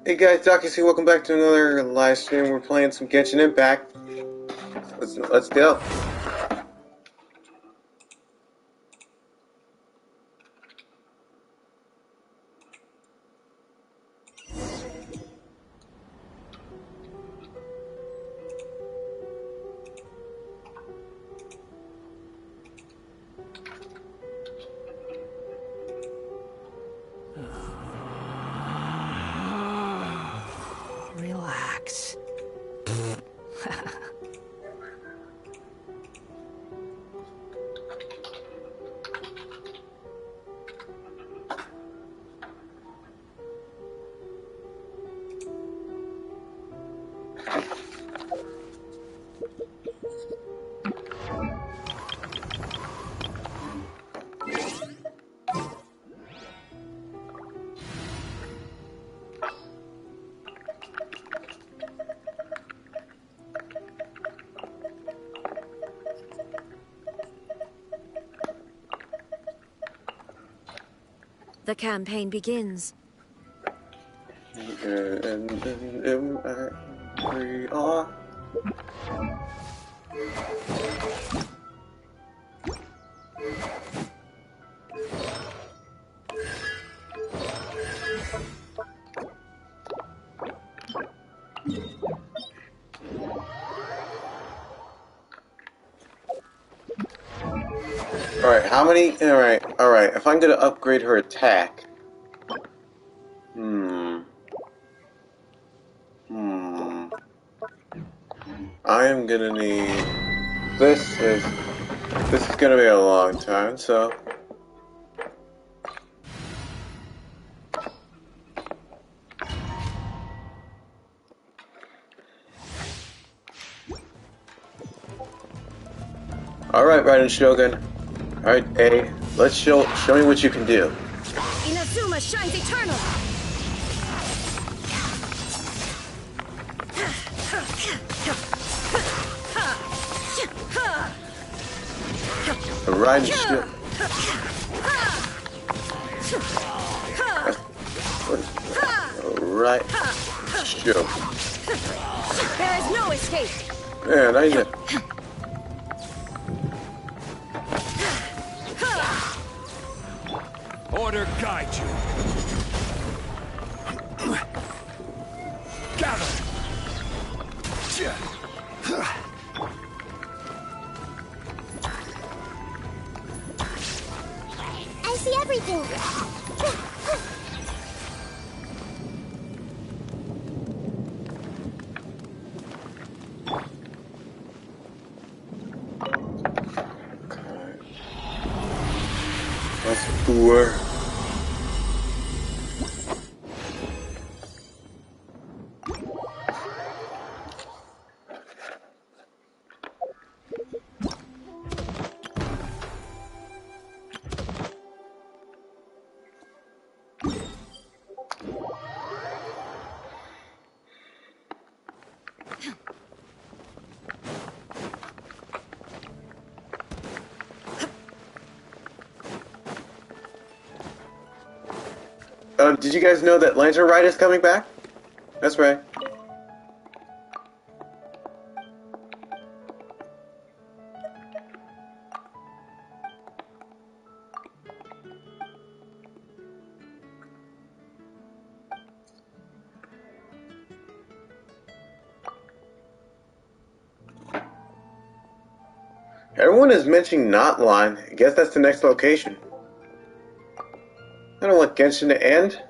Hey guys, Doc here. Welcome back to another live stream. We're playing some Genshin Impact. Let's go. Relax. The campaign begins. We are. Alright, how many? Alright. If I'm gonna upgrade her attack. I am gonna need. This is gonna be a long time, so. Alright, Raiden Shogun. Alright, A. Let's show me what you can do. Inazuma shines eternal! Raiden Shogun. Alright. Shogun. There is no escape! Man, I know. Order guide you. Gather. I see everything. That's poor. Did you guys know that Lantern Ride is coming back? That's right. Everyone is mentioning Knotline. I guess that's the next location. I don't want Genshin to end.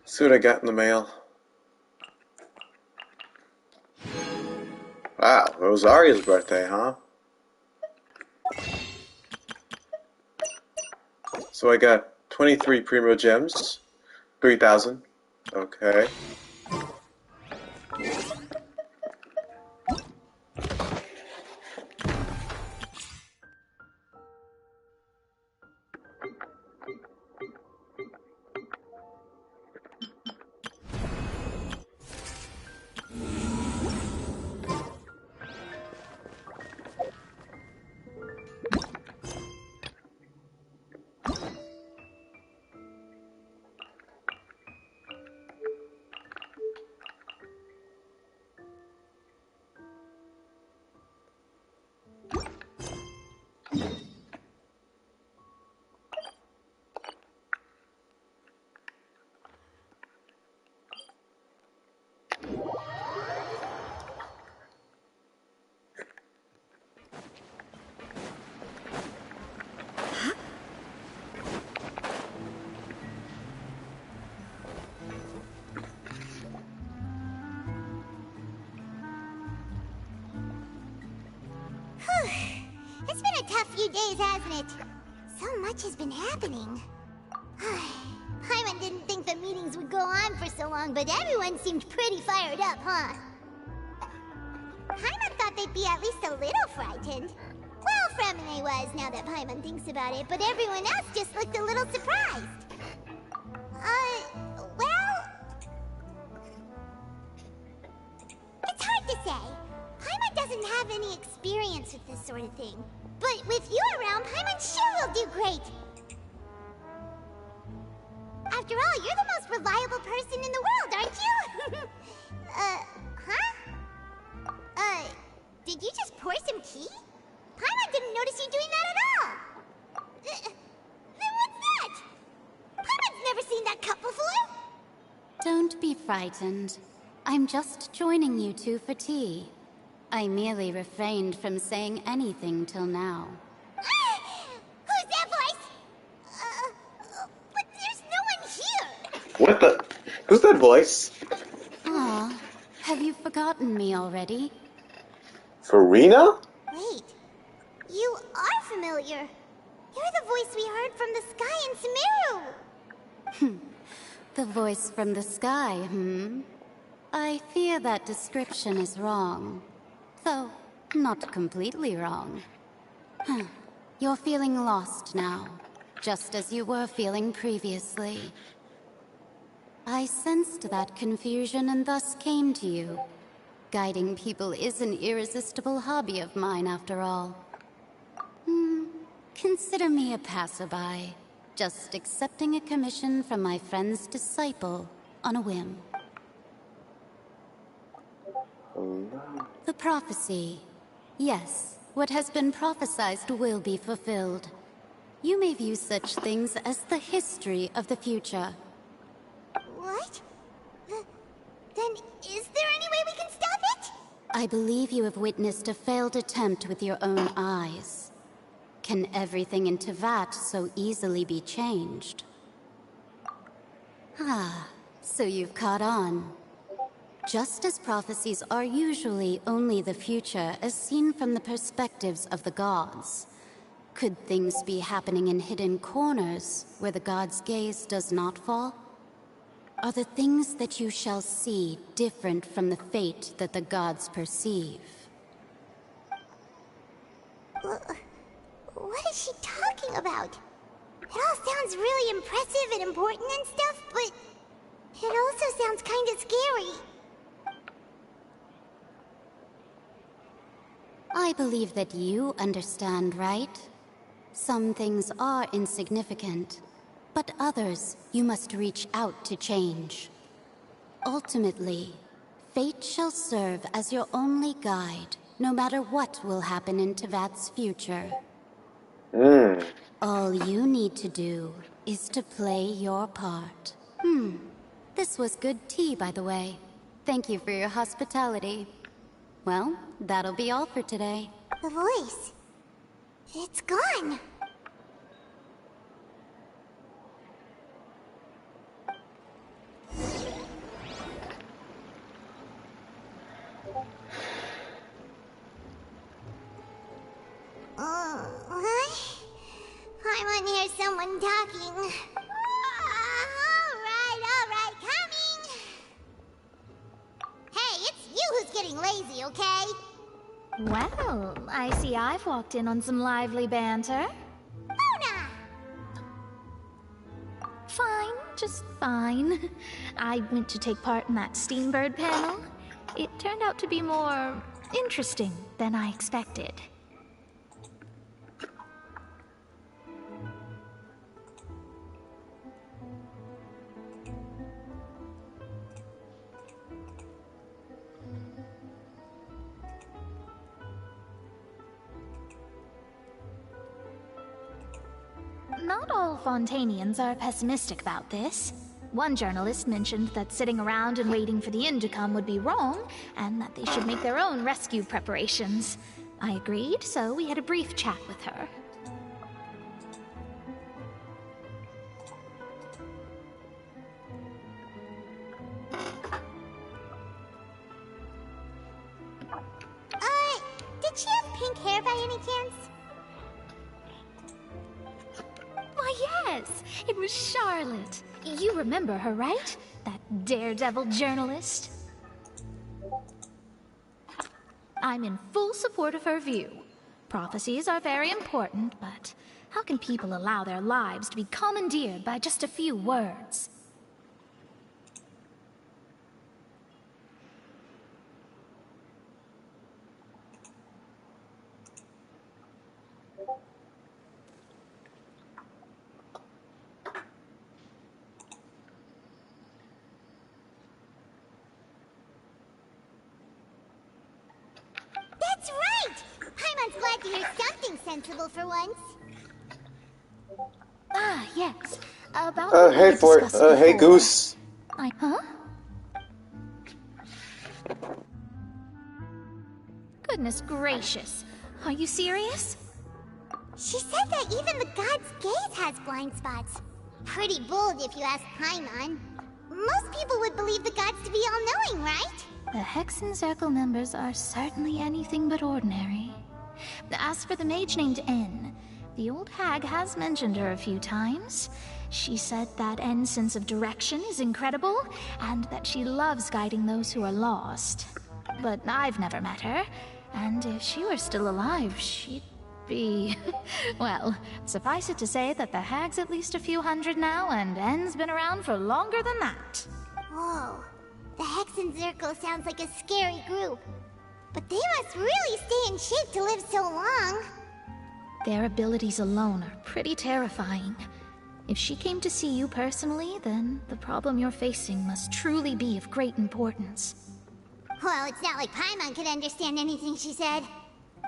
See what I got in the mail. Wow, it was Arya's birthday, huh? So I got 23 Primo Gems. 3,000. Okay. It's been a tough few days, hasn't it? So much has been happening. Paimon didn't think the meetings would go on for so long, but everyone seemed pretty fired up, huh? Paimon thought they'd be at least a little frightened. Well, Fremine was, now that Paimon thinks about it, but everyone else just looked a little surprised. Well... It's hard to say. Paimon doesn't have any experience with this sort of thing. But with you around, Paimon sure will do great. After all, you're the most reliable person in the world, aren't you? Did you just pour some tea? Paimon didn't notice you doing that at all. Then what's that? Paimon's never seen that cup before. Don't be frightened. I'm just joining you two for tea. I merely refrained from saying anything till now. Who's that voice? But there's no one here. What the? Who's that voice? Aw, have you forgotten me already? Farina? Wait, you are familiar. You're the voice we heard from the sky in Sumeru. The voice from the sky, I fear that description is wrong. Though, not completely wrong. You're feeling lost now, just as you were feeling previously. I sensed that confusion and thus came to you. Guiding people is an irresistible hobby of mine, after all. Consider me a passerby, just accepting a commission from my friend's disciple on a whim. The prophecy. Yes, what has been prophesied will be fulfilled. You may view such things as the history of the future. What? Then is there any way we can stop it? I believe you have witnessed a failed attempt with your own eyes. Can everything in Tevat so easily be changed? So you've caught on. Just as prophecies are usually only the future as seen from the perspectives of the gods, could things be happening in hidden corners where the gods' gaze does not fall? Are the things that you shall see different from the fate that the gods perceive? What is she talking about? It all sounds really impressive and important and stuff, but it also sounds kind of scary. I believe that you understand, right? Some things are insignificant, but others you must reach out to change. Ultimately, fate shall serve as your only guide, no matter what will happen in Tevat's future. All you need to do is to play your part. This was good tea, by the way. Thank you for your hospitality. Well, that'll be all for today. The voice. It's gone. I want to hear someone talking. All right, coming. Hey, it's you who's getting lazy, okay? Well, I see I've walked in on some lively banter. Mona! Fine, just fine. I went to take part in that Steambird panel. It turned out to be more interesting than I expected. Not all Fontainians are pessimistic about this. One journalist mentioned that sitting around and waiting for the end to come would be wrong, and that they should make their own rescue preparations. I agreed, so we had a brief chat with her. Did she have pink hair by any chance? yes, it was Charlotte. You remember her, right? That daredevil journalist? I'm in full support of her view. Prophecies are very important, but how can people allow their lives to be commandeered by just a few words? That's right! Paimon's glad to hear something sensible for once. Ah, yes. About what we Hey, had discussed before. hey, Goose. Huh? Goodness gracious. Are you serious? She said that even the god's gaze has blind spots. Pretty bold if you ask Paimon. Most people would believe the gods to be all-knowing, right? The Hexen Circle members are certainly anything but ordinary. As for the mage named N, the old hag has mentioned her a few times. She said that N's sense of direction is incredible, and that she loves guiding those who are lost. But I've never met her, and if she were still alive, she'd be... well, suffice it to say that the hag's at least a few hundred now, and N's been around for longer than that. Whoa. The Hexen Circle sounds like a scary group. But they must really stay in shape to live so long. Their abilities alone are pretty terrifying. If she came to see you personally, then the problem you're facing must truly be of great importance. Well, it's not like Paimon could understand anything she said.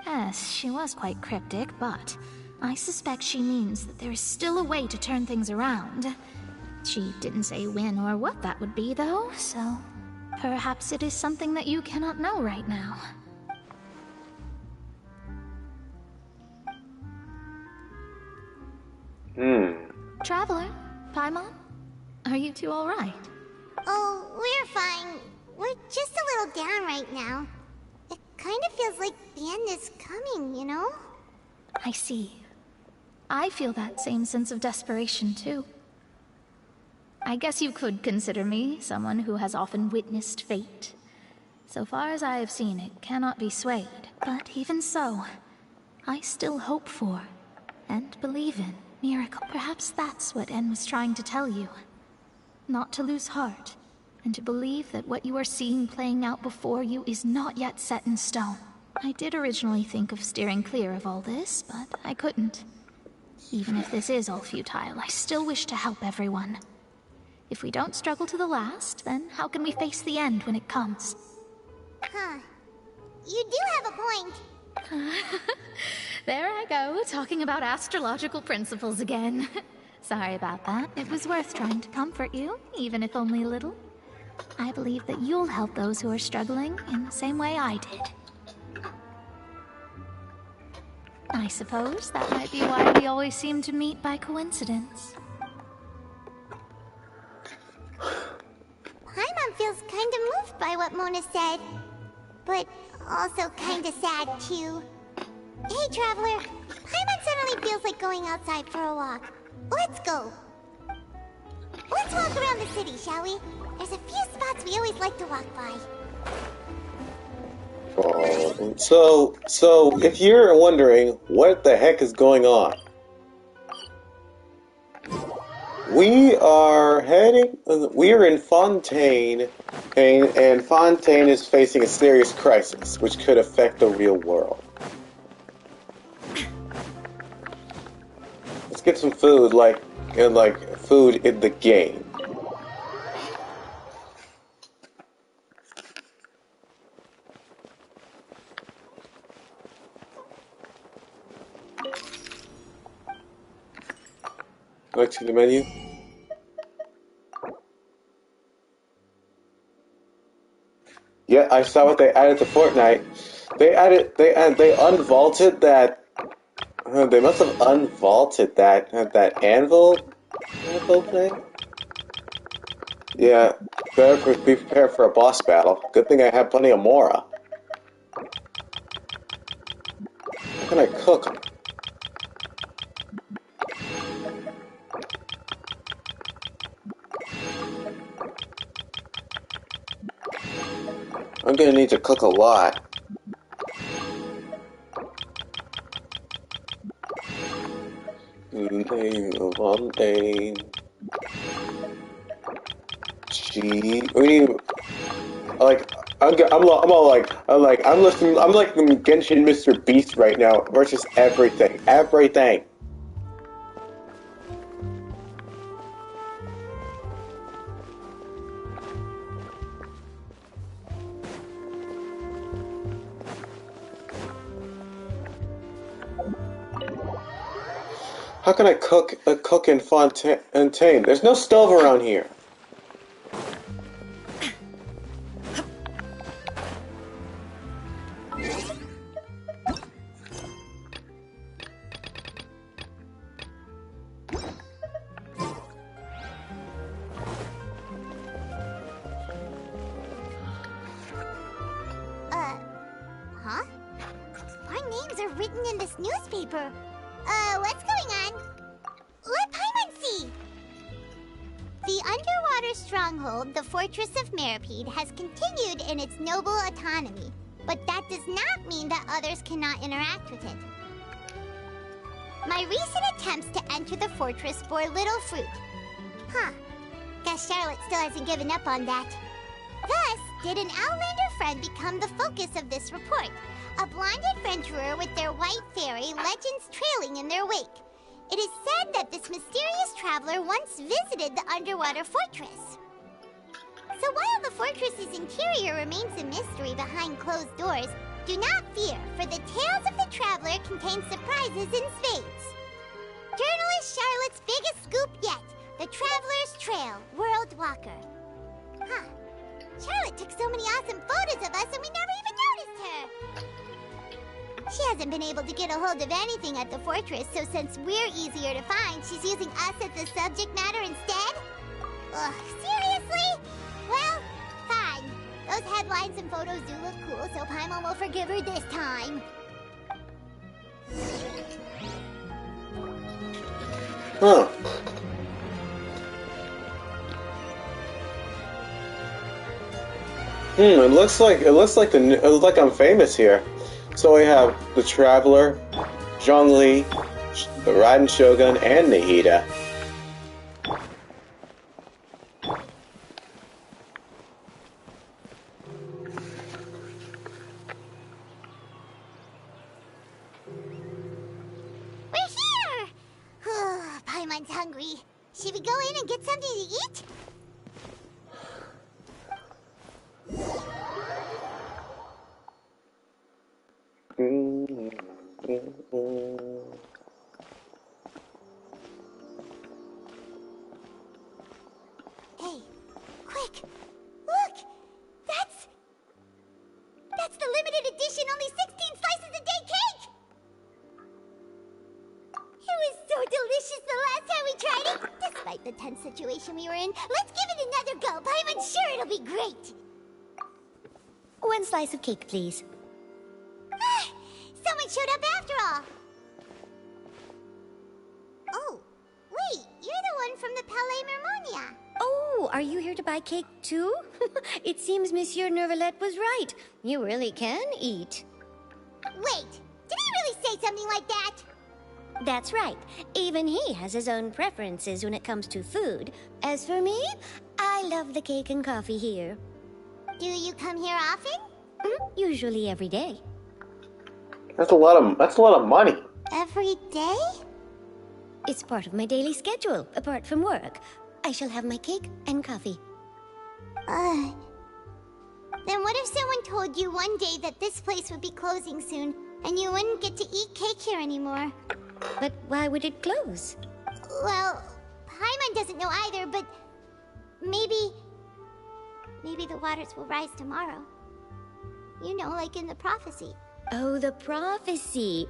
Yes, she was quite cryptic, but I suspect she means that there is still a way to turn things around. She didn't say when or what that would be, though, so perhaps it is something that you cannot know right now. Traveler, Paimon, are you two all right? Oh, we're fine. We're just a little down right now. It kind of feels like the end is coming, you know? I see. I feel that same sense of desperation, too. I guess you could consider me someone who has often witnessed fate. So far as I have seen, it cannot be swayed. But even so, I still hope for, and believe in, miracle. Perhaps that's what N was trying to tell you. Not to lose heart, and to believe that what you are seeing playing out before you is not yet set in stone. I did originally think of steering clear of all this, but I couldn't. Even if this is all futile, I still wish to help everyone. If we don't struggle to the last, then how can we face the end when it comes? Huh. You do have a point. There I go, talking about astrological principles again. Sorry about that. It was worth trying to comfort you, even if only a little. I believe that you'll help those who are struggling in the same way I did. I suppose that might be why we always seem to meet by coincidence. Paimon feels kind of moved by what Mona said. But also kind of sad, too. Hey, Traveler. Paimon suddenly feels like going outside for a walk. Let's go. Let's walk around the city, shall we? There's a few spots we always like to walk by. Oh, so if you're wondering what the heck is going on, we are in Fontaine, and Fontaine is facing a serious crisis, which could affect the real world. Let's get some food, like food in the game. Go to the menu. Yeah, I saw what they added to Fortnite. They unvaulted that. They must have unvaulted that anvil thing. Yeah, better be prepared for a boss battle. Good thing I have plenty of Mora. How can I cook 'em? gonna need to cook a lot. Fontaine. Cheese. We need like I'm listening. I'm like the Genshin Mr. Beast right now versus everything. Everything. How can I cook in Fontaine? There's no stove around here. Huh? Our names are written in this newspaper. What's going on? Let Paimon see! The underwater stronghold, the Fortress of Meripede, has continued in its noble autonomy, but that does not mean that others cannot interact with it. My recent attempts to enter the fortress bore little fruit. Huh. Guess Charlotte still hasn't given up on that. Thus, did an Outlander friend become the focus of this report? A blind adventurer with their white fairy, legends trailing in their wake. It is said that this mysterious traveler once visited the underwater fortress. So while the fortress's interior remains a mystery behind closed doors, do not fear, for the tales of the traveler contain surprises in spades. Journalist Charlotte's biggest scoop yet, the Traveler's Trail, World Walker. Huh. Charlotte took so many awesome photos of us and we never even noticed her. She hasn't been able to get a hold of anything at the fortress, so since we're easier to find, she's using us as the subject matter instead? Ugh, seriously? Well, fine. Those headlines and photos do look cool, so Paimon will forgive her this time. Huh. It looks like I'm famous here. So we have the Traveler, Zhongli, the Raiden Shogun, and Nahida. We're here! Paimon's hungry. Should we go in and get something to eat? Hey, quick! Look! That's the limited edition only 16 slices a day cake! It was so delicious the last time we tried it! Despite the tense situation we were in, let's give it another go! Paimon's sure it'll be great! One slice of cake, please. Someone showed up after all! Oh, wait, you're the one from the Palais Mermonia. Oh, are you here to buy cake too? It seems Monsieur Nervalette was right. You really can eat. Wait, did he really say something like that? That's right. Even he has his own preferences when it comes to food. As for me, I love the cake and coffee here. Do you come here often? Usually every day. That's a lot of money. Every day? It's part of my daily schedule, apart from work. I shall have my cake and coffee. Then what if someone told you one day that this place would be closing soon, and you wouldn't get to eat cake here anymore? But why would it close? Well, Paimon doesn't know either, but maybe the waters will rise tomorrow. You know, like in the prophecy. Oh, the prophecy.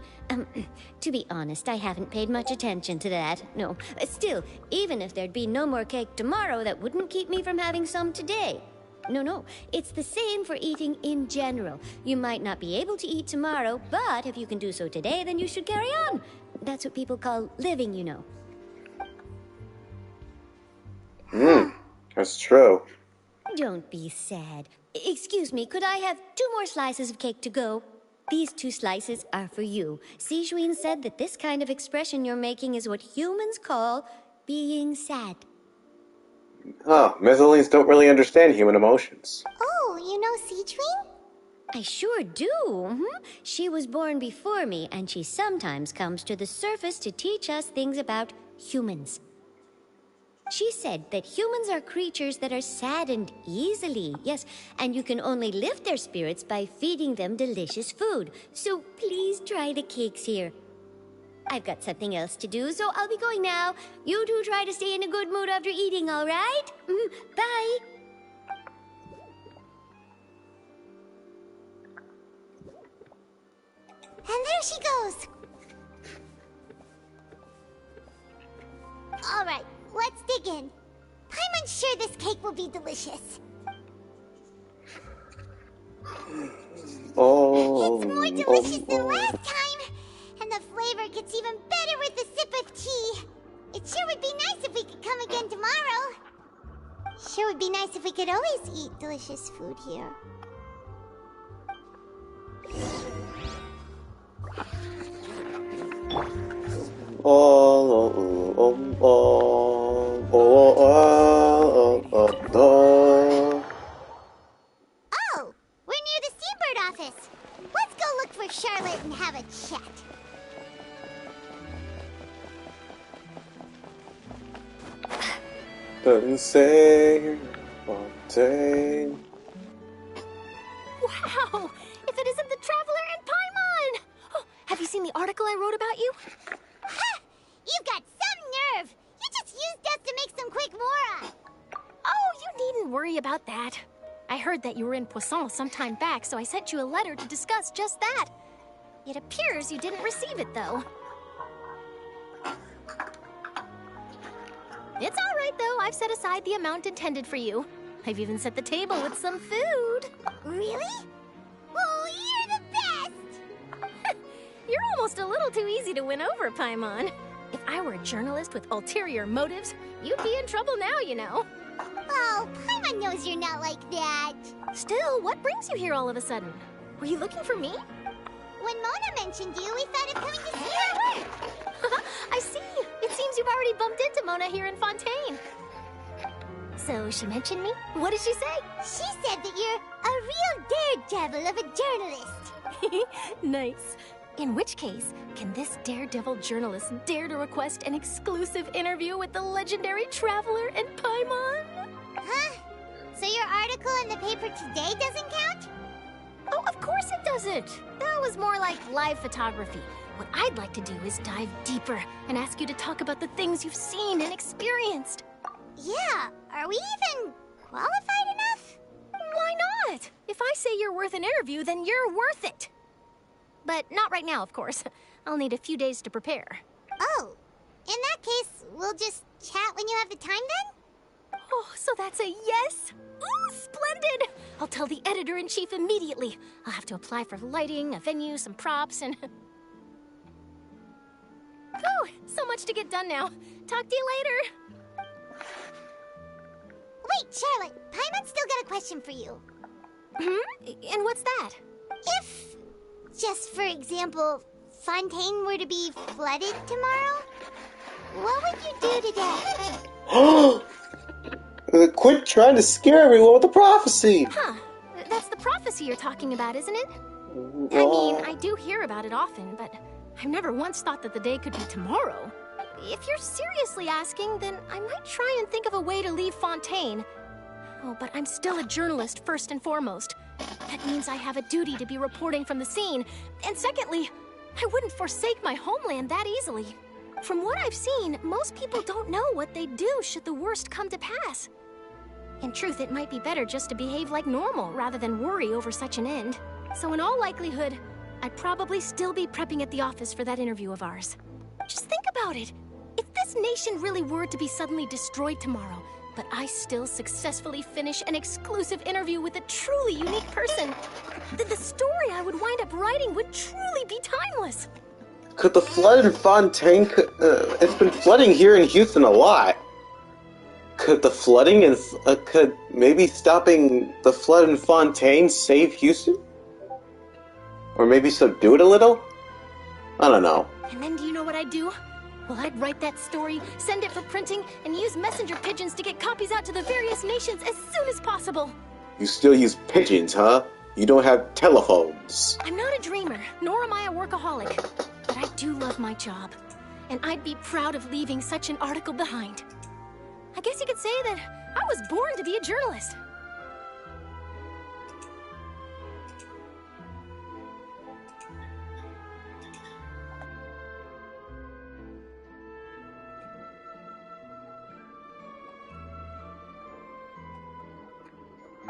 To be honest, I haven't paid much attention to that. No, still, even if there'd be no more cake tomorrow, that wouldn't keep me from having some today. No, it's the same for eating in general. You might not be able to eat tomorrow, but if you can do so today, then you should carry on. That's what people call living, you know. That's true. Don't be sad. Excuse me, could I have 2 more slices of cake to go? These 2 slices are for you. Sijuin said that this kind of expression you're making is what humans call being sad. Huh, Mezzolines don't really understand human emotions. Oh, you know Seedwing? I sure do. She was born before me, and she sometimes comes to the surface to teach us things about humans. She said that humans are creatures that are saddened easily, yes, and you can only lift their spirits by feeding them delicious food. So please try the cakes here. I've got something else to do, so I'll be going now. You two try to stay in a good mood after eating, all right? Bye. And there she goes. All right, let's dig in. Paimon's sure this cake will be delicious. Oh, It's more delicious than last time. And the flavor gets even better with a sip of tea. It sure would be nice if we could come again tomorrow. Sure would be nice if we could always eat delicious food here. Oh, we're near the Seabird office. Let's go look for Charlotte and have a chat. Doesn't say Fontaine. Wow! If it isn't the Traveler and Paimon! Oh, have you seen the article I wrote about you? Ha! You've got some nerve. You just used us to make some quick mora. Oh, you needn't worry about that. I heard that you were in Poisson some time back, so I sent you a letter to discuss just that. It appears you didn't receive it, though. It's all right, though. I've set aside the amount intended for you. I've even set the table with some food. Really? Oh, you're the best! You're almost a little too easy to win over, Paimon. If I were a journalist with ulterior motives, you'd be in trouble now, you know. Oh, Paimon knows you're not like that. Still, what brings you here all of a sudden? Were you looking for me? When Mona mentioned you, we thought of coming to see your work. I see. It seems you've already bumped into Mona here in Fontaine. So she mentioned me? What did she say? She said that you're a real daredevil of a journalist. Nice. In which case, can this daredevil journalist dare to request an exclusive interview with the legendary Traveler and Paimon? Huh? So your article in the paper today doesn't count? Oh, of course it doesn't. That was more like live photography. What I'd like to do is dive deeper and ask you to talk about the things you've seen and experienced. Yeah, are we even qualified enough? Why not? If I say you're worth an interview, then you're worth it. But not right now, of course. I'll need a few days to prepare. Oh, in that case, we'll just chat when you have the time then? Oh, so that's a yes? Ooh, splendid! I'll tell the editor-in-chief immediately. I'll have to apply for lighting, a venue, some props, and... Oh, so much to get done now. Talk to you later. Wait, Charlotte, Paimon's still got a question for you. And what's that? If, just for example, Fontaine were to be flooded tomorrow, what would you do today? Quit trying to scare everyone with the prophecy! Huh. That's the prophecy you're talking about, isn't it? I mean, I do hear about it often, but I've never once thought that the day could be tomorrow. If you're seriously asking, then I might try and think of a way to leave Fontaine. Oh, but I'm still a journalist first and foremost. That means I have a duty to be reporting from the scene. And secondly, I wouldn't forsake my homeland that easily. From what I've seen, most people don't know what they'd do should the worst come to pass. In truth, it might be better just to behave like normal rather than worry over such an end. So in all likelihood, I'd probably still be prepping at the office for that interview of ours. Just think about it. If this nation really were to be suddenly destroyed tomorrow, but I still successfully finish an exclusive interview with a truly unique person, then the story I would wind up writing would truly be timeless. Could the flood in Fontaine... it's been flooding here in Houston a lot. Could the flooding and could maybe stopping the flood in Fontaine save Houston? Or maybe subdue it a little? I don't know. And then do you know what I'd do? Well, I'd write that story, send it for printing, and use messenger pigeons to get copies out to the various nations as soon as possible. You still use pigeons, huh? You don't have telephones. I'm not a dreamer, nor am I a workaholic. But I do love my job. And I'd be proud of leaving such an article behind. I guess you could say that I was born to be a journalist.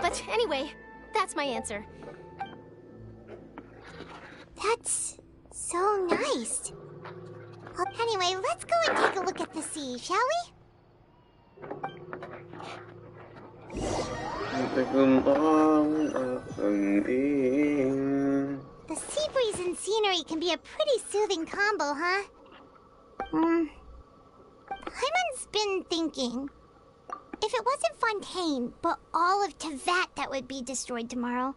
But anyway, that's my answer. That's so nice. Anyway, let's go and take a look at the sea, shall we? The sea breeze and scenery can be a pretty soothing combo, huh? Paimon's been thinking. If it wasn't Fontaine, but all of Tevat that would be destroyed tomorrow,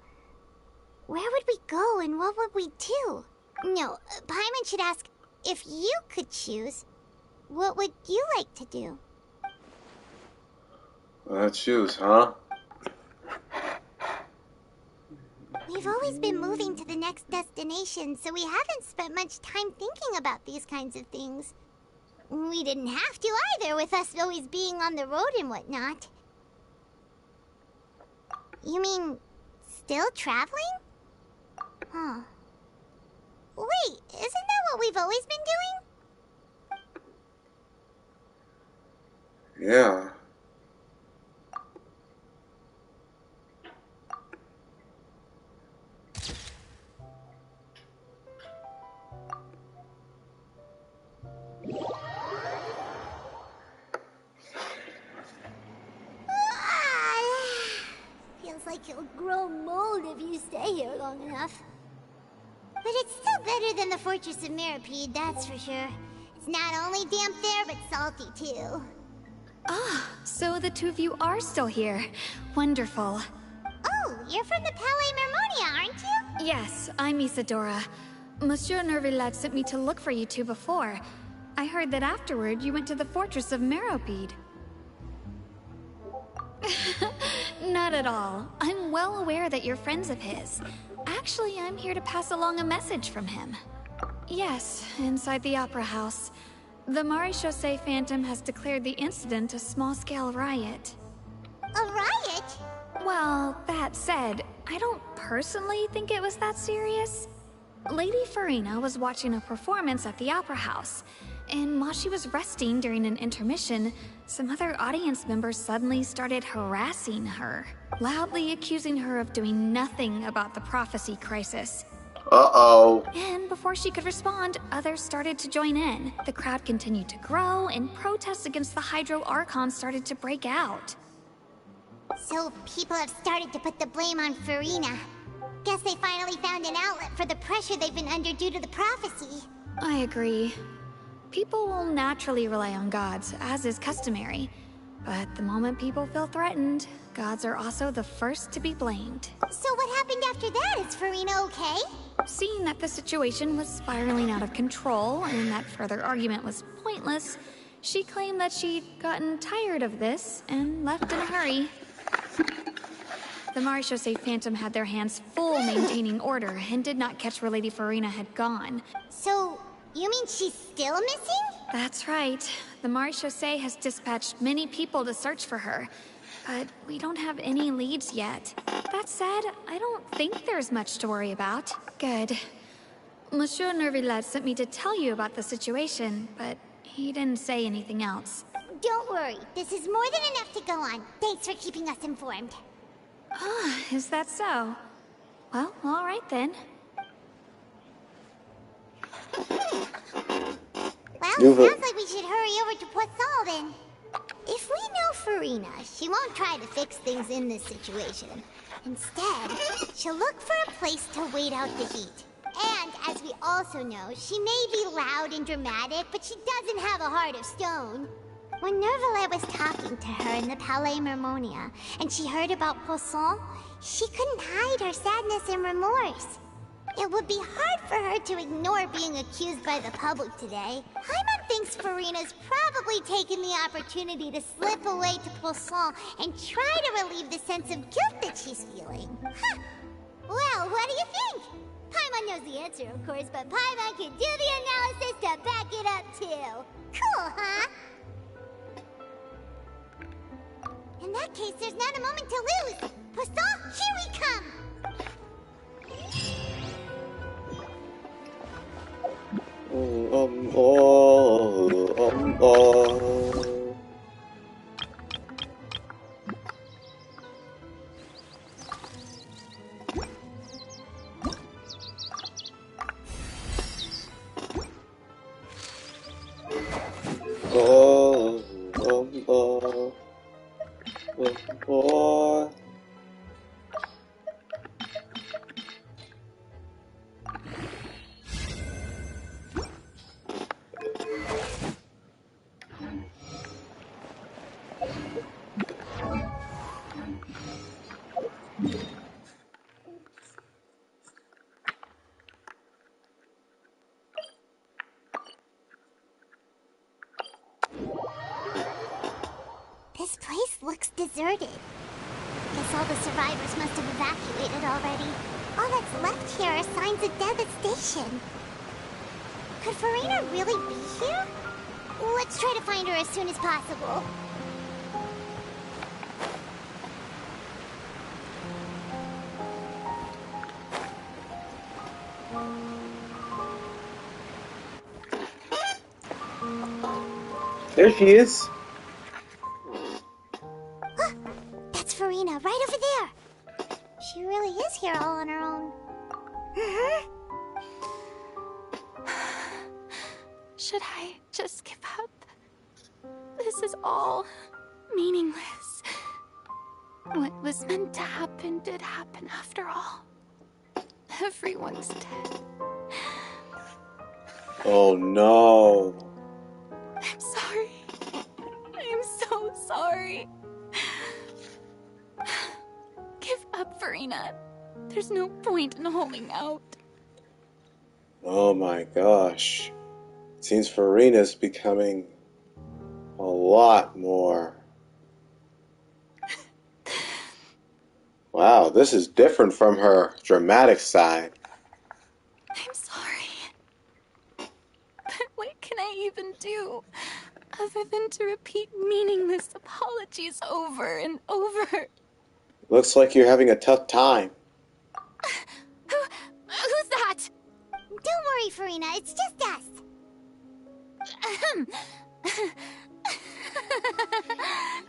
where would we go and what would we do? No, Paimon should ask, if you could choose, what would you like to do? Choose, huh? We've always been moving to the next destination, so we haven't spent much time thinking about these kinds of things. We didn't have to either, with us always being on the road and whatnot. You mean, still traveling? Huh. Wait, isn't that what we've always been doing? Yeah. Feels like you'll grow mold if you stay here long enough. But it's still better than the Fortress of Mirapede, that's for sure. It's not only damp there, but salty too. Ah, so the two of you are still here. Wonderful. Oh, you're from the Palais Mermonia, aren't you? Yes, I'm Isadora. Monsieur Nervillat sent me to look for you two before. I heard that afterward you went to the Fortress of Mirapede. Not at all. I'm well aware that you're friends of his. Actually, I'm here to pass along a message from him. Yes, inside the Opera House. The Maréchaussée Phantom has declared the incident a small-scale riot. A riot? Well, that said, I don't personally think it was that serious. Lady Farina was watching a performance at the Opera House, and while she was resting during an intermission, some other audience members suddenly started harassing her, loudly accusing her of doing nothing about the prophecy crisis. Uh-oh. And before she could respond, others started to join in. The crowd continued to grow, and protests against the Hydro Archon started to break out. So people have started to put the blame on Farina. Guess they finally found an outlet for the pressure they've been under due to the prophecy. I agree. People will naturally rely on gods, as is customary. But the moment people feel threatened, gods are also the first to be blamed. So what happened after that? Is Farina okay? Seeing that the situation was spiraling out of control and that further argument was pointless, she claimed that she'd gotten tired of this and left in a hurry. The Maréchaussée Phantom had their hands full maintaining order and did not catch where Lady Farina had gone. So, you mean she's still missing? That's right. The Maréchaussée has dispatched many people to search for her, but we don't have any leads yet. That said, I don't think there's much to worry about. Good. Monsieur Nervillat sent me to tell you about the situation, but he didn't say anything else. Don't worry, this is more than enough to go on. Thanks for keeping us informed. Ah, is that so? Well, all right then. Well, sounds like we should hurry over to Poisson then. If we know Farina, she won't try to fix things in this situation. Instead, she'll look for a place to wait out the heat. And, as we also know, she may be loud and dramatic, but she doesn't have a heart of stone. When Nervalet was talking to her in the Palais Mermonia, and she heard about Poisson, she couldn't hide her sadness and remorse. It would be hard for her to ignore being accused by the public today. Paimon thinks Furina's probably taken the opportunity to slip away to Poisson and try to relieve the sense of guilt that she's feeling. Huh. Well, what do you think? Paimon knows the answer, of course, but Paimon can do the analysis to back it up, too. Cool, huh? In that case, there's not a moment to lose. Poisson, here we come! This place looks deserted. Guess all the survivors must have evacuated already. All that's left here are signs of devastation. Could Furina really be here? Let's try to find her as soon as possible. There she is. That's Furina, right over there. She really is here all on her own. Should I just give up? This is all meaningless. What was meant to happen did happen after all. Everyone's dead. Oh no. I'm sorry. I'm so sorry. Give up, Furina. There's no point in holding out. Oh my gosh. Seems Furina's becoming a lot more. Wow, this is different from her dramatic side. I'm sorry. But what can I even do other than to repeat meaningless apologies over and over? Looks like you're having a tough time. Who's that? Don't worry, Furina, it's just us.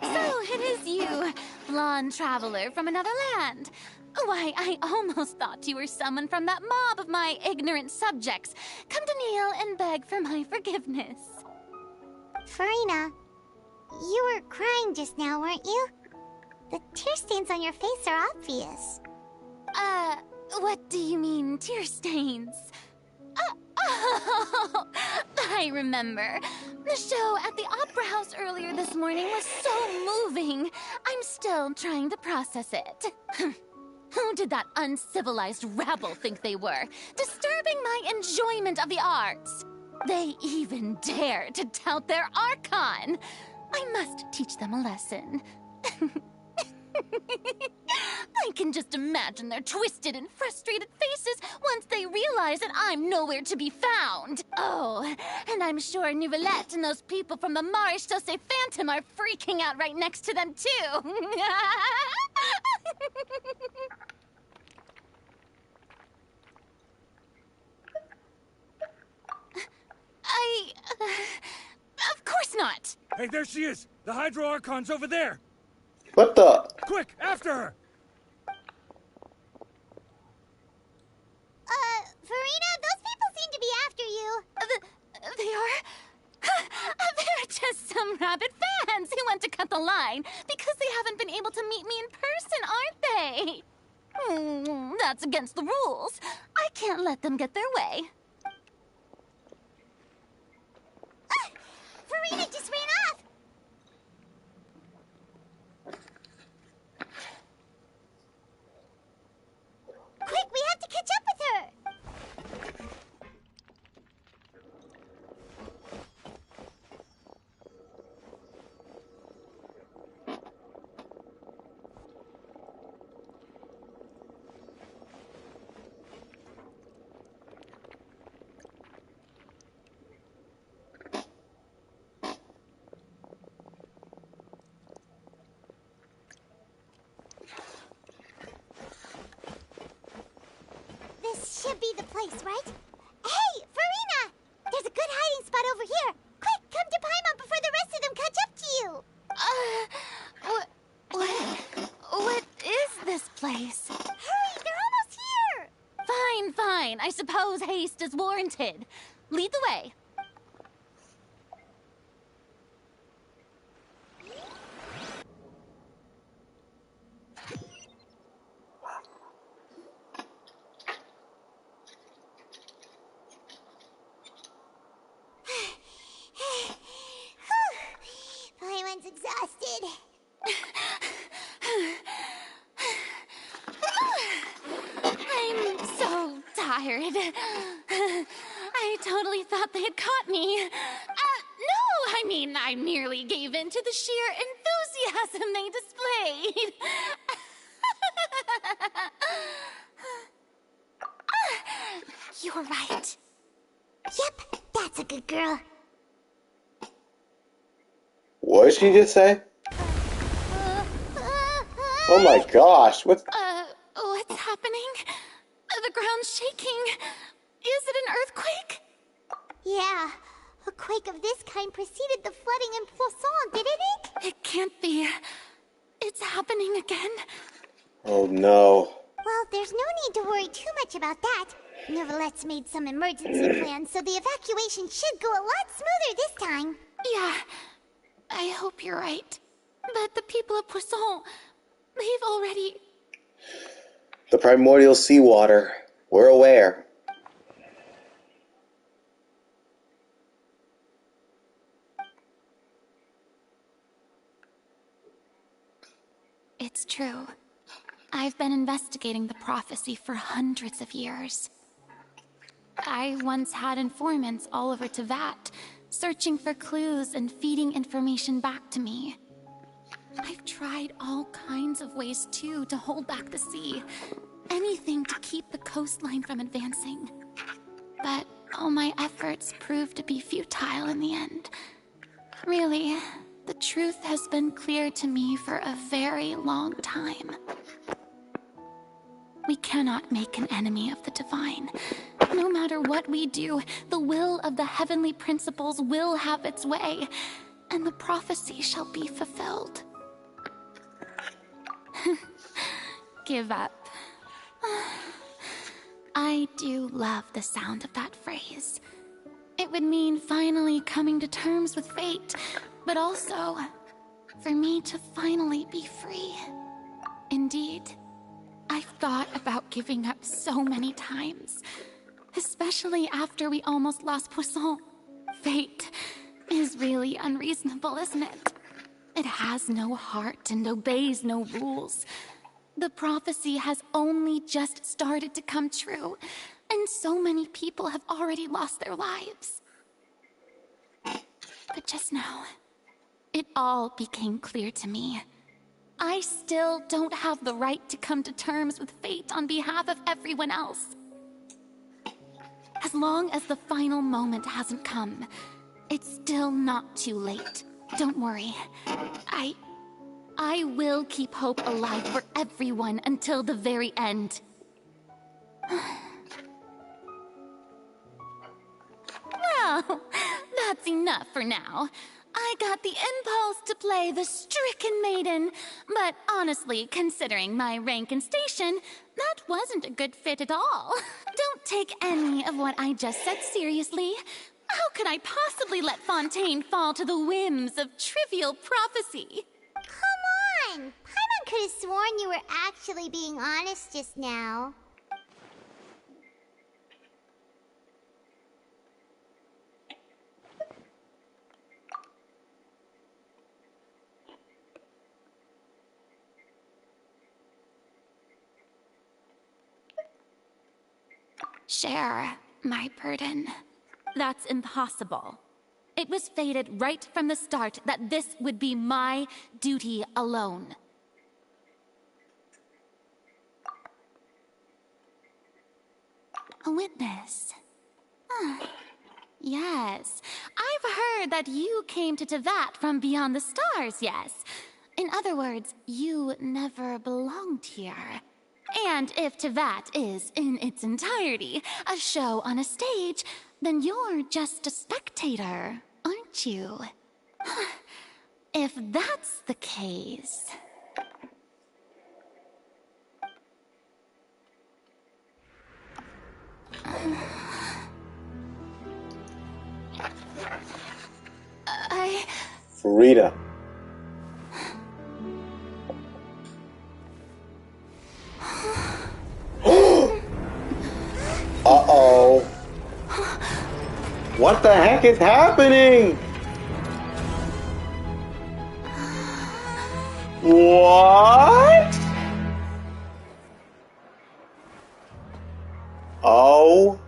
So it is you, blonde traveler from another land. Why, I almost thought you were someone from that mob of my ignorant subjects, come to kneel and beg for my forgiveness. Furina, you were crying just now, weren't you? The tear stains on your face are obvious. What do you mean, tear stains? Oh, I remember. The show at the Opera House earlier this morning was so moving. I'm still trying to process it. Who did that uncivilized rabble think they were, disturbing my enjoyment of the arts? They even dare to tout their Archon. I must teach them a lesson. I can just imagine their twisted and frustrated faces once they realize that I'm nowhere to be found. Oh, and I'm sure Nouvellette and those people from the Marish Chaussee Phantom are freaking out right next to them, too. Of course not. Hey, there she is! The Hydro Archon's over there! What the? Quick, after her! Furina, those people seem to be after you. They are? They're just some rabid fans who want to cut the line because they haven't been able to meet me in person, aren't they? That's against the rules. I can't let them get their way. Furina just ran off. can't be the place, right? Hey, Farina! There's a good hiding spot over here. Quick, come to Paimon before the rest of them catch up to you. What is this place? Hurry, they're almost here. Fine. I suppose haste is warranted. Lead the way. Paimon's exhausted. I'm so tired. I totally thought they had caught me. No, I mean, I merely gave in to the sheer enthusiasm they displayed. You're right. Yep, that's a good girl. What did she just say? Oh my gosh, what's... What's happening? The ground's shaking. Is it an earthquake? Yeah, a quake of this kind preceded the flooding in Poisson, didn't it? It can't be. It's happening again. Oh no. Well, there's no need to worry too much about that. Neverlette's made some emergency plans, so the evacuation should go a lot smoother this time. Yeah, I hope you're right. But the people of Poisson, they've already... The primordial seawater. We're aware. It's true. I've been investigating the prophecy for hundreds of years. I once had informants all over Tevat, searching for clues and feeding information back to me. I've tried all kinds of ways, too, to hold back the sea. Anything to keep the coastline from advancing. But all my efforts proved to be futile in the end. Really, the truth has been clear to me for a very long time. We cannot make an enemy of the divine. No matter what we do, the will of the heavenly principles will have its way, and the prophecy shall be fulfilled. Give up. I do love the sound of that phrase. It would mean finally coming to terms with fate, but also for me to finally be free. Indeed, I've thought about giving up so many times, especially after we almost lost Poisson. Fate is really unreasonable, isn't it? It has no heart and obeys no rules. The prophecy has only just started to come true, and so many people have already lost their lives. But just now, it all became clear to me. I still don't have the right to come to terms with fate on behalf of everyone else. As long as the final moment hasn't come, it's still not too late. Don't worry. I will keep hope alive for everyone until the very end. Well, that's enough for now. I got the impulse to play the stricken maiden, but honestly, considering my rank and station, that wasn't a good fit at all. Don't take any of what I just said seriously. How could I possibly let Fontaine fall to the whims of trivial prophecy? Come on! Paimon could have sworn you were actually being honest just now. Share my burden. That's impossible. It was fated right from the start that this would be my duty alone. A witness. Yes, I've heard that you came to Tevat from beyond the stars, yes. In other words, you never belonged here. And if Tevat is, in its entirety, a show on a stage, then you're just a spectator, aren't you? If that's the case... Frida. Uh-oh. What the heck is happening? What? Oh.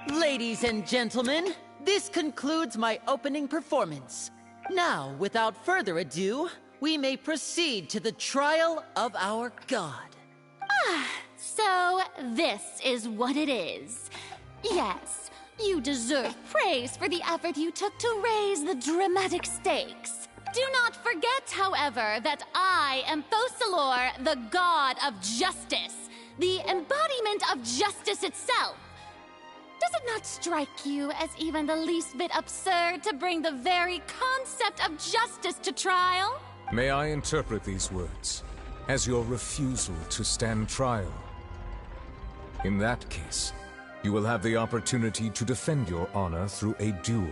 Ladies and gentlemen, this concludes my opening performance. Now, without further ado, we may proceed to the trial of our god. So, this is what it is. Yes, you deserve praise for the effort you took to raise the dramatic stakes. Do not forget, however, that I am Fosalor, the god of justice, the embodiment of justice itself. Does it not strike you as even the least bit absurd to bring the very concept of justice to trial? May I interpret these words as your refusal to stand trial? In that case, you will have the opportunity to defend your honor through a duel.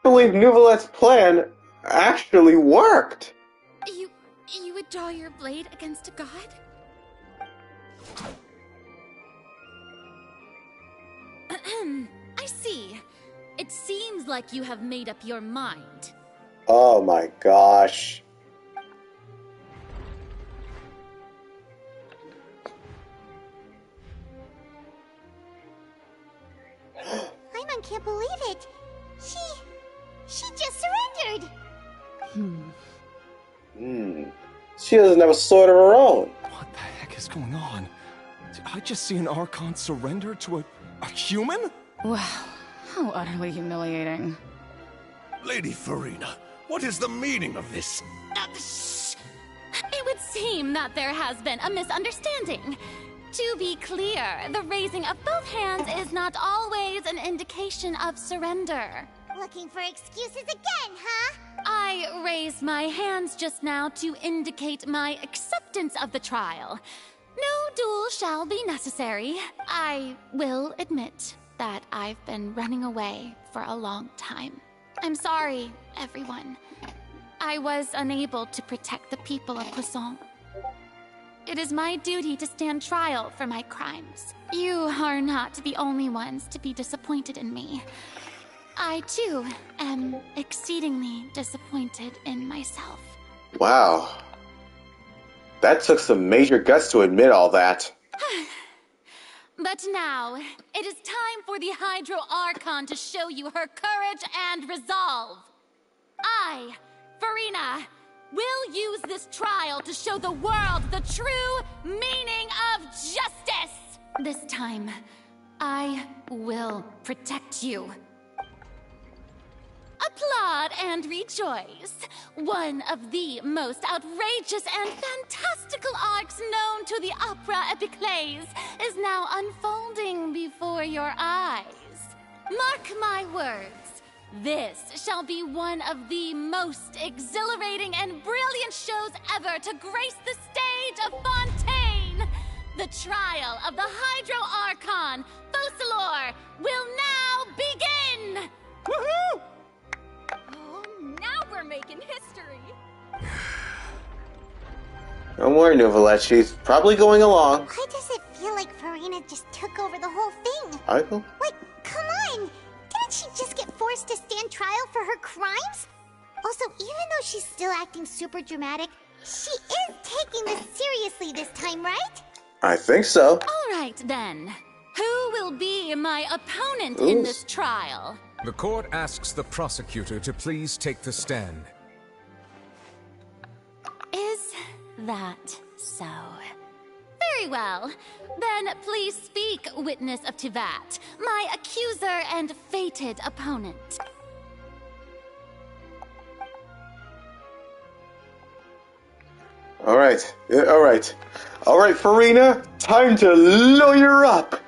I believe Nouvelette's plan actually worked. You would draw your blade against a god? I see. It seems like you have made up your mind. Oh my gosh. Paimon can't believe it. She just surrendered. She doesn't have a sword of her own. What the heck is going on? Did I just see an Archon surrender to a human? Wow, how utterly humiliating. Lady Farina, what is the meaning of this? It would seem that there has been a misunderstanding. To be clear, the raising of both hands is not always an indication of surrender. Looking for excuses again, huh? I raised my hands just now to indicate my acceptance of the trial. No duel shall be necessary. I will admit that I've been running away for a long time. I'm sorry, everyone. I was unable to protect the people of Poisson. It is my duty to stand trial for my crimes. You are not the only ones to be disappointed in me. I, too, am exceedingly disappointed in myself. Wow. That took some major guts to admit all that. But now, it is time for the Hydro Archon to show you her courage and resolve. I, Farina, will use this trial to show the world the true meaning of justice. This time, I will protect you. Applaud and rejoice. One of the most outrageous and fantastical arcs known to the opera epiclese is now unfolding before your eyes. Mark my words, this shall be one of the most exhilarating and brilliant shows ever to grace the stage of Fontaine. The trial of the Hydro Archon, Fosalor, will now begin! Woohoo! Oh, now we're making history. Don't worry, Nouvelette. She's probably going along. Why does it feel like Farina just took over the whole thing? Michael? Wait, come on! Didn't she just get forced to stand trial for her crimes? Also, even though she's still acting super dramatic, she is taking this seriously this time, right? I think so. All right, then. Who will be my opponent in this trial? The court asks the prosecutor to please take the stand. Is that so? Very Very well. Then please speak, witness of Tivat, my accuser and fated opponent. Alright. Alright. Alright, Farina, time to lawyer up!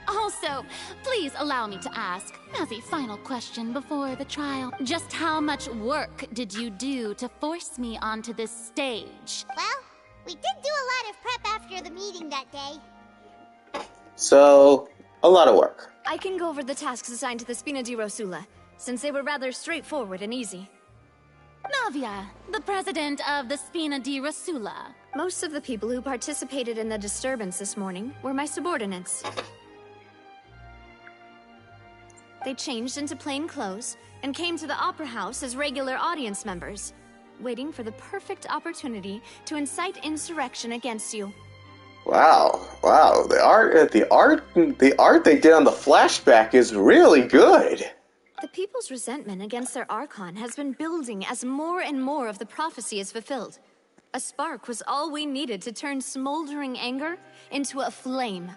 Also, please allow me to ask, as a final question before the trial, just how much work did you do to force me onto this stage? Well, we did do a lot of prep after the meeting that day. So, a lot of work. I can go over the tasks assigned to the Spina di Rosula, since they were rather straightforward and easy. Navia, the president of the Spina di Rosula. Most of the people who participated in the disturbance this morning were my subordinates. They changed into plain clothes and came to the Opera House as regular audience members, waiting for the perfect opportunity to incite insurrection against you. Wow, wow, the art they did on the flashback is really good. The people's resentment against their Archon has been building as more and more of the prophecy is fulfilled. A spark was all we needed to turn smoldering anger into a flame.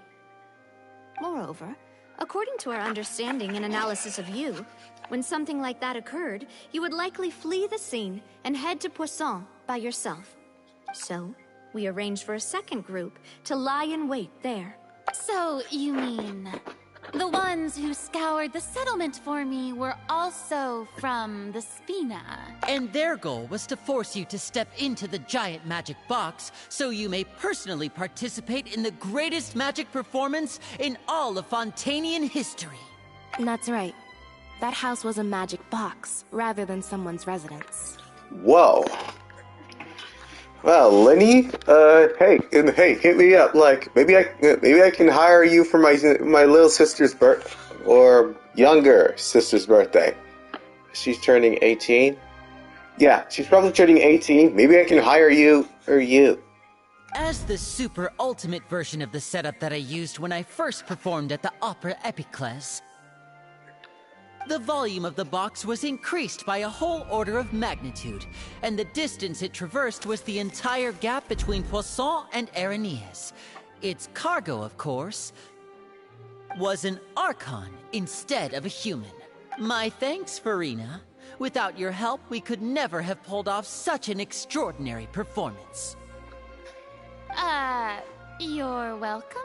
Moreover, according to our understanding and analysis of you, when something like that occurred, you would likely flee the scene and head to Poisson by yourself. So, we arranged for a second group to lie in wait there. So, you mean, the ones who scoured the settlement for me were also from the Spina? And their goal was to force you to step into the giant magic box so you may personally participate in the greatest magic performance in all of Fontainian history. That's right. That house was a magic box, rather than someone's residence. Whoa. Well, Lenny, hey, hit me up. Like, maybe I can hire you for my little sister's or younger sister's birthday. She's turning 18. Yeah, she's probably turning 18. Maybe I can hire you or you. As the super ultimate version of the setup that I used when I first performed at the Opera Epiclese, the volume of the box was increased by a whole order of magnitude, and the distance it traversed was the entire gap between Poisson and Arenias. Its cargo, of course, was an Archon instead of a human. My thanks, Farina. Without your help, we could never have pulled off such an extraordinary performance. You're welcome?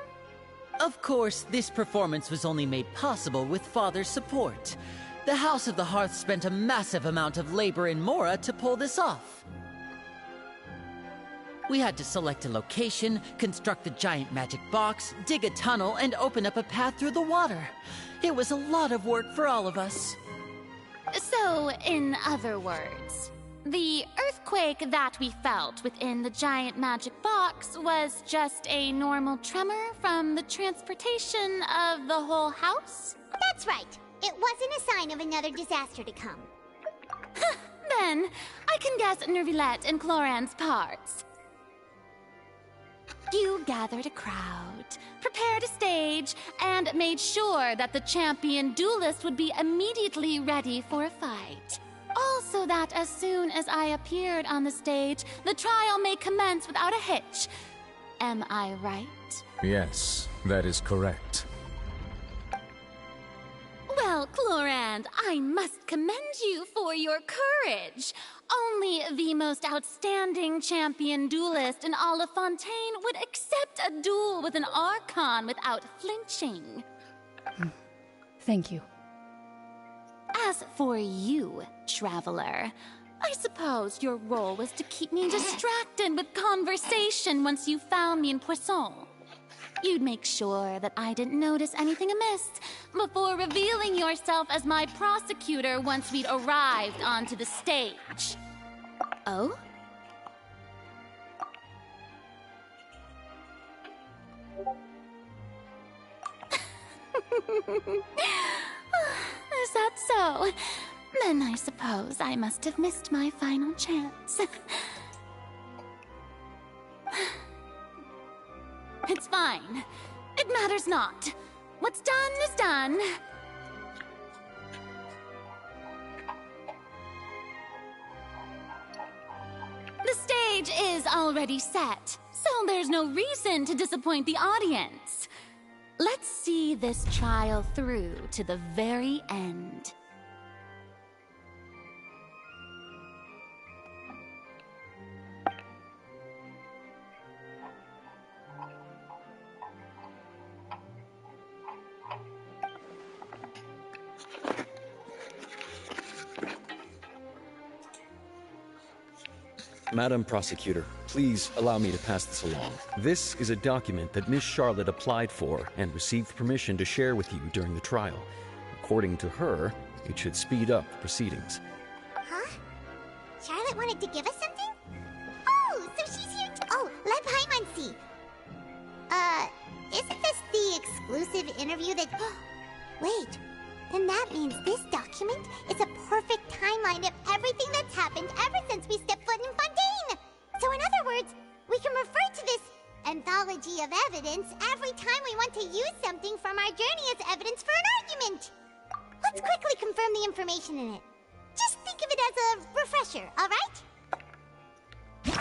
Of course, this performance was only made possible with Father's support. The House of the Hearth spent a massive amount of labor in Mora to pull this off. We had to select a location, construct the giant magic box, dig a tunnel, and open up a path through the water. It was a lot of work for all of us. So, in other words, the earthquake that we felt within the giant magic box was just a normal tremor from the transportation of the whole house? That's right. It wasn't a sign of another disaster to come. Then, I can guess Nervilette and Cloran's parts. You gathered a crowd, prepared a stage, and made sure that the champion duelist would be immediately ready for a fight. Also that as soon as I appeared on the stage, the trial may commence without a hitch. Am I right? Yes, that is correct. Well, Clorand, I must commend you for your courage. Only the most outstanding champion duelist in all of Fontaine would accept a duel with an Archon without flinching. Thank you. As for you, Traveler, I suppose your role was to keep me distracted with conversation once you found me in Poisson. You'd make sure that I didn't notice anything amiss before revealing yourself as my prosecutor once we'd arrived onto the stage. Oh? Is that so? Then I suppose I must have missed my final chance. It's fine. It matters not. What's done is done. stage is already set, so there's no reason to disappoint the audience. Let's see this trial through to the very end. Madam Prosecutor, please allow me to pass this along. This is a document that Miss Charlotte applied for and received permission to share with you during the trial. According to her, it should speed up the proceedings. Huh? Charlotte wanted to give us something? Oh, so she's here oh, let Paimon see. Isn't this the exclusive interview that... Wait, then that means this document is a perfect timeline of everything that's happened ever since we stepped foot in Fontaine! So in other words, we can refer to this anthology of evidence every time we want to use something from our journey as evidence for an argument! Let's quickly confirm the information in it. Just think of it as a refresher, alright?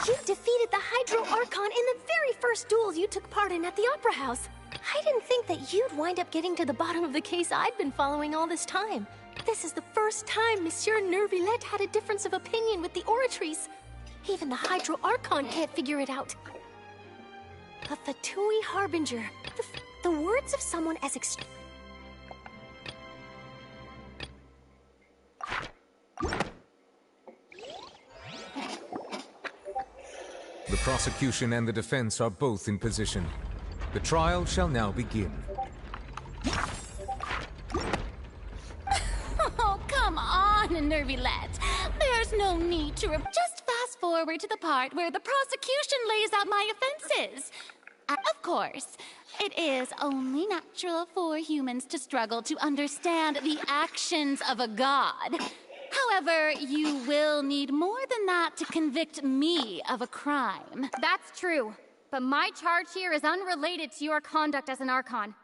You defeated the Hydro Archon in the very first duel you took part in at the Opera House. I didn't think that you'd wind up getting to the bottom of the case I'd been following all this time. This is the first time Monsieur Nervillette had a difference of opinion with the Oratrice. Even the Hydro Archon can't figure it out. A Fatui Harbinger. The words of someone as The prosecution and the defense are both in position. The trial shall now begin. Oh, come on, Nervillette. There's no need to just fast forward to the part where the prosecution lays out my offenses. Of course, it is only natural for humans to struggle to understand the actions of a god. However, you will need more than that to convict me of a crime. That's true, but my charge here is unrelated to your conduct as an Archon.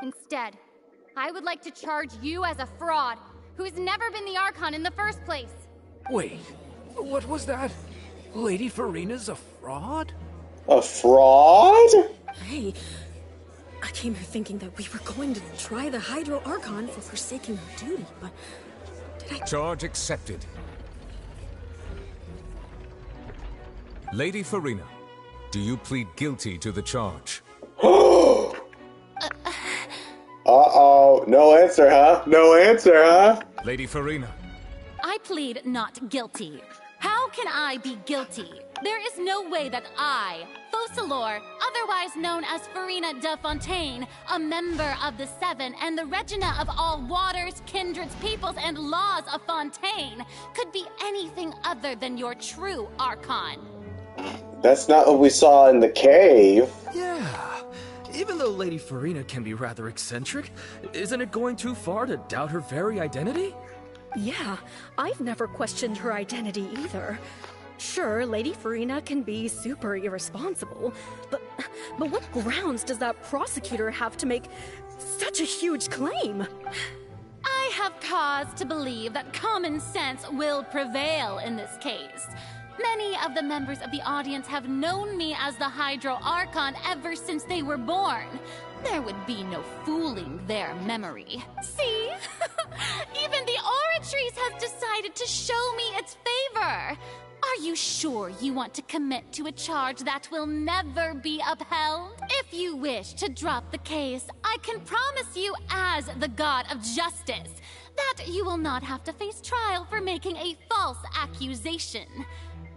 Instead, I would like to charge you as a fraud who has never been the Archon in the first place. Wait, what was that? Lady Farina's a fraud? A fraud? Hey, I came here thinking that we were going to try the Hydro Archon for forsaking her duty, but... Charge accepted. Lady Farina, do you plead guilty to the charge? Uh-oh. No answer, huh? No answer, huh? Lady Farina. I plead not guilty. How can I be guilty? There is no way that I, Focalor, otherwise known as Farina de Fontaine, a member of the Seven and the Regina of all waters, kindreds, peoples, and laws of Fontaine, could be anything other than your true Archon. That's not what we saw in the cave. Yeah. Even though Lady Farina can be rather eccentric, isn't it going too far to doubt her very identity? Yeah, I've never questioned her identity either. Sure, Lady Farina can be super irresponsible, but what grounds does that prosecutor have to make such a huge claim? I have cause to believe that common sense will prevail in this case. Many of the members of the audience have known me as the Hydro Archon ever since they were born. There would be no fooling their memory. See? Even the Oratrice has decided to show me its favor. Are you sure you want to commit to a charge that will never be upheld? If you wish to drop the case, I can promise you as the God of Justice that you will not have to face trial for making a false accusation.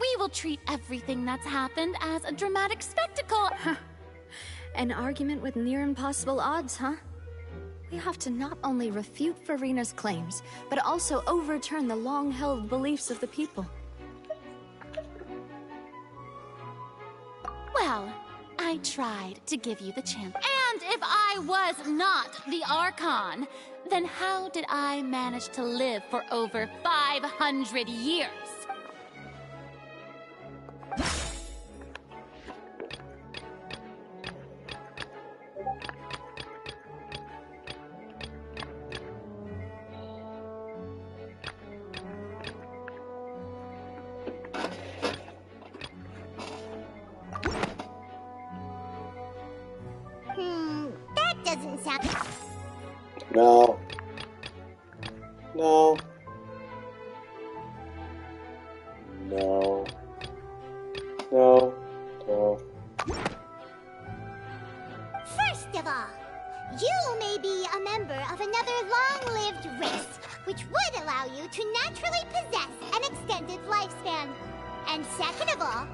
We will treat everything that's happened as a dramatic spectacle. An argument with near impossible odds, huh? We have to not only refute Farina's claims, but also overturn the long-held beliefs of the people. Well, I tried to give you the chance. And if I was not the Archon, then how did I manage to live for over 500 years? That doesn't sound... No. No. No. No. No. First of all, you may be a member of another long-lived race, which would allow you to naturally possess an extended lifespan. And second of all,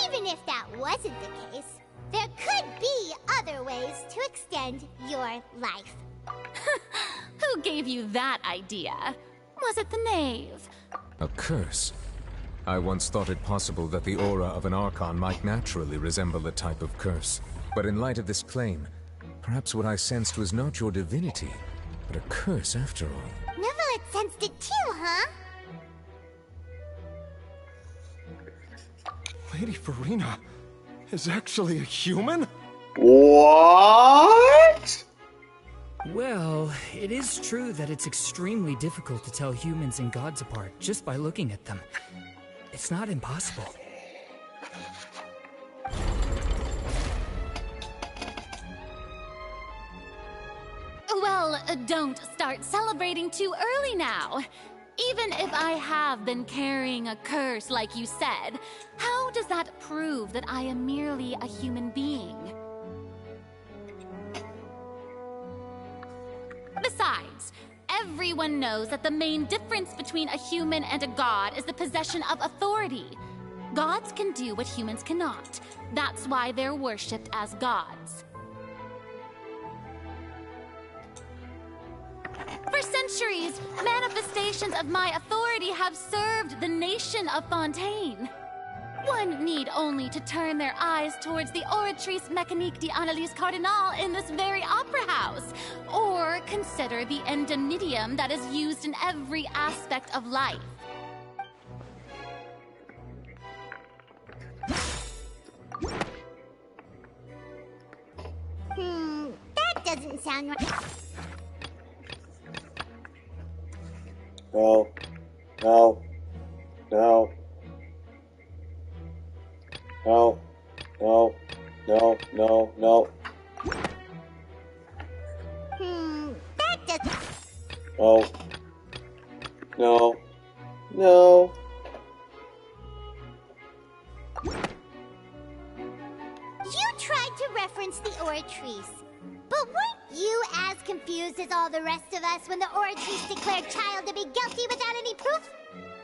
even if that wasn't the case, there could be other ways to extend your life. Who gave you that idea? Was it the knave? A curse? I once thought it possible that the aura of an Archon might naturally resemble a type of curse. But in light of this claim, perhaps what I sensed was not your divinity, but a curse after all. Neverlet sensed it too, huh? Lady Farina is actually a human? What? Well, it is true that it's extremely difficult to tell humans and gods apart just by looking at them. It's not impossible. Well, don't start celebrating too early now. Even if I have been carrying a curse like you said, how does that prove that I am merely a human being? Besides, everyone knows that the main difference between a human and a god is the possession of authority. Gods can do what humans cannot. That's why they're worshipped as gods. For centuries, manifestations of my authority have served the nation of Fontaine. One need only to turn their eyes towards the Oratrice Mécanique d'Analyse Cardinal in this very opera house, or consider the endemnitium that is used in every aspect of life. That doesn't sound right. No. No. No. No. No. No. No. No. That doesn't... No. No. No. You tried to reference the Oratrice, but weren't you as confused as all the rest of us when the Oratrice declared Child to be guilty without any proof?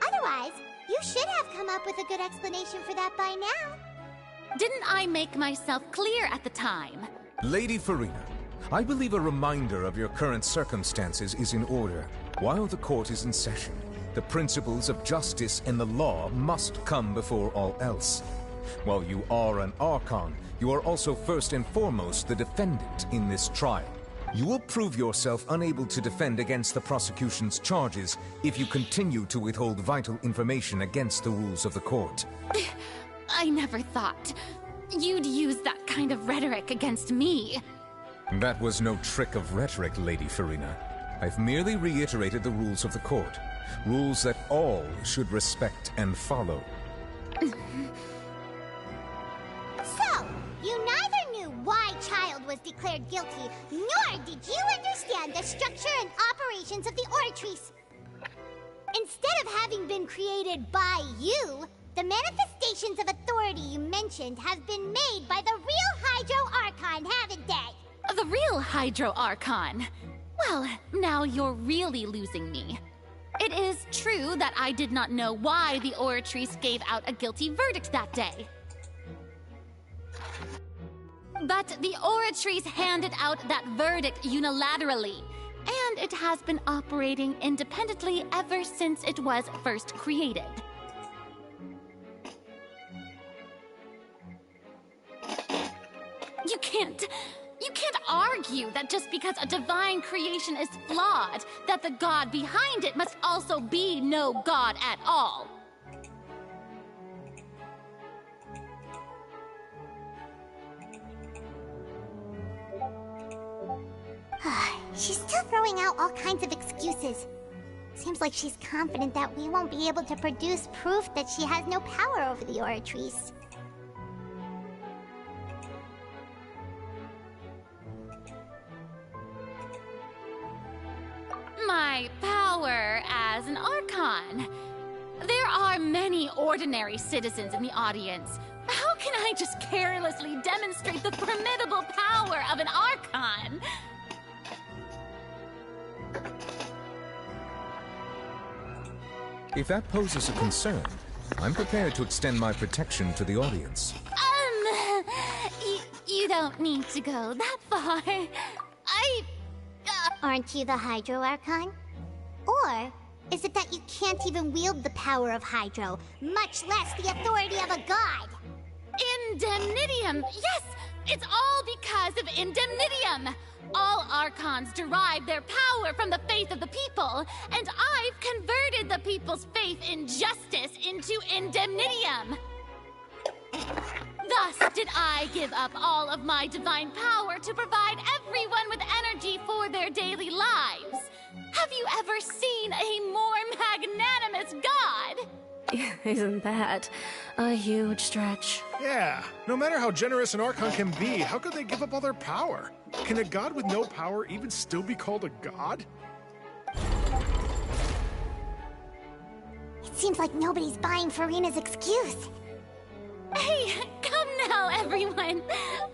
Otherwise, you should have come up with a good explanation for that by now. Didn't I make myself clear at the time? Lady Farina, I believe a reminder of your current circumstances is in order. While the court is in session, the principles of justice and the law must come before all else. While you are an Archon, you are also first and foremost the defendant in this trial. You will prove yourself unable to defend against the prosecution's charges if you continue to withhold vital information against the rules of the court. I never thought you'd use that kind of rhetoric against me. That was no trick of rhetoric, Lady Farina. I've merely reiterated the rules of the court. Rules that all should respect and follow. So, you neither knew why Child was declared guilty, nor did you understand the structure and operations of the Oratrice. Instead of having been created by you, the manifestations of authority you mentioned have been made by the real Hydro Archon, haven't they? The real Hydro Archon? Well, now you're really losing me. It is true that I did not know why the Oratrice gave out a guilty verdict that day. But the Oratrice handed out that verdict unilaterally, and it has been operating independently ever since it was first created. You can't argue that just because a divine creation is flawed, that the god behind it must also be no god at all. She's still throwing out all kinds of excuses. Seems like she's confident that we won't be able to produce proof that she has no power over the Oratrice. my power as an Archon. There are many ordinary citizens in the audience. How can I just carelessly demonstrate the formidable power of an Archon? If that poses a concern, I'm prepared to extend my protection to the audience. You don't need to go that far. Aren't you the Hydro Archon? Or is it that you can't even wield the power of Hydro, much less the authority of a god? Indemnitium! Yes! It's all because of Indemnitium! All Archons derive their power from the faith of the people, and I've converted the people's faith in justice into Indemnitium! Thus did I give up all of my divine power to provide everyone with energy for their daily lives. Have you ever seen a more magnanimous god? Isn't that a huge stretch? Yeah, no matter how generous an Archon can be, how could they give up all their power? Can a god with no power even still be called a god? It seems like nobody's buying Furina's excuse. Hey, come now, everyone.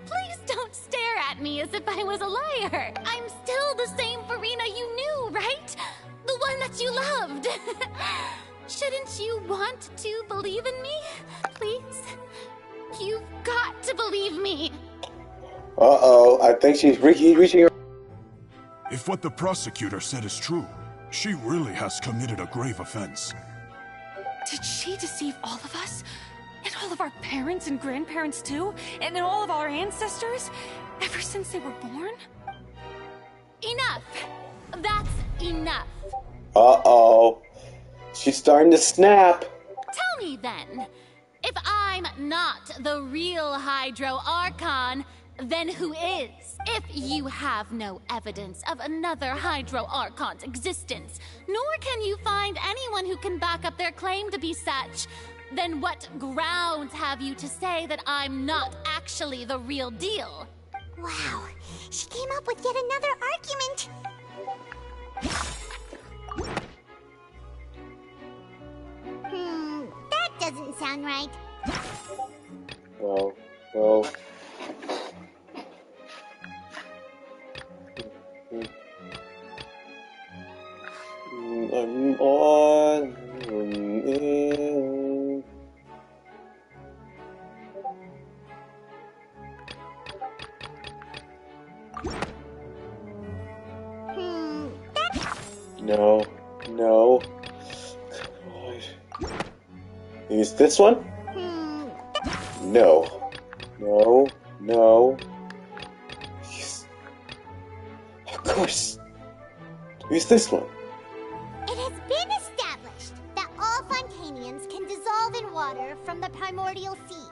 Please don't stare at me as if I was a liar. I'm still the same Furina you knew, right? The one that you loved. Shouldn't you want to believe in me? Please? You've got to believe me. Uh-oh, I think he's reaching her. If what the prosecutor said is true, she really has committed a grave offense. Did she deceive all of us? And all of our parents and grandparents too? And all of our ancestors? Ever since they were born? Enough! That's enough. Uh-oh. She's starting to snap. Tell me then, if I'm not the real Hydro Archon, then who is? If you have no evidence of another Hydro Archon's existence, nor can you find anyone who can back up their claim to be such, then what grounds have you to say that I'm not actually the real deal? Wow, she came up with yet another argument. That doesn't sound right. No, no. I'm on. No, no. God. Use this one? No. No, no. Yes. Of course. Use this one. It has been established that all Fontainians can dissolve in water from the primordial sea.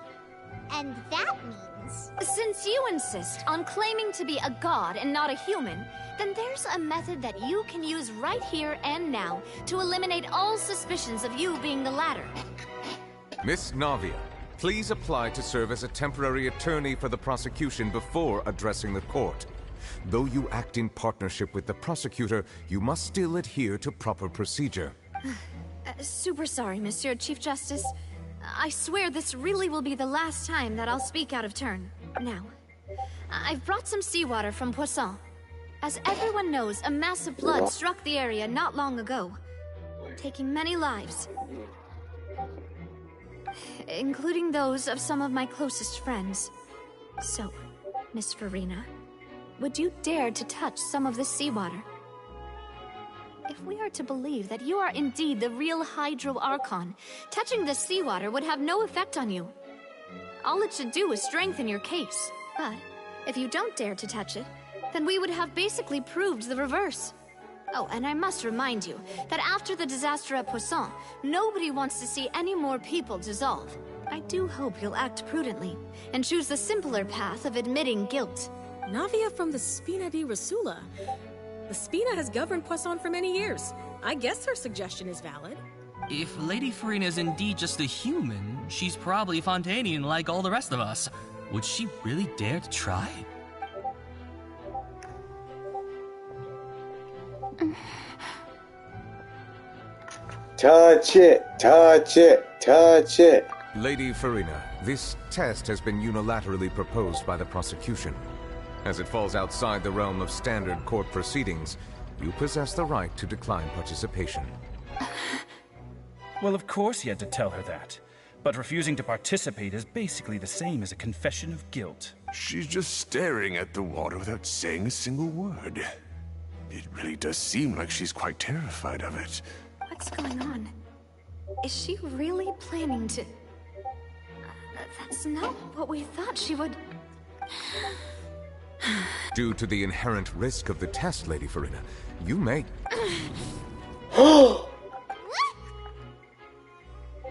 And that means... Since you insist on claiming to be a god and not a human, then there's a method that you can use right here and now to eliminate all suspicions of you being the latter. Miss Navia, please apply to serve as a temporary attorney for the prosecution before addressing the court. Though you act in partnership with the prosecutor, you must still adhere to proper procedure. Super sorry, Monsieur Chief Justice. I swear this really will be the last time that I'll speak out of turn. Now, I've brought some seawater from Poisson. As everyone knows, a massive flood struck the area not long ago, taking many lives, including those of some of my closest friends. So, Miss Furina, would you dare to touch some of this seawater? If we are to believe that you are indeed the real Hydro Archon, touching this seawater would have no effect on you. All it should do is strengthen your case. But if you don't dare to touch it, then we would have basically proved the reverse. Oh, and I must remind you that after the disaster at Poisson, nobody wants to see any more people dissolve. I do hope you'll act prudently and choose the simpler path of admitting guilt. Navia from the Spina di Rasula. The Spina has governed Poisson for many years. I guess her suggestion is valid. If Lady Furina is indeed just a human, she's probably Fontainian like all the rest of us. Would she really dare to try? Touch it, touch it, touch it. Lady Farina, this test has been unilaterally proposed by the prosecution. As it falls outside the realm of standard court proceedings, you possess the right to decline participation. Well, of course he had to tell her that. But refusing to participate is basically the same as a confession of guilt. She's just staring at the water without saying a single word. It really does seem like she's quite terrified of it. What's going on? Is she really planning to... That's not what we thought she would... Due to the inherent risk of the test, Lady Farina, you may...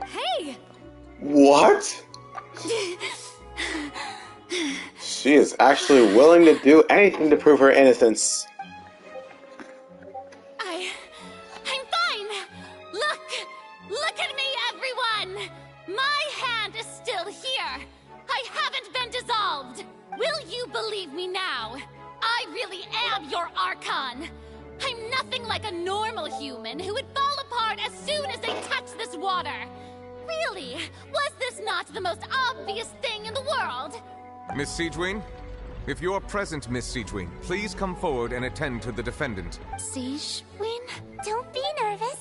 Hey! What? She is actually willing to do anything to prove her innocence. I'm fine! Look at me, everyone! My hand is still here! I haven't been dissolved! Will you believe me now? I really am your Archon! I'm nothing like a normal human who would fall apart as soon as they touch this water! Really? Was this not the most obvious thing in the world? Miss Siegewin? If you're present, Miss Siegewin, please come forward and attend to the defendant. Siegewin? Don't be nervous.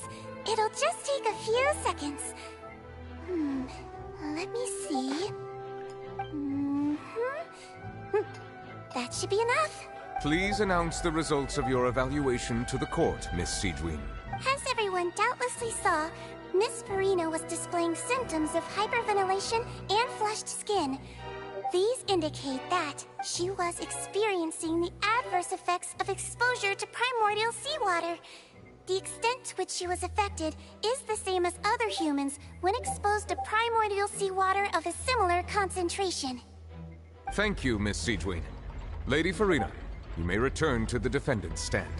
It'll just take a few seconds. Let me see. That should be enough. Please announce the results of your evaluation to the court, Miss Siegewin. As everyone doubtlessly saw, Miss Farina was displaying symptoms of hyperventilation and flushed skin. These indicate that she was experiencing the adverse effects of exposure to primordial seawater. The extent to which she was affected is the same as other humans when exposed to primordial seawater of a similar concentration. Thank you, Miss Siegewin. Lady Farina, you may return to the defendant's stand.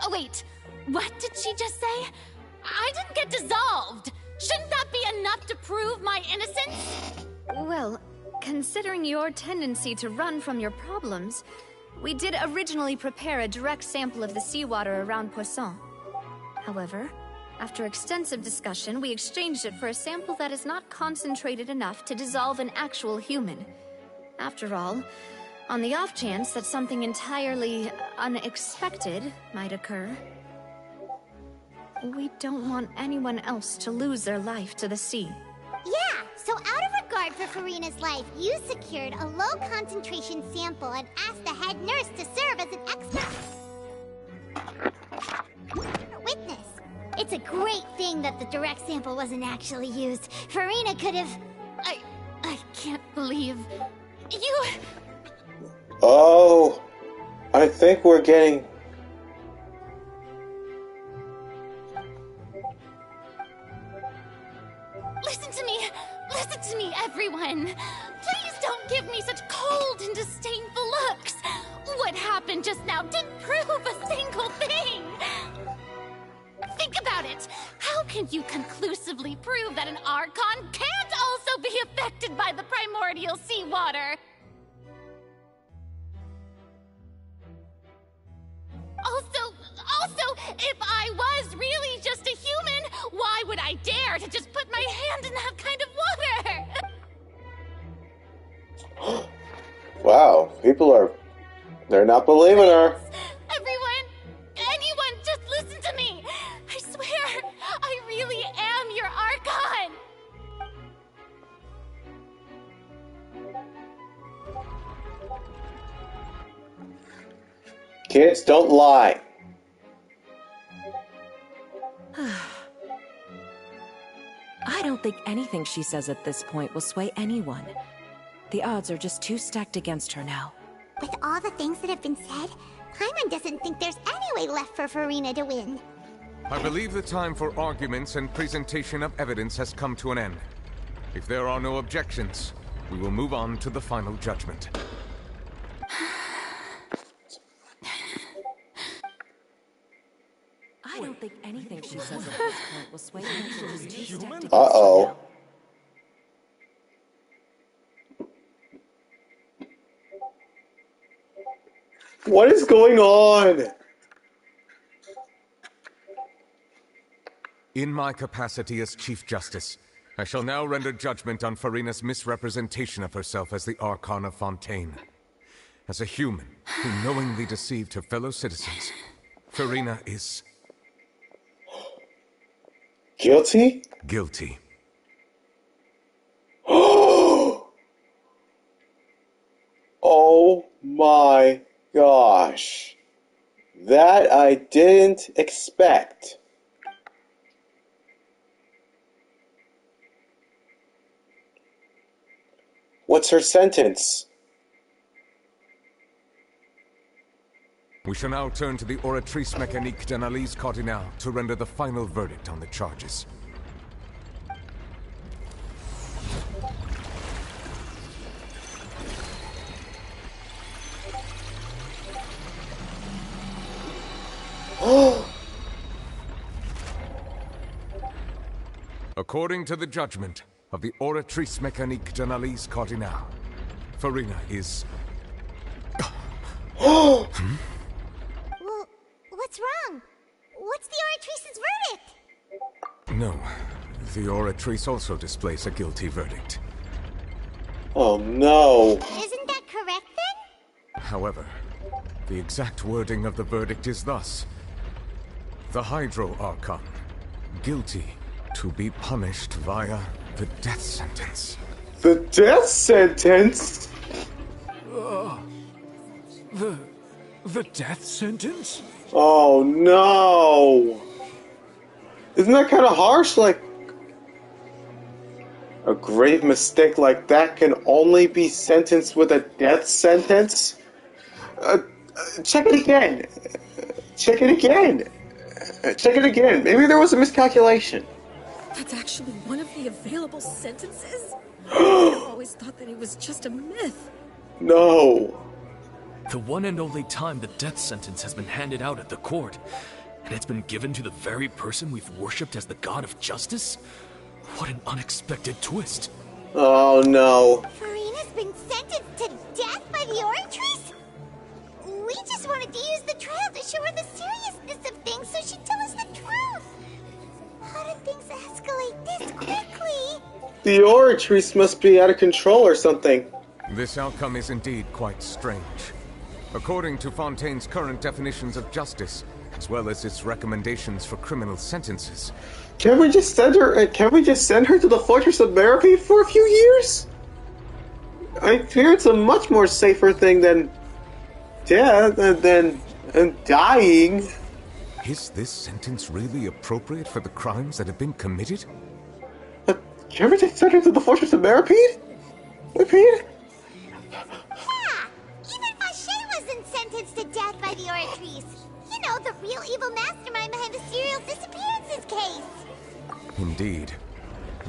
Oh, wait. What did she just say? I didn't get dissolved! Shouldn't that be enough to prove my innocence? Well, considering your tendency to run from your problems, we did originally prepare a direct sample of the seawater around Poisson. However, after extensive discussion, we exchanged it for a sample that is not concentrated enough to dissolve an actual human. After all, on the off chance that something entirely unexpected might occur, we don't want anyone else to lose their life to the sea. Yeah, so out of regard for Farina's life, you secured a low-concentration sample and asked the head nurse to serve as an expert witness. It's a great thing that the direct sample wasn't actually used. Farina could have... I can't believe... You... Oh, I think we're getting... Listen to me, everyone. Please don't give me such cold and disdainful looks. What happened just now didn't prove a single thing. Think about it. How can you conclusively prove that an Archon can't also be affected by the primordial seawater? Also, if I was really just a human, why would I dare to just put my hand in that kind of water? Wow, they're not believing her. Anyone, just listen to me. I swear, I really am your Archon. Kids, don't lie. I don't think anything she says at this point will sway anyone. The odds are just too stacked against her now. With all the things that have been said, Paimon doesn't think there's any way left for Farina to win. I believe the time for arguments and presentation of evidence has come to an end. If there are no objections, we will move on to the final judgment. I don't think anything she says at this point will sway anyone. Just too stacked against her Uh-oh. now. What is going on? In my capacity as Chief Justice, I shall now render judgment on Furina's misrepresentation of herself as the Archon of Fontaine. As a human who knowingly deceived her fellow citizens, Furina is... Guilty? Guilty. Oh my gosh. That I didn't expect. What's her sentence? We shall now turn to the Oratrice Mécanique d'Analyse Cardinale to render the final verdict on the charges. According to the judgment of the Oratrice Mécanique d'Analyse Cardinale, Furina is... Well, what's wrong? What's the Oratrice's verdict? No, the Oratrice also displays a guilty verdict. Oh no. Isn't that correct then? However, the exact wording of the verdict is thus: the Hydro Archon, guilty to be punished via the death sentence. The death sentence? The death sentence? Oh no! Isn't that kind of harsh? Like, a grave mistake like that can only be sentenced with a death sentence? Check it again. Check it again. Check it again. Maybe there was a miscalculation. That's actually one of the available sentences? I always thought that it was just a myth. No. The one and only time the death sentence has been handed out at the court, and it's been given to the very person we've worshipped as the god of justice? What an unexpected twist. Oh no. Furina's been sentenced to death by the Oratrice? We just wanted to use the trial to show her the seriousness of things so she'd tell us the truth. How did things escalate this quickly? The Oratrice must be out of control or something. This outcome is indeed quite strange. According to Fontaine's current definitions of justice, as well as its recommendations for criminal sentences, Can we just send her to the Fortress of Meripede for a few years? I fear it's a much more safer thing than death than dying. is this sentence really appropriate for the crimes that have been committed? Can we just send her to the Fortress of Meripede? Meripede? Even Vache wasn't sentenced to death by the Oratrice. You know, the real evil mastermind behind the serial disappearances case. Indeed.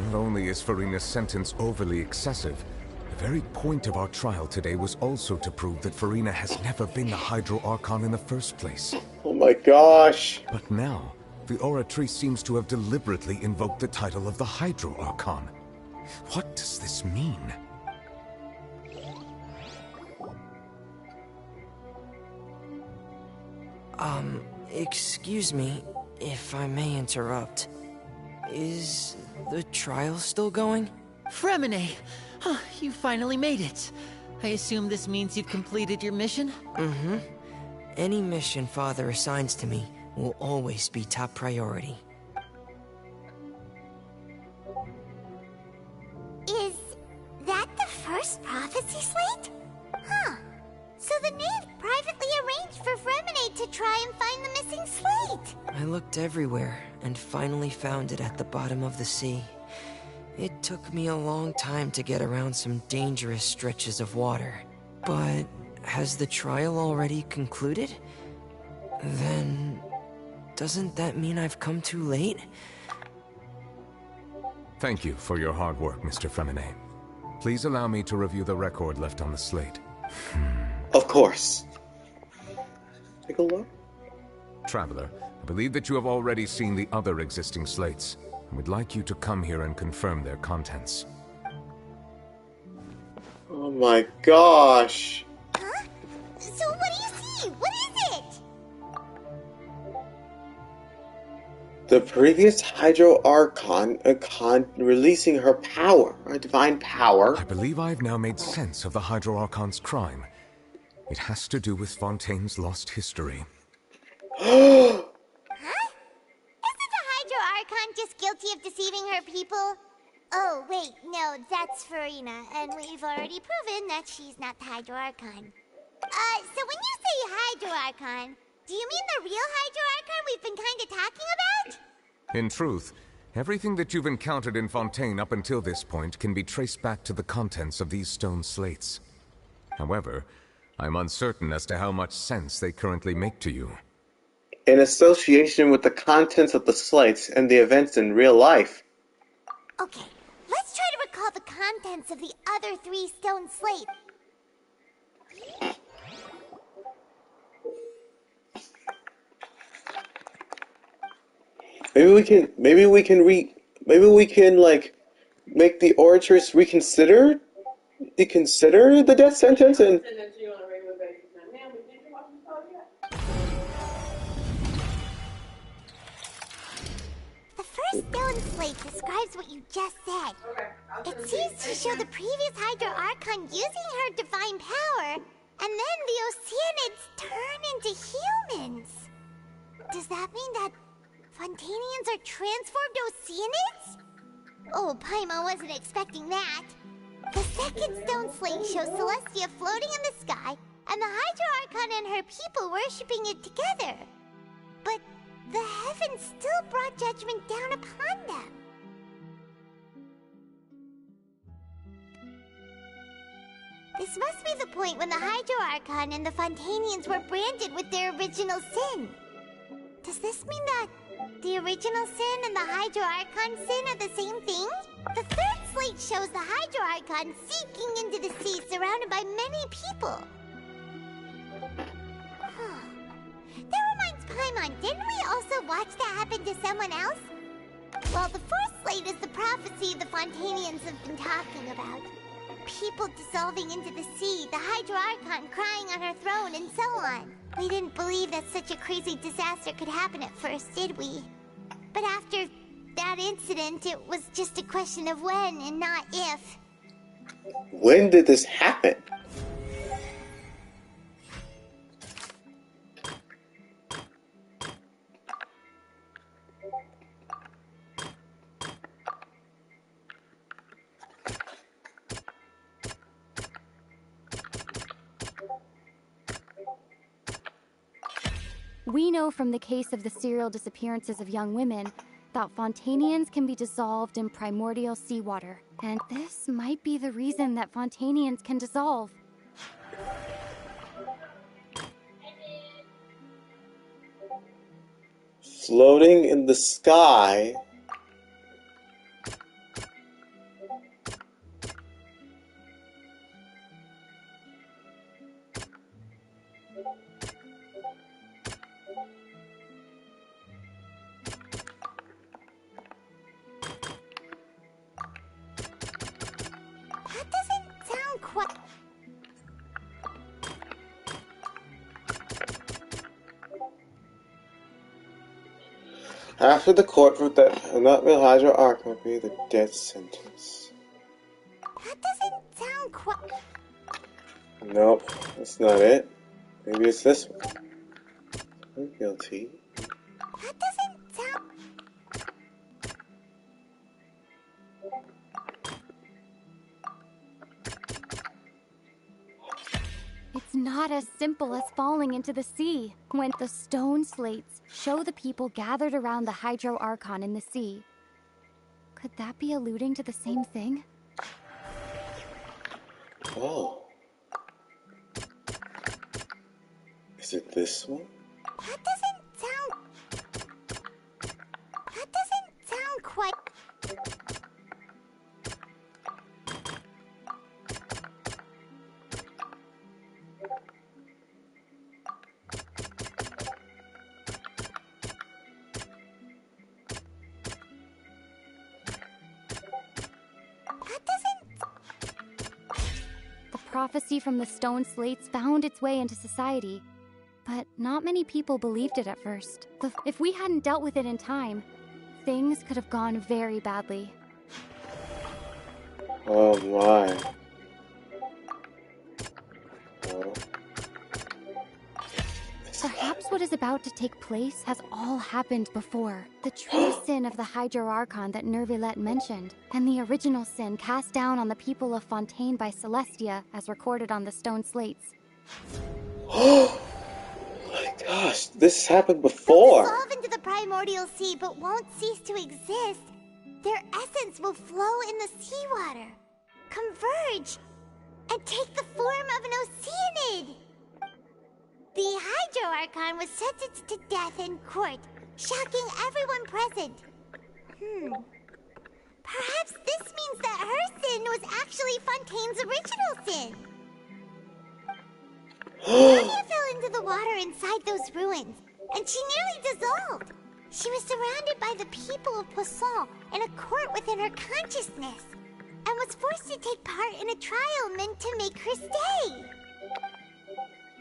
Not only is Furina's sentence overly excessive, the very point of our trial today was also to prove that Furina has never been the Hydro Archon in the first place. Oh my gosh. But now, the Oratrice seems to have deliberately invoked the title of the Hydro Archon. What does this mean? Excuse me, if I may interrupt. Is the trial still going? Fremine! Huh, you finally made it. I assume this means you've completed your mission? Mm-hmm. Any mission Father assigns to me will always be top priority. Is that the first prophecy slate? Huh. So the knave privately arranged for Fremine to try and find the missing slate. I looked everywhere and finally found it at the bottom of the sea. It took me a long time to get around some dangerous stretches of water. But has the trial already concluded? Then doesn't that mean I've come too late? Thank you for your hard work, Mr. Fremine. Please allow me to review the record left on the slate. Of course. Take a look. Traveler, I believe that you have already seen the other existing slates, and would like you to come here and confirm their contents. Oh my gosh. Huh? So what do you see? What is it? the previous Hydro Archon releasing her power, her divine power. I believe I've now made sense of the Hydro Archon's crime. It has to do with Fontaine's lost history. Huh? Isn't the Hydro Archon just guilty of deceiving her people? Oh, wait, no, that's Farina, and we've already proven that she's not the Hydro Archon. So when you say Hydro Archon, do you mean the real Hydro Archon we've been kinda talking about? In truth, everything that you've encountered in Fontaine up until this point can be traced back to the contents of these stone slates. However, I'm uncertain as to how much sense they currently make to you. In association with the contents of the slates and the events in real life. Okay, let's try to recall the contents of the other 3 stone slates. Maybe we can like make the orators reconsider the death sentence and the first stone slate describes what you just said. It seems to show the previous Hydro Archon using her divine power, and then the Oceanids turn into humans. Does that mean that Fontainians are transformed Oceanids? Oh, Paimon wasn't expecting that. The second stone slate shows Celestia floating in the sky, and the Hydro Archon and her people worshipping it together. But the heavens still brought judgment down upon them. This must be the point when the Hydro Archon and the Fontainians were branded with their original sin. Does this mean that the original sin and the Hydro Archon sin are the same thing? The third slate shows the Hydro Archon sinking into the sea surrounded by many people. That reminds Paimon, didn't we also watch that happen to someone else? Well, the fourth slate is the prophecy the Fontainians have been talking about. People dissolving into the sea, the Hydro Archon crying on her throne, and so on. We didn't believe that such a crazy disaster could happen at first, did we? But after that incident, it was just a question of when and not if. When did this happen? We know from the case of the serial disappearances of young women that Fontainians can be dissolved in primordial seawater. And this might be the reason that Fontainians can dissolve. Floating in the sky. That doesn't sound quite... After the court ruled that not real Hydro Arc would be the death sentence. That doesn't sound quite... Nope, that's not it. Maybe it's this one. I'm guilty. That doesn't sound... It's not as simple as falling into the sea. When the stone slates show the people gathered around the Hydro Archon in the sea. Could that be alluding to the same thing? Oh. Is it this one? That doesn't sound... That doesn't sound quite... The prophecy from the stone slates found its way into society, but not many people believed it at first. If we hadn't dealt with it in time, things could have gone very badly. Oh my. Perhaps what is about to take place has all happened before. The true sin of the Hydro Archon that Nervilette mentioned, and the original sin cast down on the people of Fontaine by Celestia, as recorded on the stone slates. Oh my gosh, this happened before. Dissolve into the primordial sea but won't cease to exist. Their essence will flow in the seawater, converge, and take the form of an oceanid. The Hydro Archon was sentenced to death in court, shocking everyone present. Perhaps this means that her sin was actually Fontaine's original sin. Nadia fell into the water inside those ruins, and she nearly dissolved. She was surrounded by the people of Poisson in a court within her consciousness, and was forced to take part in a trial meant to make her stay.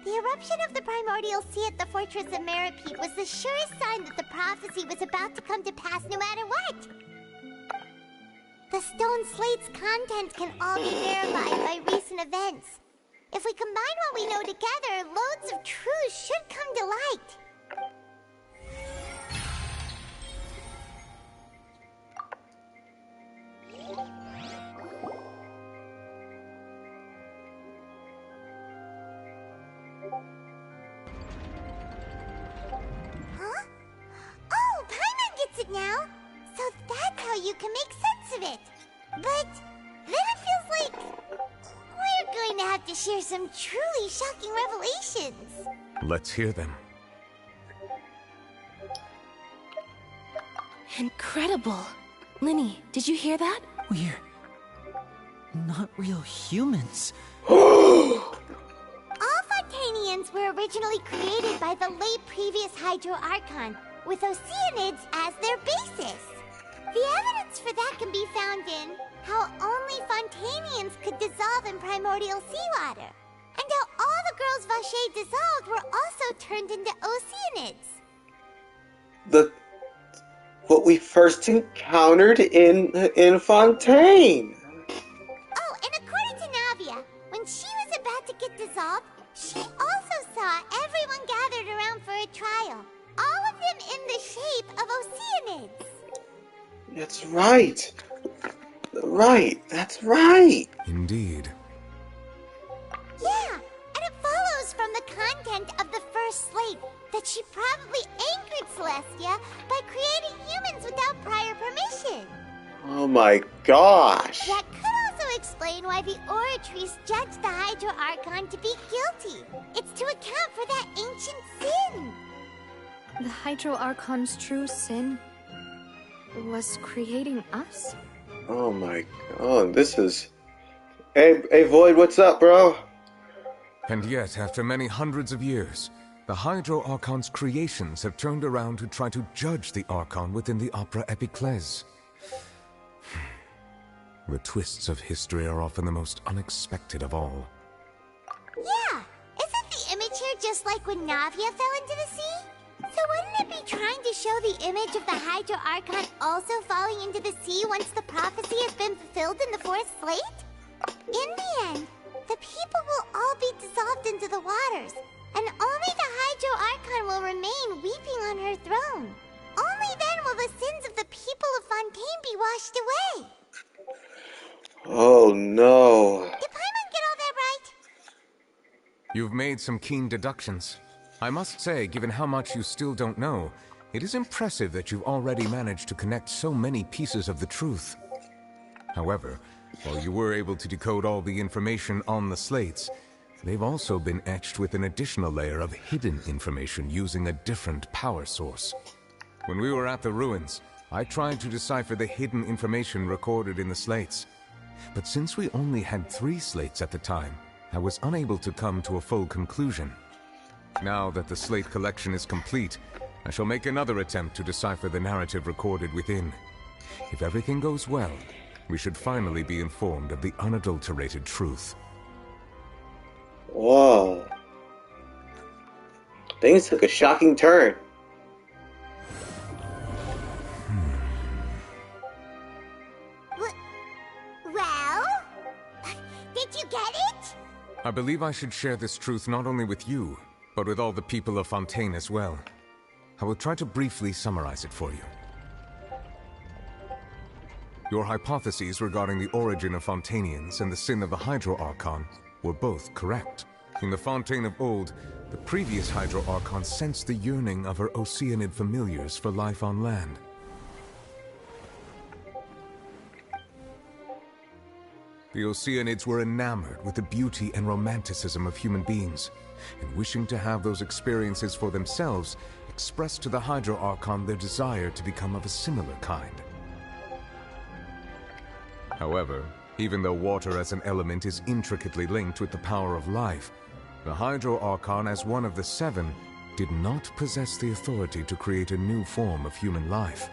The eruption of the primordial sea at the fortress of Merope was the surest sign that the prophecy was about to come to pass no matter what. The stone slate's content can all be verified by recent events. If we combine what we know together, loads of truths should come to light. Huh? Oh, Paimon gets it now! So that's how you can make sense of it. But then it feels like we're going to have to share some truly shocking revelations. Let's hear them. Incredible. Linny, did you hear that? We're not real humans. All Fontainians were originally created by the late previous Hydro Archon, with Oceanids as their basis. The evidence for that can be found in how only Fontainians could dissolve in primordial seawater, and how all the girls Vacher dissolved were also turned into Oceanids. What we first encountered in Fontaine. Oh, and according to Navia, when she was about to get dissolved, she also saw everyone gathered around for a trial. All of them in the shape of Oceanids. That's right. That's right. Indeed. Yeah, and it follows from the content of the first slate that she probably angered Celestia by creating humans without prior permission. Oh my gosh. That could also explain why the Oratrice judged the Hydro Archon to be guilty. It's to account for that ancient sin. The Hydro Archon's true sin was creating us? Oh my god, this is... Hey Void, what's up, bro? And yet, after many hundreds of years, the Hydro Archon's creations have turned around to try to judge the Archon within the Opera Epiclese. The twists of history are often the most unexpected of all. Yeah, isn't the image here just like when Navia fell into the sea? So wouldn't it be trying to show the image of the Hydro Archon also falling into the sea once the prophecy has been fulfilled in the fourth slate? In the end, the people will all be dissolved into the waters, and only the Hydro Archon will remain weeping on her throne. Only then will the sins of the people of Fontaine be washed away. Oh no. Did Paimon get all that right? You've made some keen deductions. I must say, given how much you still don't know, it is impressive that you've already managed to connect so many pieces of the truth. However, while you were able to decode all the information on the slates, they've also been etched with an additional layer of hidden information using a different power source. When we were at the ruins, I tried to decipher the hidden information recorded in the slates. But since we only had 3 slates at the time, I was unable to come to a full conclusion. Now that the slate collection is complete, I shall make another attempt to decipher the narrative recorded within. If everything goes well, we should finally be informed of the unadulterated truth. Whoa. Things took a shocking turn. believe I should share this truth not only with you, but with all the people of Fontaine as well. I will try to briefly summarize it for you. Your hypotheses regarding the origin of Fontainians and the sin of the Hydro Archon were both correct. In the Fontaine of old, the previous Hydro Archon sensed the yearning of her Oceanid familiars for life on land. The Oceanids were enamored with the beauty and romanticism of human beings, and wishing to have those experiences for themselves, expressed to the Hydro Archon their desire to become of a similar kind. However, even though water as an element is intricately linked with the power of life, the Hydro Archon, as one of the seven, did not possess the authority to create a new form of human life.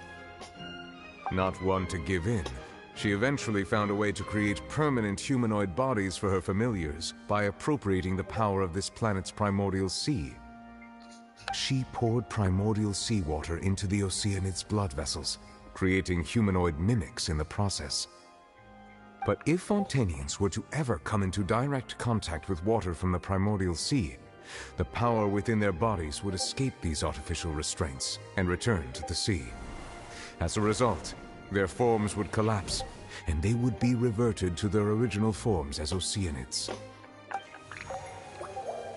Not one to give in, she eventually found a way to create permanent humanoid bodies for her familiars by appropriating the power of this planet's primordial sea. She poured primordial seawater into the Oceanids' blood vessels, creating humanoid mimics in the process. But if Fontainians were to ever come into direct contact with water from the primordial sea, the power within their bodies would escape these artificial restraints and return to the sea. As a result, their forms would collapse, and they would be reverted to their original forms as Oceanids.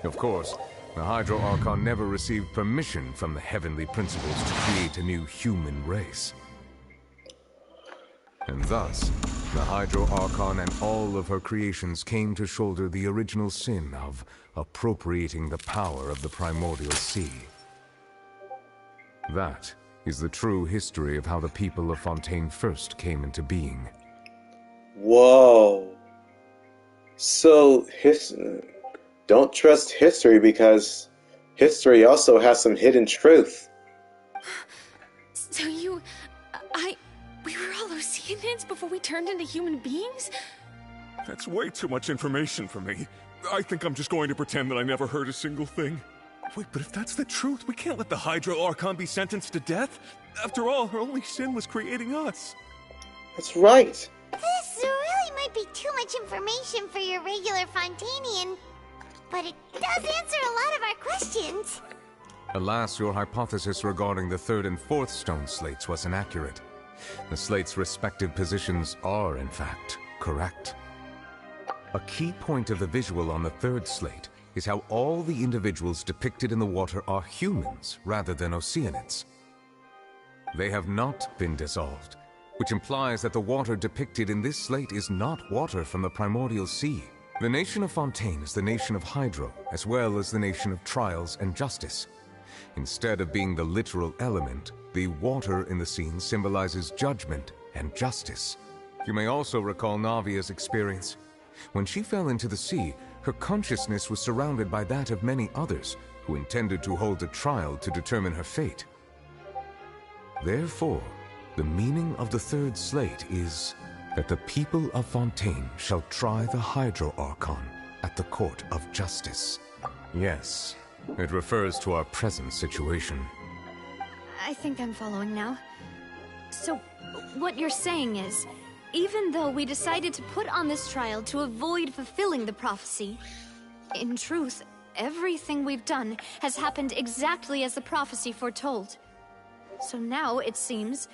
Of course, the Hydro Archon never received permission from the heavenly principles to create a new human race. And thus, the Hydro Archon and all of her creations came to shoulder the original sin of appropriating the power of the primordial sea. That is the true history of how the people of Fontaine first came into being. Whoa. So, don't trust history because history also has some hidden truth. So we were all Oceanids before we turned into human beings? That's way too much information for me. I think I'm just going to pretend that I never heard a single thing. Wait, but if that's the truth, we can't let the Hydro Archon be sentenced to death. After all, her only sin was creating us. That's right. This really might be too much information for your regular Fontainian, but it does answer a lot of our questions. Alas, your hypothesis regarding the third and fourth stone slates was inaccurate. The slates' respective positions are, in fact, correct. A key point of the visual on the third slate is how all the individuals depicted in the water are humans rather than Oceanids. They have not been dissolved, which implies that the water depicted in this slate is not water from the primordial sea. The nation of Fontaine is the nation of Hydro, as well as the nation of trials and justice. Instead of being the literal element, the water in the scene symbolizes judgment and justice. You may also recall Navia's experience. When she fell into the sea, her consciousness was surrounded by that of many others who intended to hold a trial to determine her fate. Therefore, the meaning of the third slate is that the people of Fontaine shall try the Hydro Archon at the court of justice. Yes, it refers to our present situation. I think I'm following now. So, what you're saying is, even though we decided to put on this trial to avoid fulfilling the prophecy, in truth, everything we've done has happened exactly as the prophecy foretold. So now, it seems,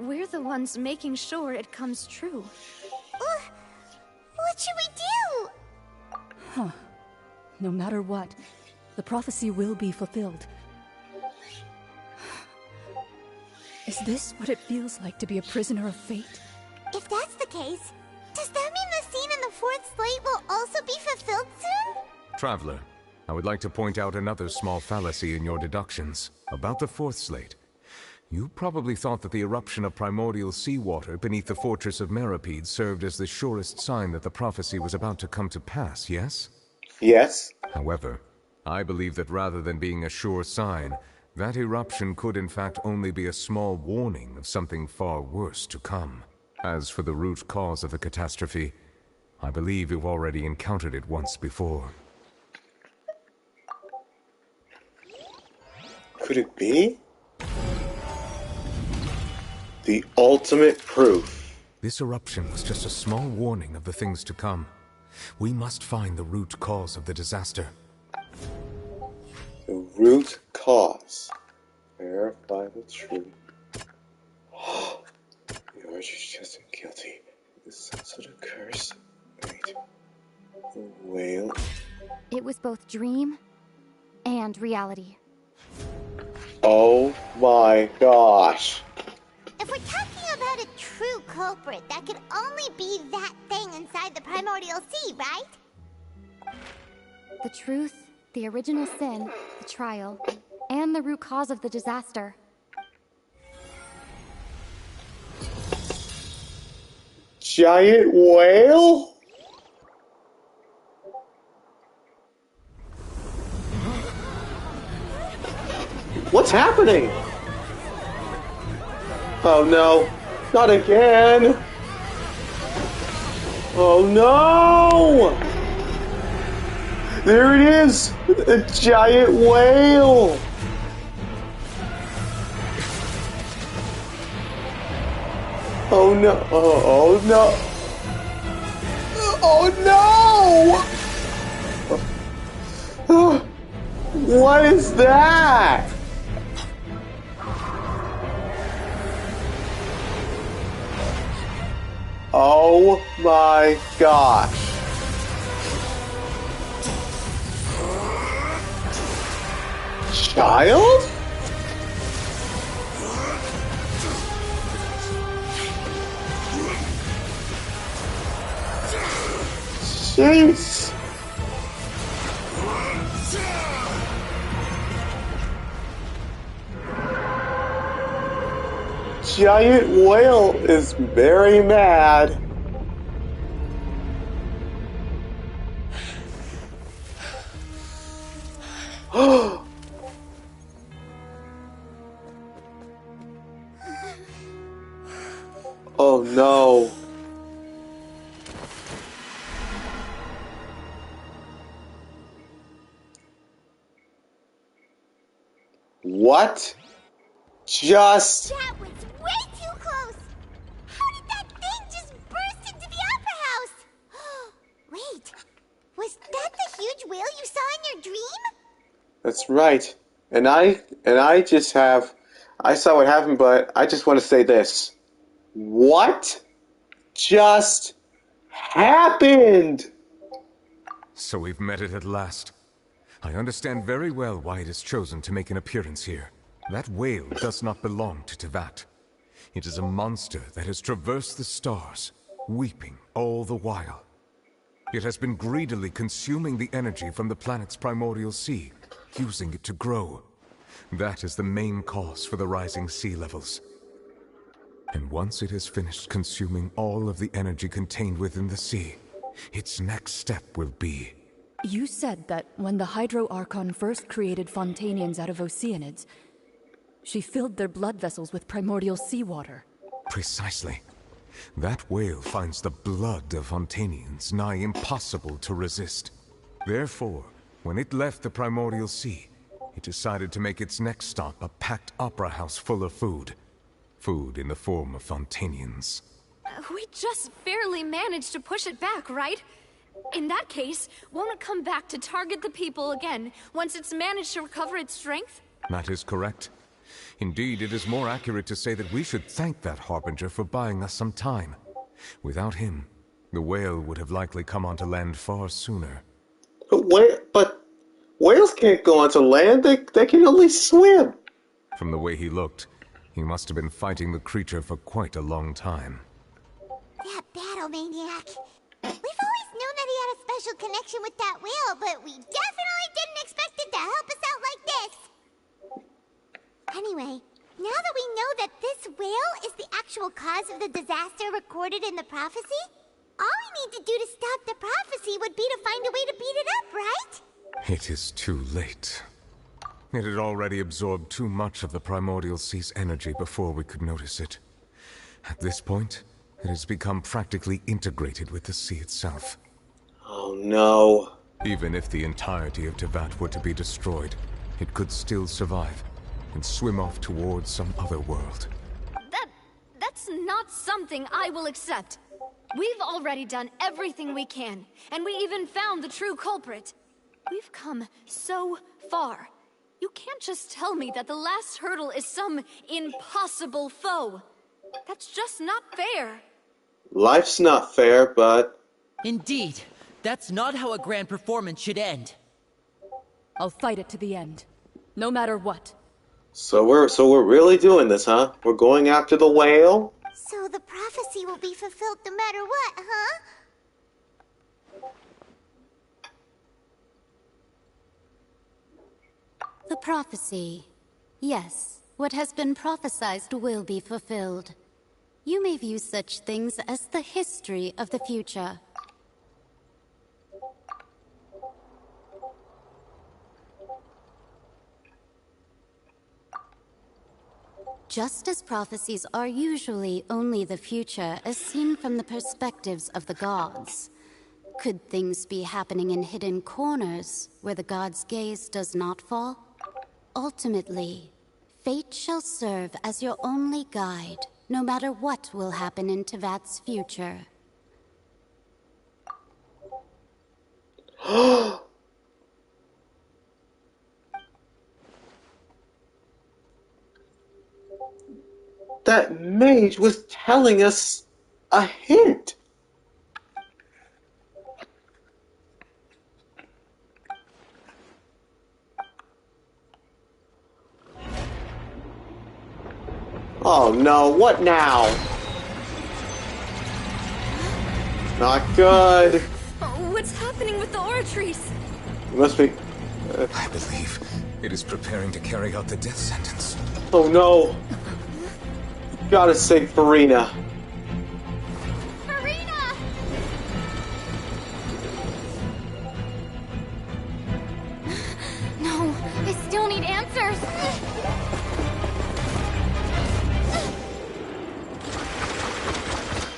we're the ones making sure it comes true. What should we do? Huh. No matter what, the prophecy will be fulfilled. Is this what it feels like to be a prisoner of fate? If that's the case, does that mean the scene in the fourth slate will also be fulfilled soon? Traveler, I would like to point out another small fallacy in your deductions. About the fourth slate, you probably thought that the eruption of primordial seawater beneath the fortress of Meripede served as the surest sign that the prophecy was about to come to pass, yes? Yes. However, I believe that rather than being a sure sign, that eruption could in fact only be a small warning of something far worse to come. As for the root cause of the catastrophe, I believe you've already encountered it once before. Could it be? The ultimate proof. This eruption was just a small warning of the things to come. We must find the root cause of the disaster. The root cause. Verify the truth. The archer's just guilty. Is some sort of curse? Wait. The whale? It was both dream and reality. Oh my gosh. If we're talking about a true culprit, that could only be that thing inside the primordial sea, right? The truth, the original sin, the trial, and the root cause of the disaster. Giant whale? What's happening? Oh no, not again! Oh no! There it is! A giant whale! Oh no, oh no! Oh no! What is that? Oh my gosh. Child? Jeez. Giant whale is very mad. Oh no. What? Just... That was way too close! How did that thing just burst into the opera house? Wait, was that the huge whale you saw in your dream? That's right. And I just have... I saw what happened, but I just want to say this. What just happened? So we've met it at last. I understand very well why it has chosen to make an appearance here. That whale does not belong to Teyvat. It is a monster that has traversed the stars, weeping all the while. It has been greedily consuming the energy from the planet's primordial sea, using it to grow. That is the main cause for the rising sea levels. And once it has finished consuming all of the energy contained within the sea, its next step will be... You said that when the Hydro Archon first created Fontainians out of Oceanids, she filled their blood vessels with primordial seawater. Precisely. That whale finds the blood of Fontainians nigh impossible to resist. Therefore, when it left the primordial sea, it decided to make its next stop a packed opera house full of food. Food in the form of Fontainians. We just barely managed to push it back, right? In that case, won't it come back to target the people again once it's managed to recover its strength? That is correct. Indeed, it is more accurate to say that we should thank that Harbinger for buying us some time. Without him, the whale would have likely come onto land far sooner. But whales can't go onto land, they can only swim. From the way he looked, he must have been fighting the creature for quite a long time. That battle maniac. We've always known that he had a special connection with that whale, but we definitely didn't expect it to help us out like this. Anyway, now that we know that this whale is the actual cause of the disaster recorded in the prophecy, all we need to do to stop the prophecy would be to find a way to beat it up, right? It is too late. It had already absorbed too much of the primordial sea's energy before we could notice it. At this point, it has become practically integrated with the sea itself. Oh no. Even if the entirety of Teyvat were to be destroyed, it could still survive and swim off towards some other world. That's not something I will accept. We've already done everything we can, and we even found the true culprit. We've come so far. You can't just tell me that the last hurdle is some impossible foe. That's just not fair. Life's not fair, but... Indeed. That's not how a grand performance should end. I'll fight it to the end. No matter what. So we're really doing this, huh? We're going after the whale? So the prophecy will be fulfilled no matter what, huh? The prophecy. Yes, what has been prophesied will be fulfilled. You may view such things as the history of the future. Just as prophecies are usually only the future as seen from the perspectives of the gods, could things be happening in hidden corners where the gods' gaze does not fall? Ultimately, fate shall serve as your only guide, no matter what will happen in Tevat's future. That mage was telling us a hint. Oh no, what now? Not good. Oh, what's happening with the oratories? It must be... I believe it is preparing to carry out the death sentence. Oh no. Gotta save Farina. Farina! No, I still need answers.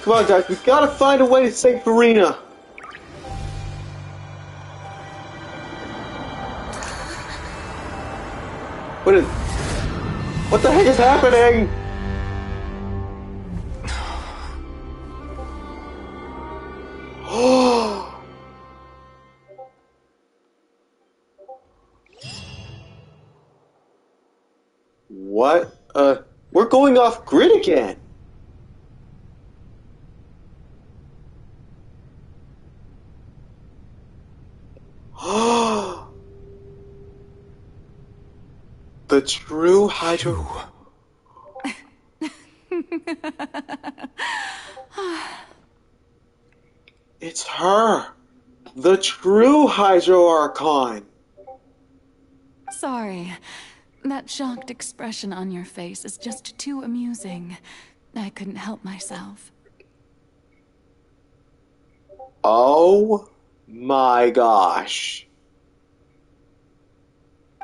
Come on, guys, we gotta find a way to save Farina. What the heck is happening? What? We're going off grid again. The true Hydro... It's her! The true Hydro Archon! Sorry. That shocked expression on your face is just too amusing. I couldn't help myself. Oh my gosh.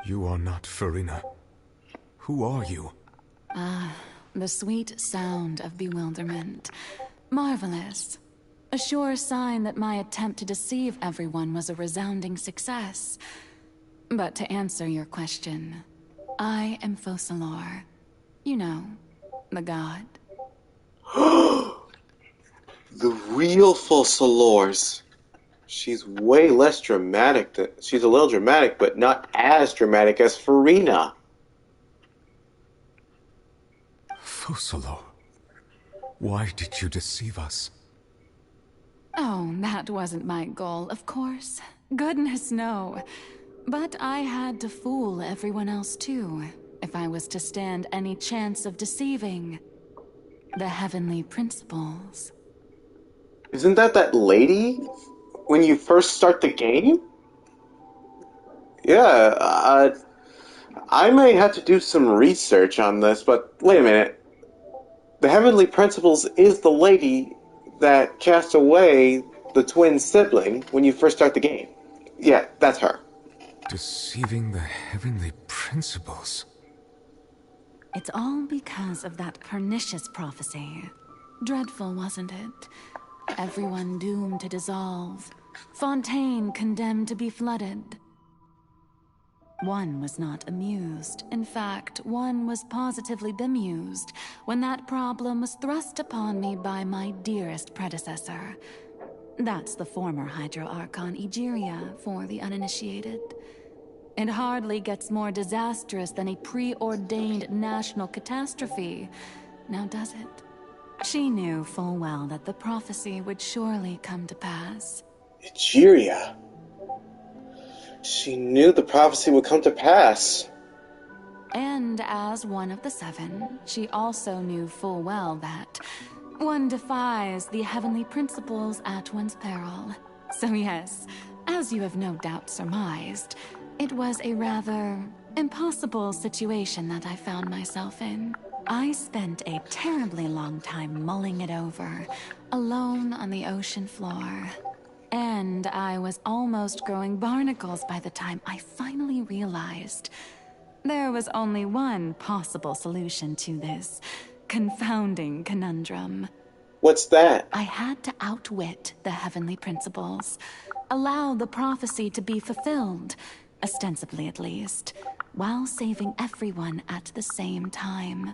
You are not Farina. Who are you? Ah, the sweet sound of bewilderment. Marvelous. A sure sign that my attempt to deceive everyone was a resounding success. But to answer your question, I am Focalor. You know, the god. The real Focalors. She's way less dramatic. She's a little dramatic, but not as dramatic as Farina. Focalor, why did you deceive us? Oh, that wasn't my goal, of course. Goodness, no. But I had to fool everyone else too, if I was to stand any chance of deceiving the heavenly principles. Isn't that lady when you first start the game? Yeah, I may have to do some research on this, but wait a minute. The Heavenly Principles is the lady that cast away the twin sibling when you first start the game. Yeah, that's her. Deceiving the Heavenly Principles? It's all because of that pernicious prophecy. Dreadful, wasn't it? Everyone doomed to dissolve. Fontaine condemned to be flooded. One was not amused. In fact, one was positively bemused when that problem was thrust upon me by my dearest predecessor. That's the former Hydro Archon Egeria for the uninitiated. It hardly gets more disastrous than a preordained national catastrophe, now does it? She knew full well that the prophecy would surely come to pass. Egeria. She knew the prophecy would come to pass. And as one of the seven, she also knew full well that one defies the heavenly principles at one's peril. So yes, as you have no doubt surmised, it was a rather impossible situation that I found myself in. I spent a terribly long time mulling it over, alone on the ocean floor. And I was almost growing barnacles by the time I finally realized there was only one possible solution to this confounding conundrum. What's that? I had to outwit the heavenly principles, allow the prophecy to be fulfilled, ostensibly at least, while saving everyone at the same time.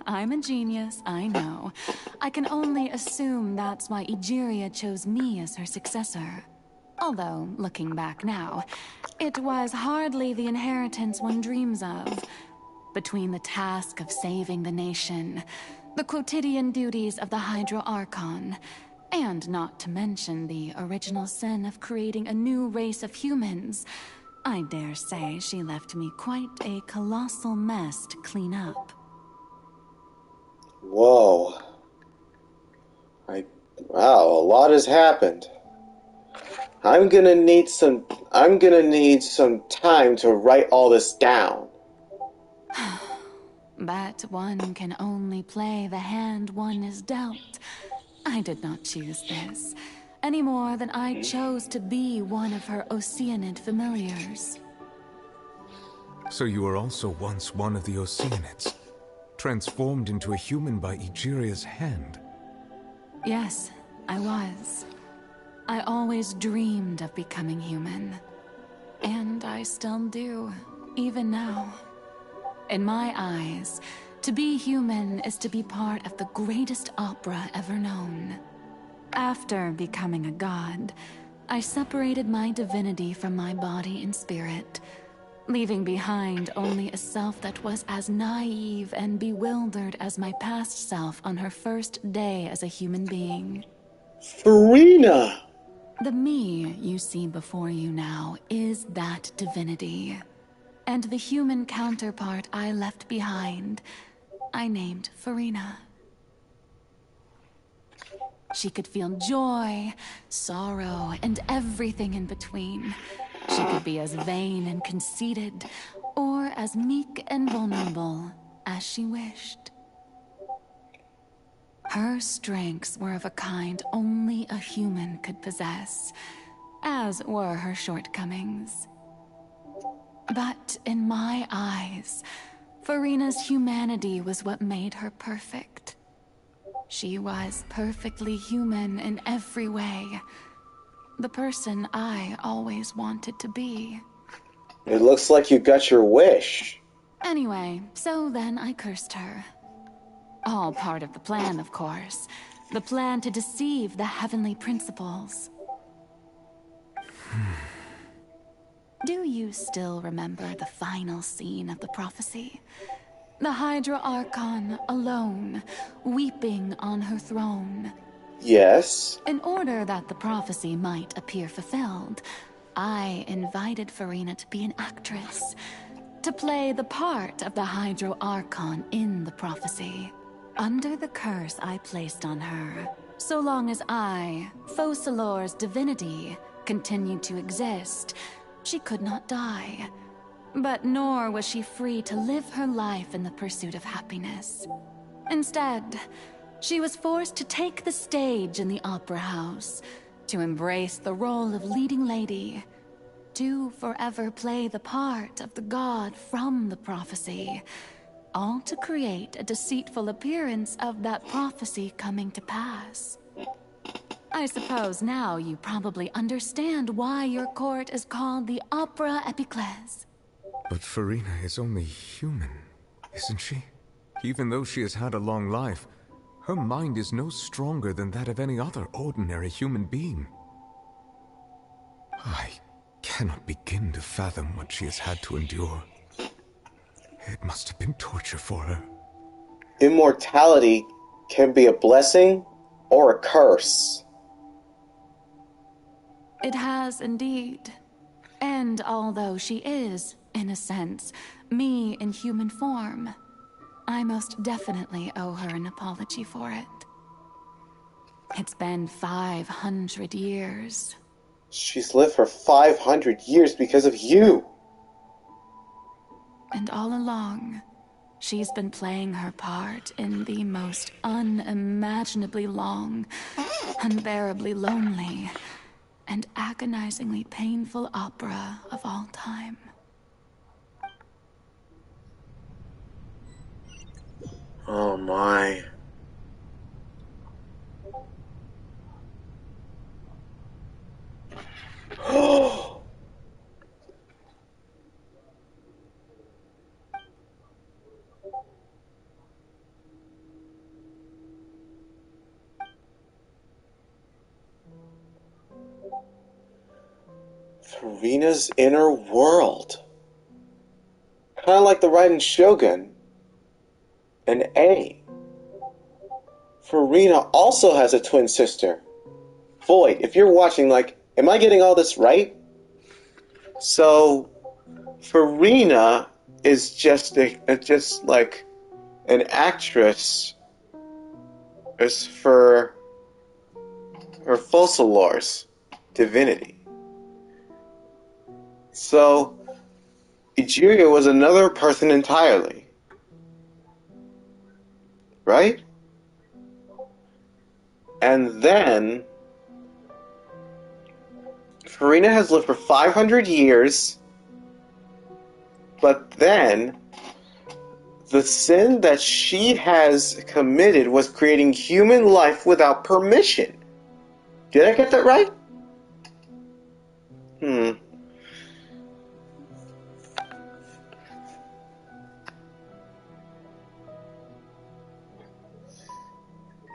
I'm a genius, I know. I can only assume that's why Egeria chose me as her successor. Although, looking back now, it was hardly the inheritance one dreams of. Between the task of saving the nation, the quotidian duties of the Hydro Archon, and not to mention the original sin of creating a new race of humans, I dare say she left me quite a colossal mess to clean up. Whoa. Wow, a lot has happened. I'm gonna need some time to write all this down. But one can only play the hand one is dealt. I did not choose this, any more than I chose to be one of her Oceanid familiars. So you were also once one of the Oceanids, transformed into a human by Egeria's hand. Yes, I was. I always dreamed of becoming human. And I still do, even now. In my eyes, to be human is to be part of the greatest opera ever known. After becoming a god, I separated my divinity from my body and spirit, leaving behind only a self that was as naive and bewildered as my past self on her first day as a human being. Furina! The me you see before you now is that divinity. And the human counterpart I left behind, I named Furina. She could feel joy, sorrow, and everything in between. She could be as vain and conceited, or as meek and vulnerable as she wished. Her strengths were of a kind only a human could possess, as were her shortcomings. But in my eyes, Furina's humanity was what made her perfect. She was perfectly human in every way. The person I always wanted to be. It looks like you got your wish. Anyway, so then I cursed her. All part of the plan, of course. The plan to deceive the heavenly principles. Do you still remember the final scene of the prophecy? The Hydra Archon alone, weeping on her throne. Yes. In order that the prophecy might appear fulfilled, I invited Furina to be an actress, to play the part of the Hydro Archon in the prophecy. Under the curse I placed on her, so long as I, Focalor's divinity, continued to exist, she could not die. But nor was she free to live her life in the pursuit of happiness. Instead, she was forced to take the stage in the opera house, to embrace the role of leading lady, to forever play the part of the god from the prophecy, all to create a deceitful appearance of that prophecy coming to pass. I suppose now you probably understand why your court is called the Opera Epiclese. But Farina is only human, isn't she? Even though she has had a long life, her mind is no stronger than that of any other ordinary human being. I cannot begin to fathom what she has had to endure. It must have been torture for her. Immortality can be a blessing or a curse. It has indeed. And although she is, in a sense, me in human form, I most definitely owe her an apology for it. It's been 500 years. She's lived for 500 years because of you. And all along, she's been playing her part in the most unimaginably long, unbearably lonely, and agonizingly painful opera of all time. Oh my. Farina's inner world. Kind of like the Raiden Shogun. And A. Farina also has a twin sister. Void, if you're watching, like, am I getting all this right? So, Farina is just like an actress is for her Fossilor's divinity. So, Ijuria was another person entirely. Right? And then Farina has lived for 500 years, but then the sin that she has committed was creating human life without permission. Did I get that right?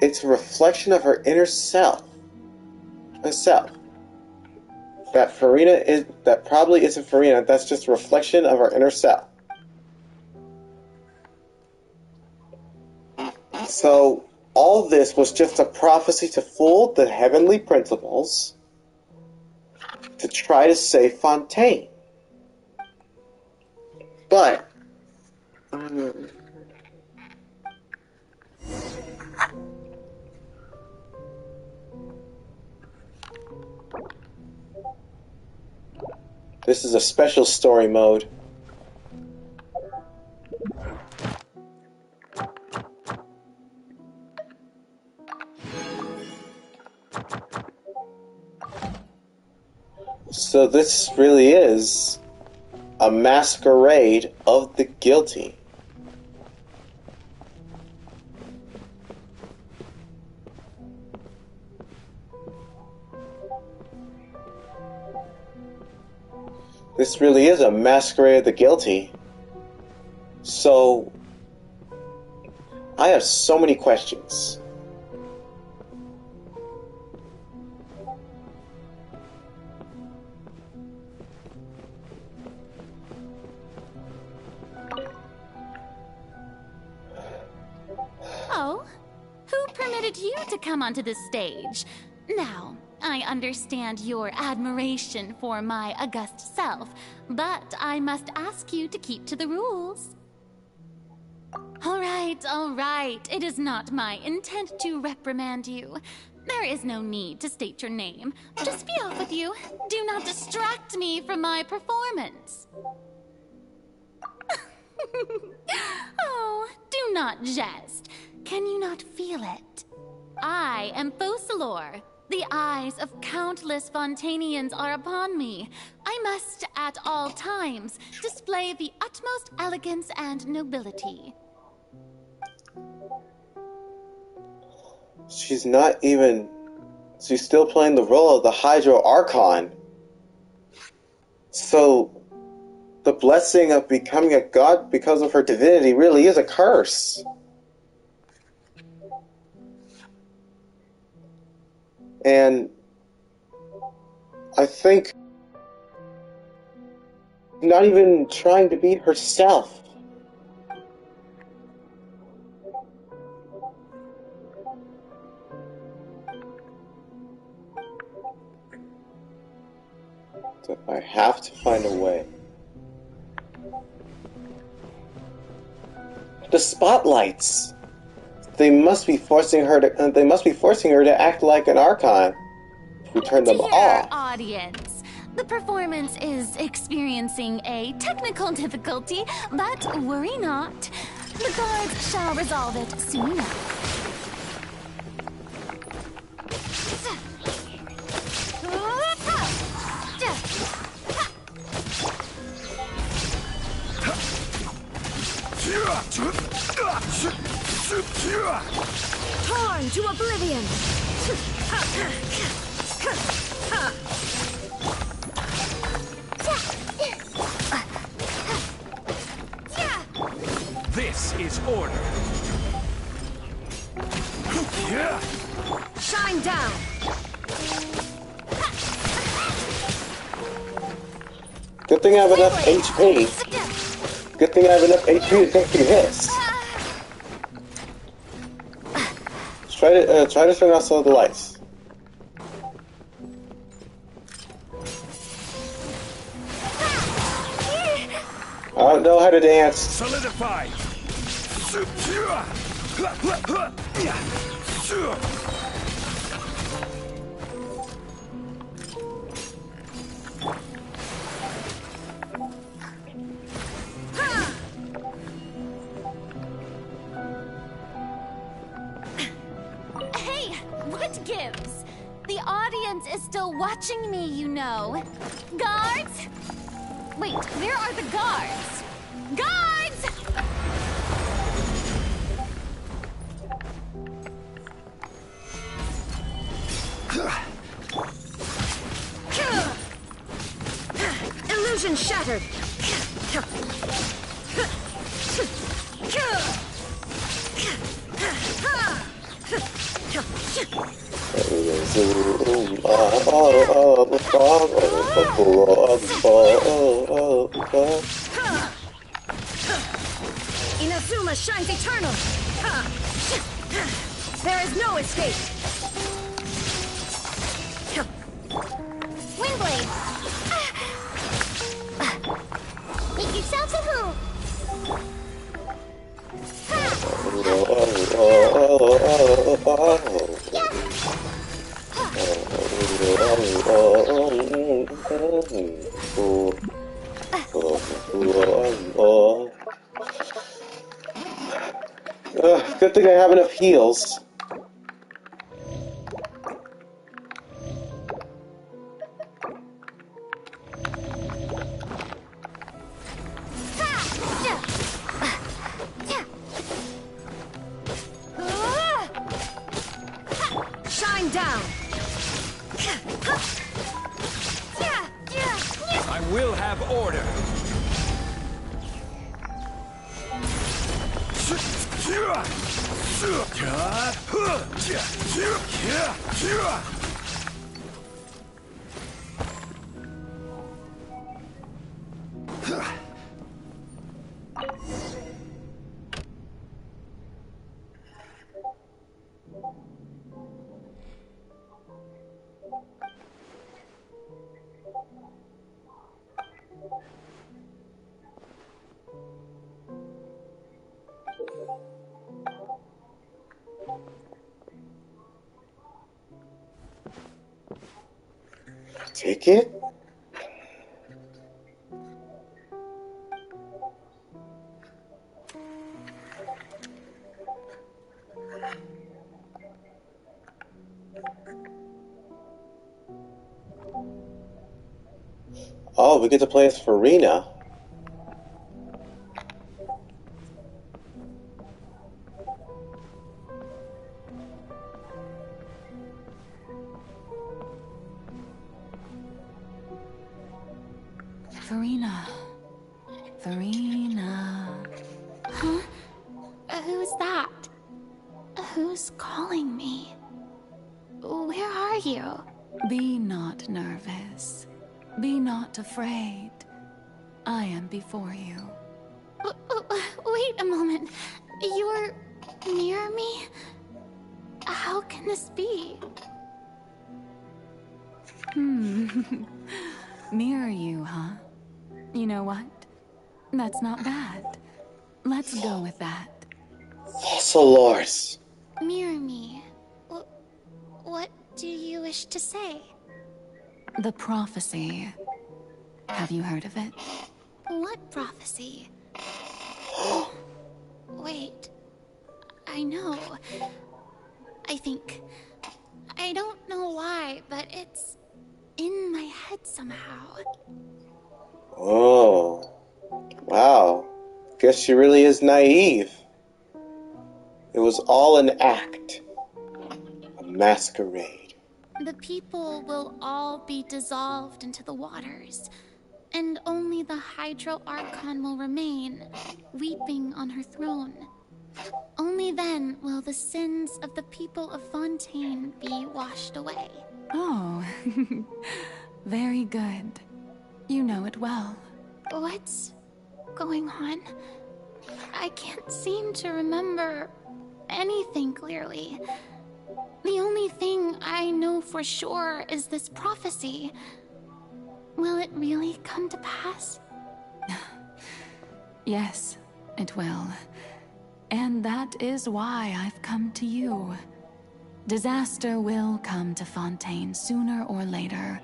It's a reflection of her inner self. That probably isn't Farina, that's just a reflection of her inner self. So, all this was just a prophecy to fool the heavenly principles to try to save Fontaine. But, this is a special story mode. So this really is a masquerade of the guilty. This really is a masquerade of the guilty. So, I have so many questions. Oh? Who permitted you to come onto the stage? Now, I understand your admiration for my august self, but I must ask you to keep to the rules. All right. It is not my intent to reprimand you. There is no need to state your name. Just be off with you. Do not distract me from my performance. Oh, do not jest. Can you not feel it? I am Focalor. The eyes of countless Fontainians are upon me. I must, at all times, display the utmost elegance and nobility. She's not even she's still playing the role of the Hydro Archon. So, the blessing of becoming a god because of her divinity really is a curse. And I think not even trying to be herself. So I have to find a way. The spotlights. They must be forcing her to. They must be forcing her to act like an Archon. If we turn them Dear off. audience, the performance is experiencing a technical difficulty, but worry not. The guards shall resolve it soon enough. Torn to oblivion! This is order. Shine down! Good thing I have enough HP. Good thing I have enough HP to take two hits. Try to turn off some of the lights. I don't know how to dance. Solidify. Hey, what gives? The audience is still watching me, you know. Guards? Wait, where are the guards? Guards! Illusion shattered! Inazuma shines eternal! There is no escape! Windblade! Make yourself a move! Good thing I have enough heals. Shine down! I will have order. Take it? Oh, we get to play as Farina. Furina. Huh? Who's that? Who's calling me? Where are you? Be not nervous. Be not afraid. I am before you. Wait a moment. You're near me? How can this be? Mirror you, huh? You know what? That's not bad. Let's go with that. Fossilors. Mirror me. What do you wish to say? The prophecy. Have you heard of it? What prophecy? Wait. I know. I think. I don't know why, but it's in my head somehow. Oh. Wow. Guess she really is naive. It was all an act. A masquerade. The people will all be dissolved into the waters, and only the Hydro Archon will remain, weeping on her throne. Only then will the sins of the people of Fontaine be washed away. Oh, very good. You know it well. What's going on? I can't seem to remember anything clearly. The only thing I know for sure is this prophecy. Will it really come to pass? Yes, it will. And that is why I've come to you. Disaster will come to Fontaine sooner or later.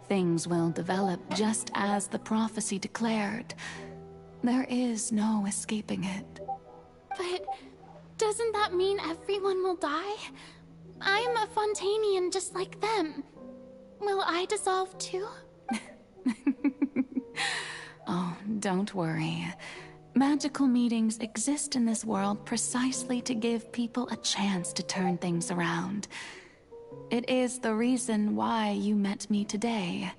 Things will develop just as the prophecy declared. There is no escaping it. But doesn't that mean everyone will die? I'm a Fontainian just like them. Will I dissolve too? Oh, don't worry. Magical meetings exist in this world precisely to give people a chance to turn things around. It is the reason why you met me today.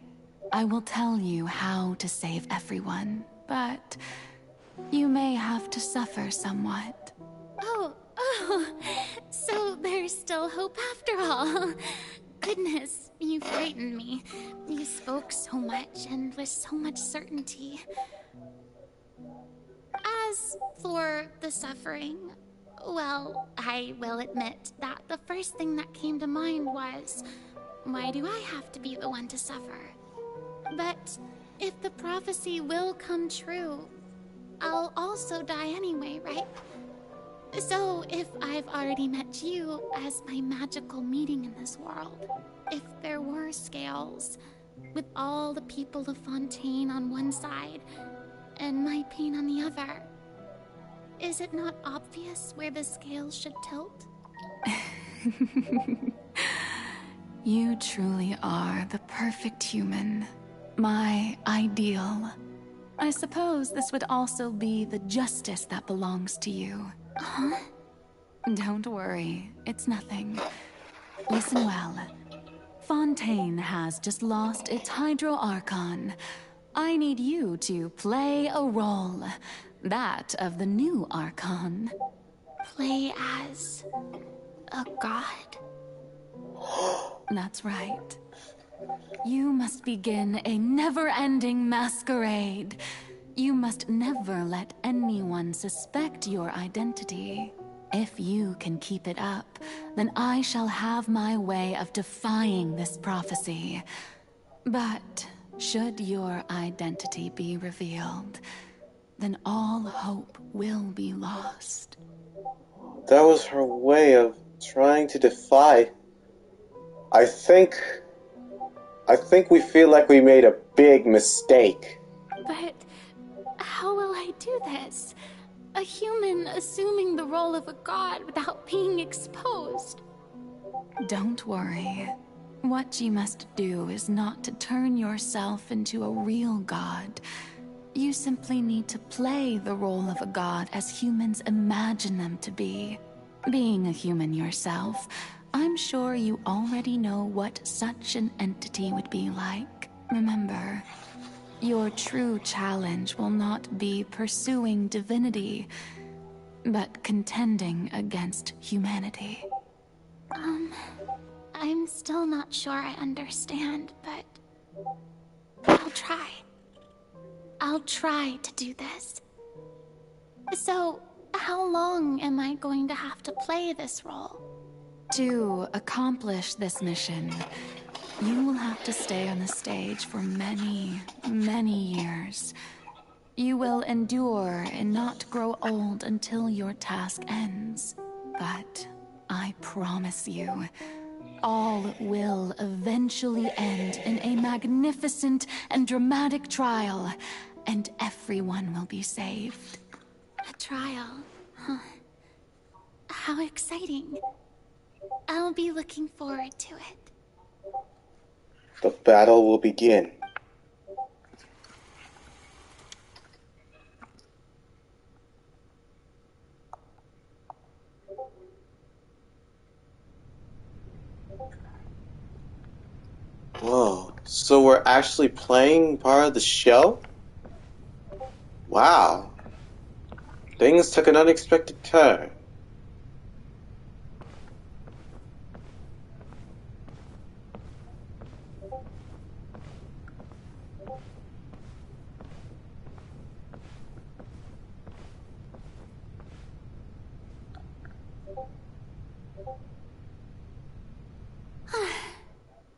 I will tell you how to save everyone, but you may have to suffer somewhat. Oh, so there's still hope after all. Goodness, you frightened me. You spoke so much and with so much certainty. As for the suffering, well, I will admit that the first thing that came to mind was, why do I have to be the one to suffer? But if the prophecy will come true, I'll also die anyway, right? So if I've already met you as my magical meeting in this world, if there were scales, with all the people of Fontaine on one side, and my pain on the other, is it not obvious where the scales should tilt? You truly are the perfect human. My ideal. I suppose this would also be the justice that belongs to you. Huh? Don't worry, it's nothing. Listen well. Fontaine has just lost its Hydro Archon. I need you to play a role. That of the new Archon. Play as a god? That's right. You must begin a never-ending masquerade. You must never let anyone suspect your identity. If you can keep it up, then I shall have my way of defying this prophecy. But should your identity be revealed, then all hope will be lost. That was her way of trying to defy. I think we feel like we made a big mistake. But how will I do this? A human assuming the role of a god without being exposed. Don't worry. What you must do is not to turn yourself into a real god. You simply need to play the role of a god as humans imagine them to be. Being a human yourself, I'm sure you already know what such an entity would be like. Remember, Your true challenge will not be pursuing divinity, but contending against humanity. I'm still not sure I understand, but I'll try. I'll try to do this. So, how long am I going to have to play this role? To accomplish this mission, you will have to stay on the stage for many, many years. You will endure and not grow old until your task ends. But I promise you, all will eventually end in a magnificent and dramatic trial, and everyone will be saved. A trial, huh? How exciting. I'll be looking forward to it. The battle will begin. Whoa, so we're actually playing part of the show? Wow. Things took an unexpected turn.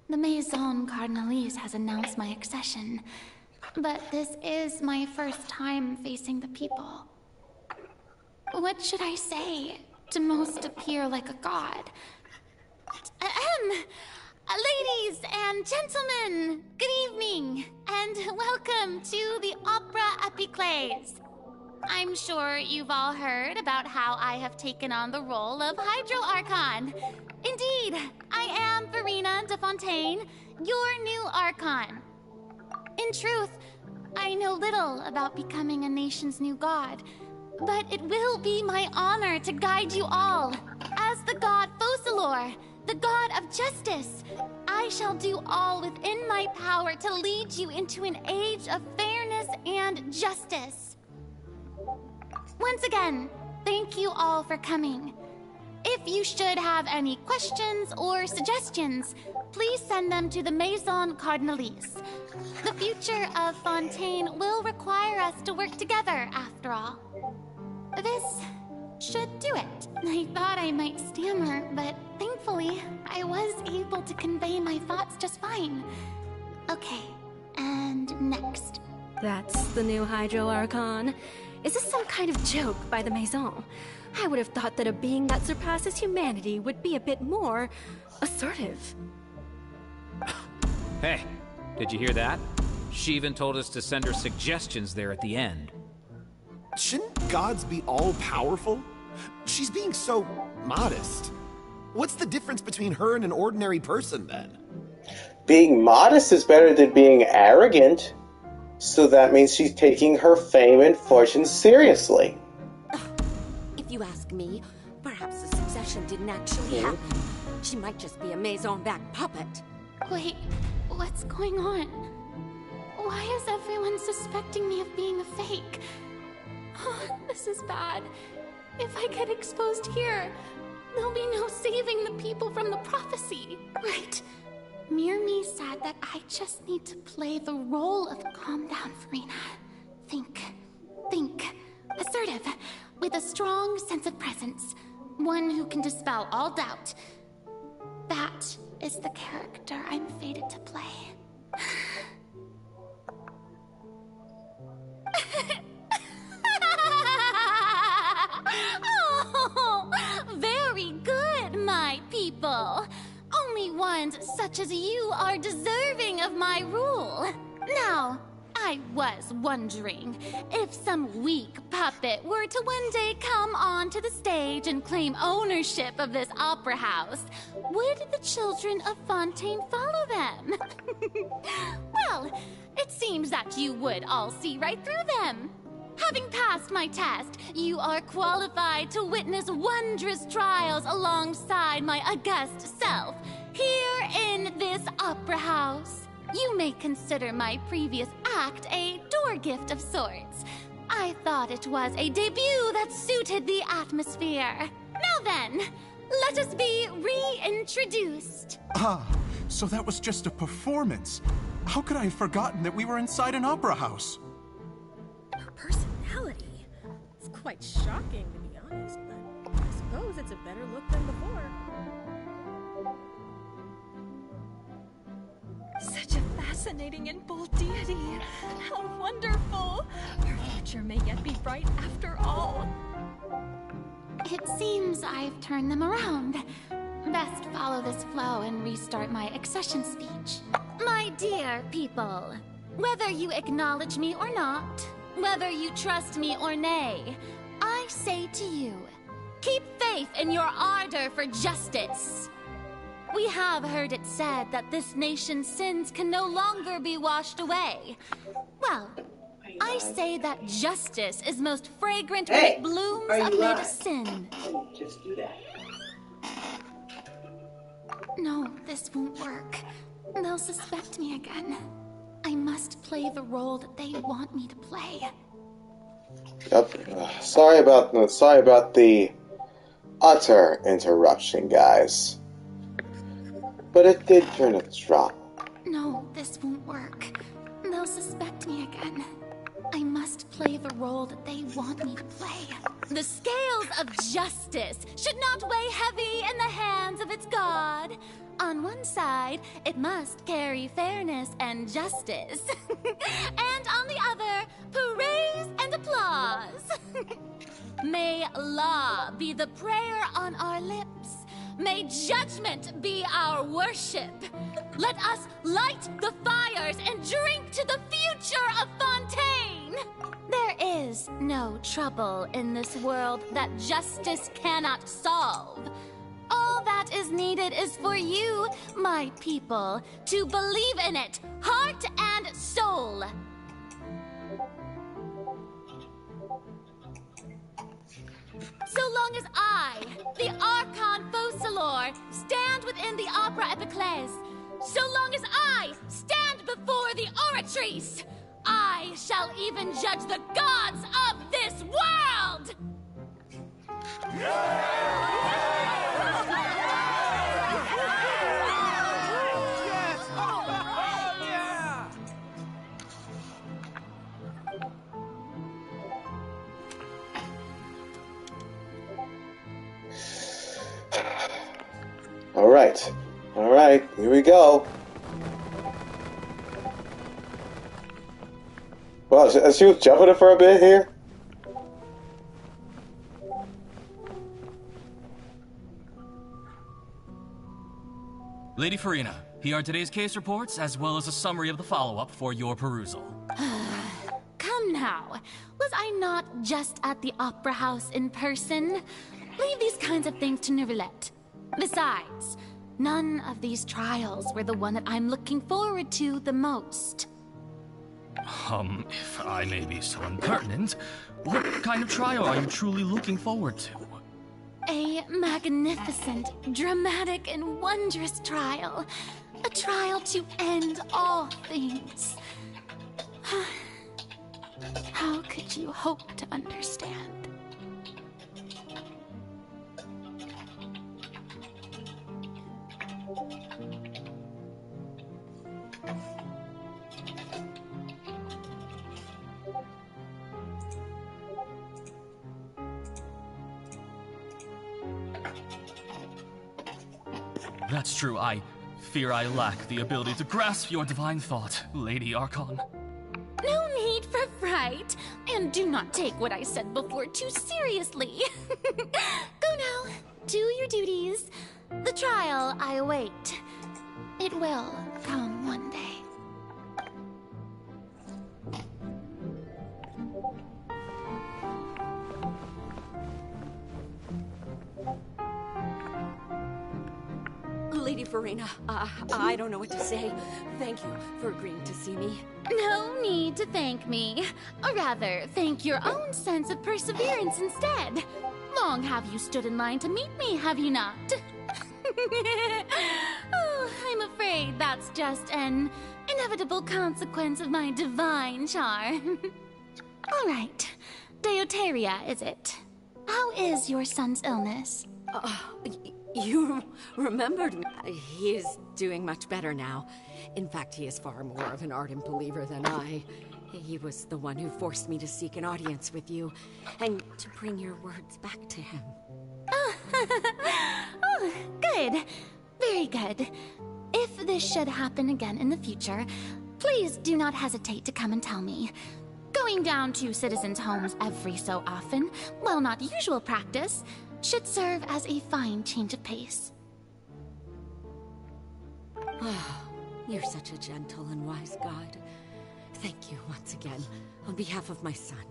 The Maison Cardinalise has announced my accession, but this is my first time facing the people. What should I say to most appear like a god? Ladies and gentlemen, good evening, and welcome to the Opera Epiclese. I'm sure you've all heard about how I have taken on the role of Hydro Archon. Indeed, I am Farina de Fontaine, your new Archon. In truth, I know little about becoming a nation's new god, but it will be my honor to guide you all. As the god Focalor, the god of justice, I shall do all within my power to lead you into an age of fairness and justice. Once again, thank you all for coming. If you should have any questions or suggestions, please send them to the Maison Cardinalise. The future of Fontaine will require us to work together, after all. This should do it. I thought I might stammer, but thankfully, I was able to convey my thoughts just fine. Okay, and next. That's the new Hydro Archon. Is this some kind of joke by the Maison? I would have thought that a being that surpasses humanity would be a bit more assertive. Hey, did you hear that? She even told us to send her suggestions there at the end. Shouldn't gods be all-powerful? She's being so modest. What's the difference between her and an ordinary person, then? Being modest is better than being arrogant. So that means she's taking her fame and fortune seriously. If you ask me, perhaps the succession didn't actually happen. She might just be a Maison-backed puppet. Wait, what's going on? Why is everyone suspecting me of being a fake? Oh, this is bad. If I get exposed here, there'll be no saving the people from the prophecy. Right. Mirmi said that I just need to play the role of calm down Farina. Think. Assertive, with a strong sense of presence. One who can dispel all doubt. That is the character I'm fated to play. Oh, very good, my people. Only ones such as you are deserving of my rule. Now, I was wondering if some weak puppet were to one day come onto the stage and claim ownership of this opera house, would the children of Fontaine follow them? Well, it seems that you would all see right through them. Having passed my test, you are qualified to witness wondrous trials alongside my august self, here in this opera house. You may consider my previous act a door gift of sorts. I thought it was a debut that suited the atmosphere. Now then, let us be reintroduced. Ah, so that was just a performance. How could I have forgotten that we were inside an opera house? Her personality. It's quite shocking, to be honest, but I suppose it's a better look than before. Such a fascinating and bold deity. How wonderful. Her future may yet be bright after all. It seems I've turned them around. Best follow this flow and restart my accession speech. My dear people, whether you acknowledge me or not, whether you trust me or nay, I say to you, keep faith in your ardor for justice. We have heard it said that this nation's sins can no longer be washed away. Well, I say that justice is most fragrant with blooms amid sin. Just do that. No, this won't work. They'll suspect me again. I must play the role that they want me to play. Yep. Sorry about the utter interruption, guys. But it did turn out drama. No, this won't work. They'll suspect me again. I must play the role that they want me to play. The scales of justice should not weigh heavy in the hands of its god. On one side, it must carry fairness and justice. And on the other, praise and applause. May law be the prayer on our lips. May judgment be our worship. Let us light the fires and drink to the future of Fontaine. There is no trouble in this world that justice cannot solve. All that is needed is for you, my people, to believe in it, heart and soul. So long as I, the Archon Focalor, stand within the Opera Epiclese, so long as I stand before the Oratrice, I shall even judge the gods of this world! Alright, here we go. Wow, she was jumping it for a bit here? Lady Farina, here are today's case reports, as well as a summary of the follow-up for your perusal. Come now, was I not just at the Opera House in person? Leave these kinds of things to Neuvillette. Besides, none of these trials were the one that I'm looking forward to the most. If I may be so impertinent, what kind of trial are you truly looking forward to? A magnificent, dramatic, and wondrous trial. A trial to end all things. How could you hope to understand? That's true, I fear I lack the ability to grasp your divine thought, Lady Archon. No need for fright, and do not take what I said before too seriously. Go now, do your duties. The trial I await. It will come one day. Lady Farina, I don't know what to say. Thank you for agreeing to see me. No need to thank me. Or rather, thank your own sense of perseverance instead. Long have you stood in line to meet me, have you not? Oh, I'm afraid that's just an inevitable consequence of my divine charm. All right. Deuteria, is it? How is your son's illness? You remembered me. He is doing much better now. In fact, he is far more of an ardent believer than I. He was the one who forced me to seek an audience with you, and to bring your words back to him. Oh, good. Very good. If this should happen again in the future, please do not hesitate to come and tell me. Going down to citizens' homes every so often, while not usual practice, should serve as a fine change of pace. You're such a gentle and wise god. Thank you once again, on behalf of my son.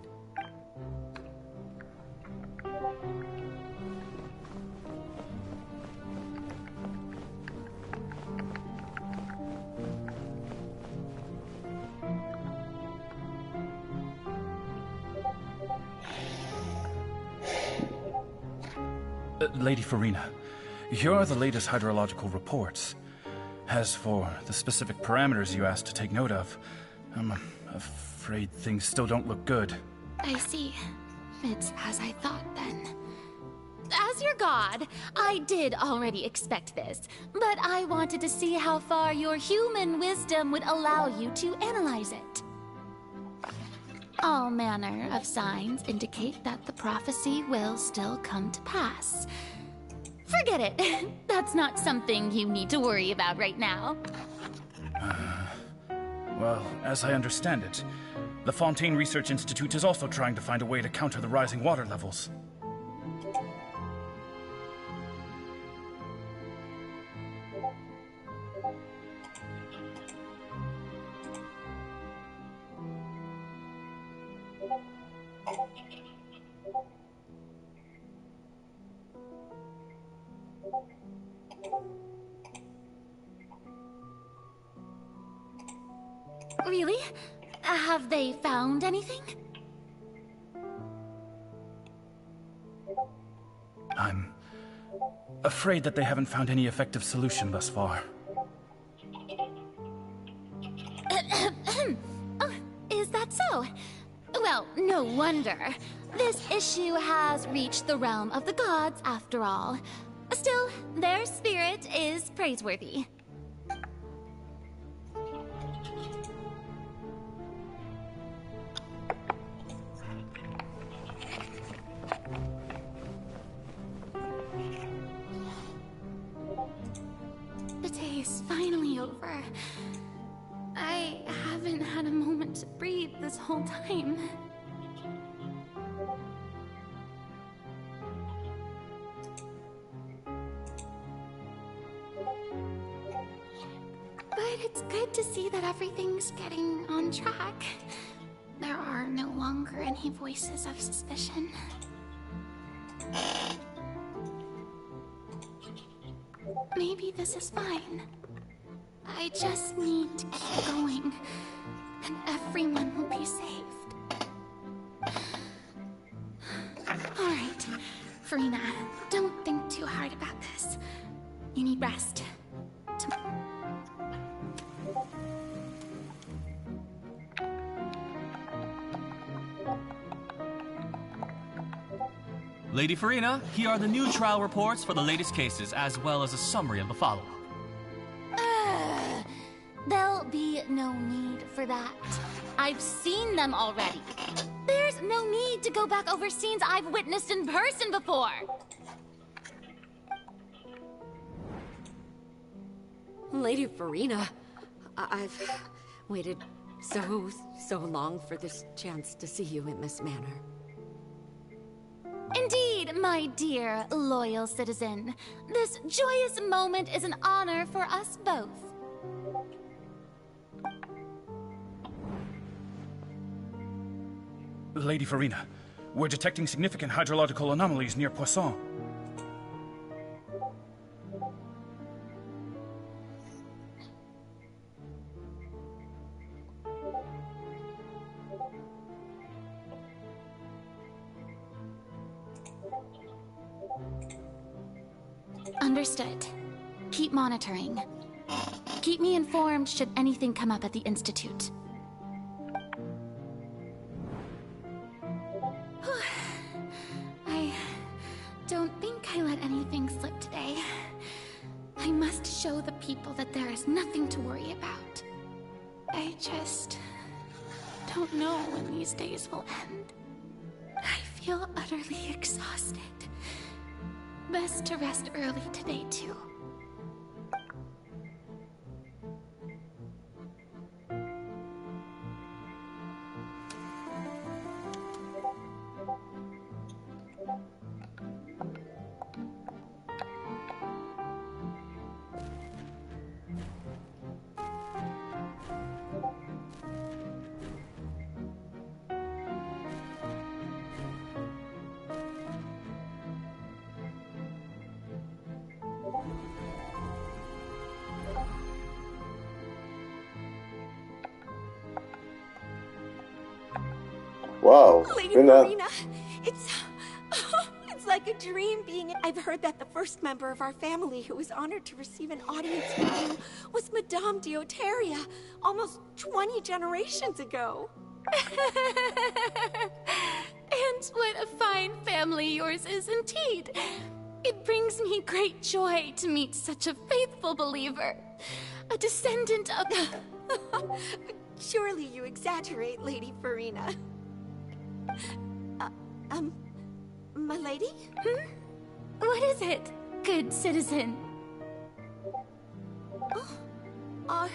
Lady Farina, here are the latest hydrological reports. As for the specific parameters you asked to take note of, I'm afraid things still don't look good. I see. It's as I thought, then. As your god, I did already expect this, but I wanted to see how far your human wisdom would allow you to analyze it. All manner of signs indicate that the prophecy will still come to pass. Forget it. That's not something you need to worry about right now. Well, as I understand it, the Fontaine Research Institute is also trying to find a way to counter the rising water levels. Really? Have they found anything? I'm afraid that they haven't found any effective solution thus far. Oh, is that so? Well, no wonder. This issue has reached the realm of the gods, after all. Still, their spirit is praiseworthy. The day is finally over. I haven't had a moment to breathe this whole time. But it's good to see that everything's getting on track. There are no longer any voices of suspicion. Maybe this is fine. I just need to keep going, and everyone will be saved. All right, Farina, don't think too hard about this. You need rest. Lady Farina, here are the new trial reports for the latest cases, as well as a summary of the follow-up. There'll be no need for that. I've seen them already. There's no need to go back over scenes I've witnessed in person before. Lady Farina, I've waited so long for this chance to see you in this manner. Indeed, my dear, loyal citizen. This joyous moment is an honor for us both. Lady Farina, we're detecting significant hydrological anomalies near Poisson. Understood. Keep monitoring. keep me informed should anything come up at the Institute. I don't think I let anything slip today. I must show the people that there is nothing to worry about. I just don't know when these days will end. I feel utterly exhausted. Best to rest early today, too. Whoa. Lady Farina. Farina, it's like a dream being. I've heard that the first member of our family who was honored to receive an audience from you was Madame Deoteria, almost 20 generations ago. And what a fine family yours is indeed. It brings me great joy to meet such a faithful believer. A descendant of... Surely you exaggerate, Lady Farina. My lady? What is it, good citizen? Oh,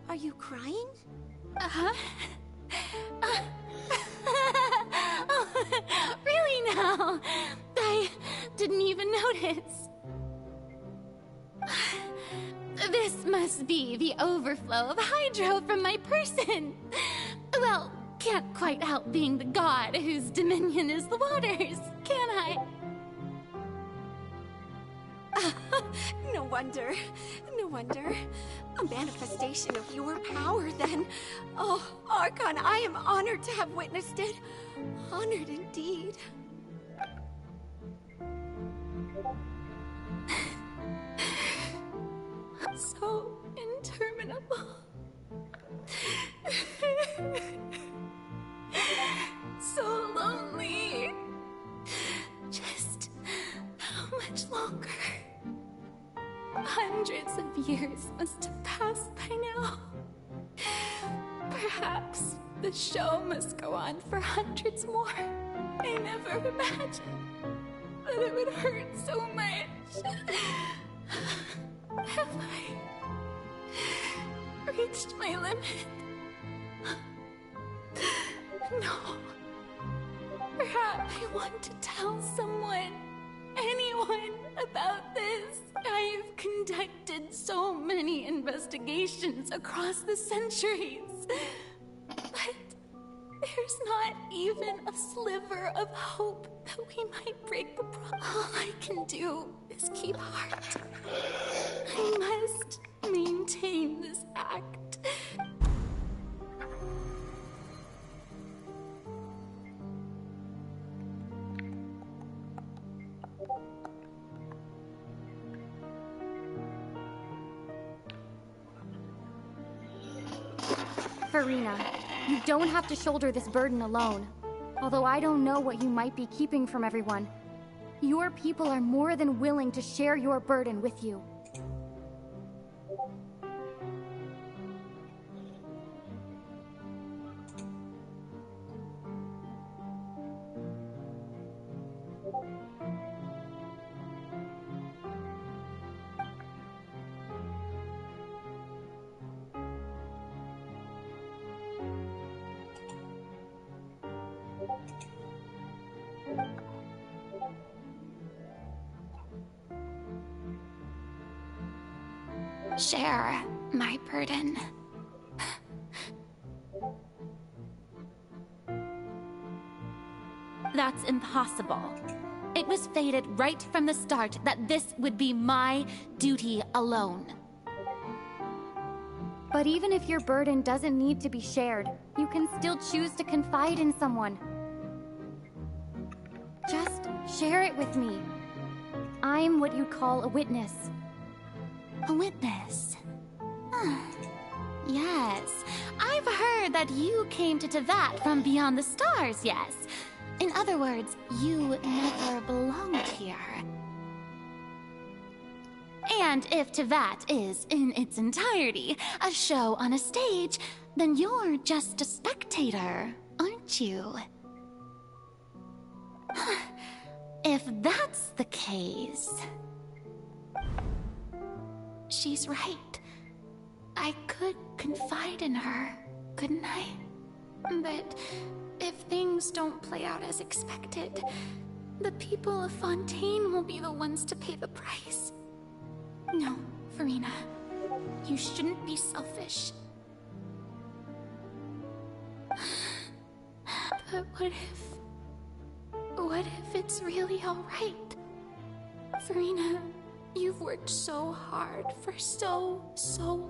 are you crying? Uh-huh. Oh, really now? I didn't even notice. This must be the overflow of hydro from my person. Well, can't quite help being the god whose dominion is the waters, can I? No wonder. No wonder. A manifestation of your power, then. Oh, Archon, I am honored to have witnessed it. Honored indeed. So interminable. So lonely. Just how much longer? Hundreds of years must have passed by now. Perhaps the show must go on for hundreds more. I never imagined that it would hurt so much. Have I reached my limit? No. Perhaps I want to tell someone, anyone, about this. I've conducted so many investigations across the centuries. But there's not even a sliver of hope that we might break the problem. All I can do is keep heart. I must maintain this act. Farina, you don't have to shoulder this burden alone. Although I don't know what you might be keeping from everyone. Your people are more than willing to share your burden with you. Share my burden. That's impossible. It was fated right from the start that this would be my duty alone. But even if your burden doesn't need to be shared, you can still choose to confide in someone. Just share it with me. I'm what you'd call a witness. A witness? Yes, I've heard that you came to Tevat from beyond the stars, yes. In other words, you never belonged here. And if Tevat is, in its entirety, a show on a stage, then you're just a spectator, aren't you? If that's the case... She's right. I could confide in her, couldn't I? But if things don't play out as expected, the people of Fontaine will be the ones to pay the price. No, Furina. You shouldn't be selfish. But what if it's really alright? Furina, you've worked so hard for so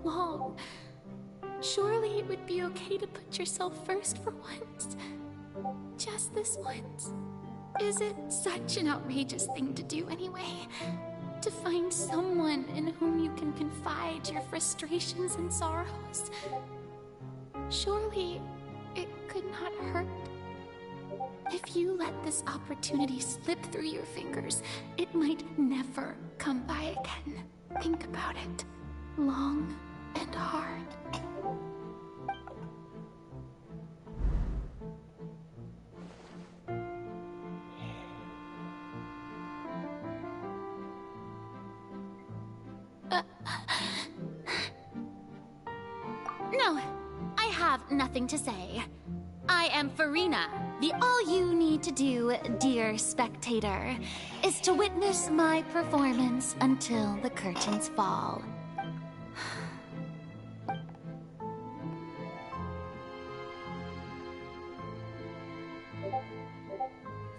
long. Surely it would be okay to put yourself first for once. Just this once. Is it such an outrageous thing to do anyway? To find someone in whom you can confide your frustrations and sorrows? Surely it could not hurt. If you let this opportunity slip through your fingers, it might never come by again. Think about it. Long and hard. No, I have nothing to say. I am Furina. The all you need to do, dear spectator, is to witness my performance until the curtains fall.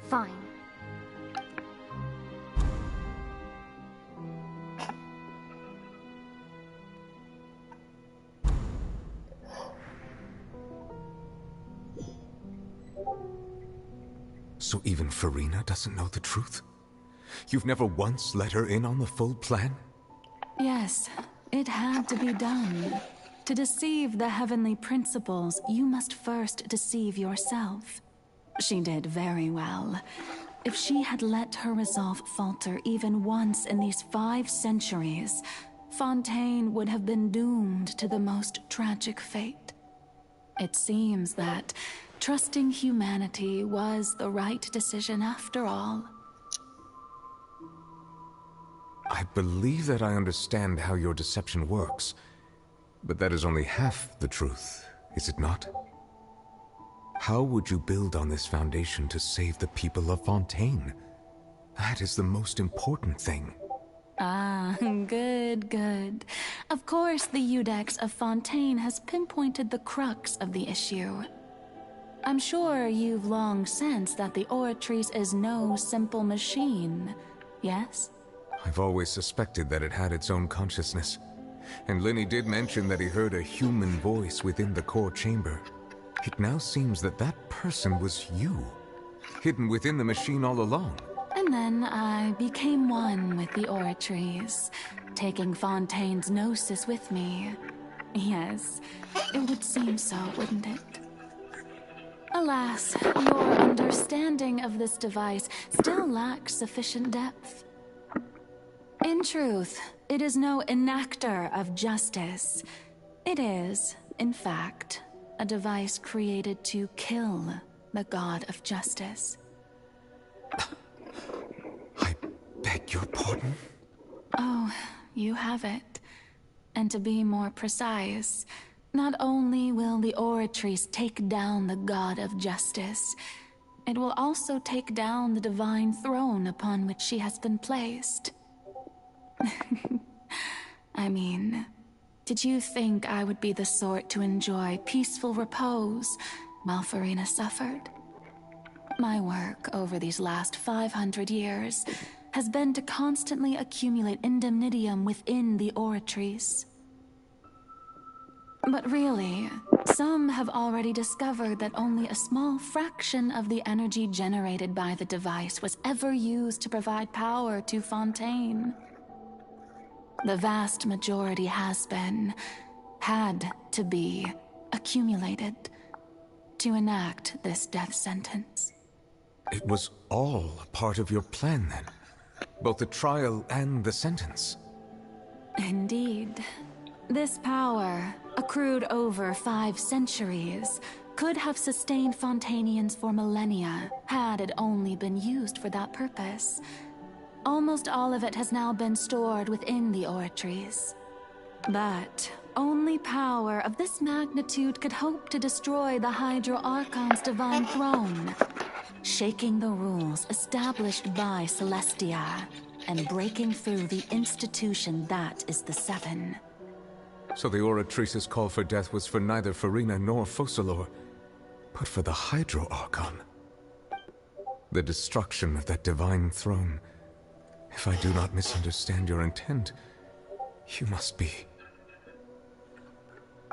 Fine. So even Furina doesn't know the truth? You've never once let her in on the full plan? Yes, it had to be done. To deceive the heavenly principles, you must first deceive yourself. She did very well. If she had let her resolve falter even once in these 5 centuries, Fontaine would have been doomed to the most tragic fate. It seems that trusting humanity was the right decision after all. I believe that I understand how your deception works, but that is only half the truth, is it not? How would you build on this foundation to save the people of Fontaine? That is the most important thing. Ah, good. Of course, the Iudex of Fontaine has pinpointed the crux of the issue. I'm sure you've long sensed that the Oratrice is no simple machine, yes? I've always suspected that it had its own consciousness. And Lenny did mention that he heard a human voice within the core chamber. It now seems that that person was you, hidden within the machine all along. And then I became one with the Oratrice, taking Fontaine's gnosis with me. Yes, it would seem so, wouldn't it? Alas, your understanding of this device still lacks sufficient depth. In truth, it is no enactor of justice. It is, in fact, a device created to kill the god of justice. I beg your pardon? Oh, you have it. And to be more precise, not only will the Oratrice take down the god of justice, it will also take down the divine throne upon which she has been placed. I mean, did you think I would be the sort to enjoy peaceful repose while Furina suffered? My work over these last 500 years has been to constantly accumulate indemnitium within the Oratrice. But really, some have already discovered that only a small fraction of the energy generated by the device was ever used to provide power to Fontaine. The vast majority has been, had to be accumulated to enact this death sentence. It was all a part of your plan, then? Both the trial and the sentence? Indeed. This power, accrued over 5 centuries, could have sustained Fontainians for millennia, had it only been used for that purpose. Almost all of it has now been stored within the oratories. But only power of this magnitude could hope to destroy the Hydro Archon's divine throne, shaking the rules established by Celestia, and breaking through the institution that is the Seven. So the Oratrice's call for death was for neither Furina nor Focalor, but for the Hydro Archon. The destruction of that divine throne. If I do not misunderstand your intent, you must be...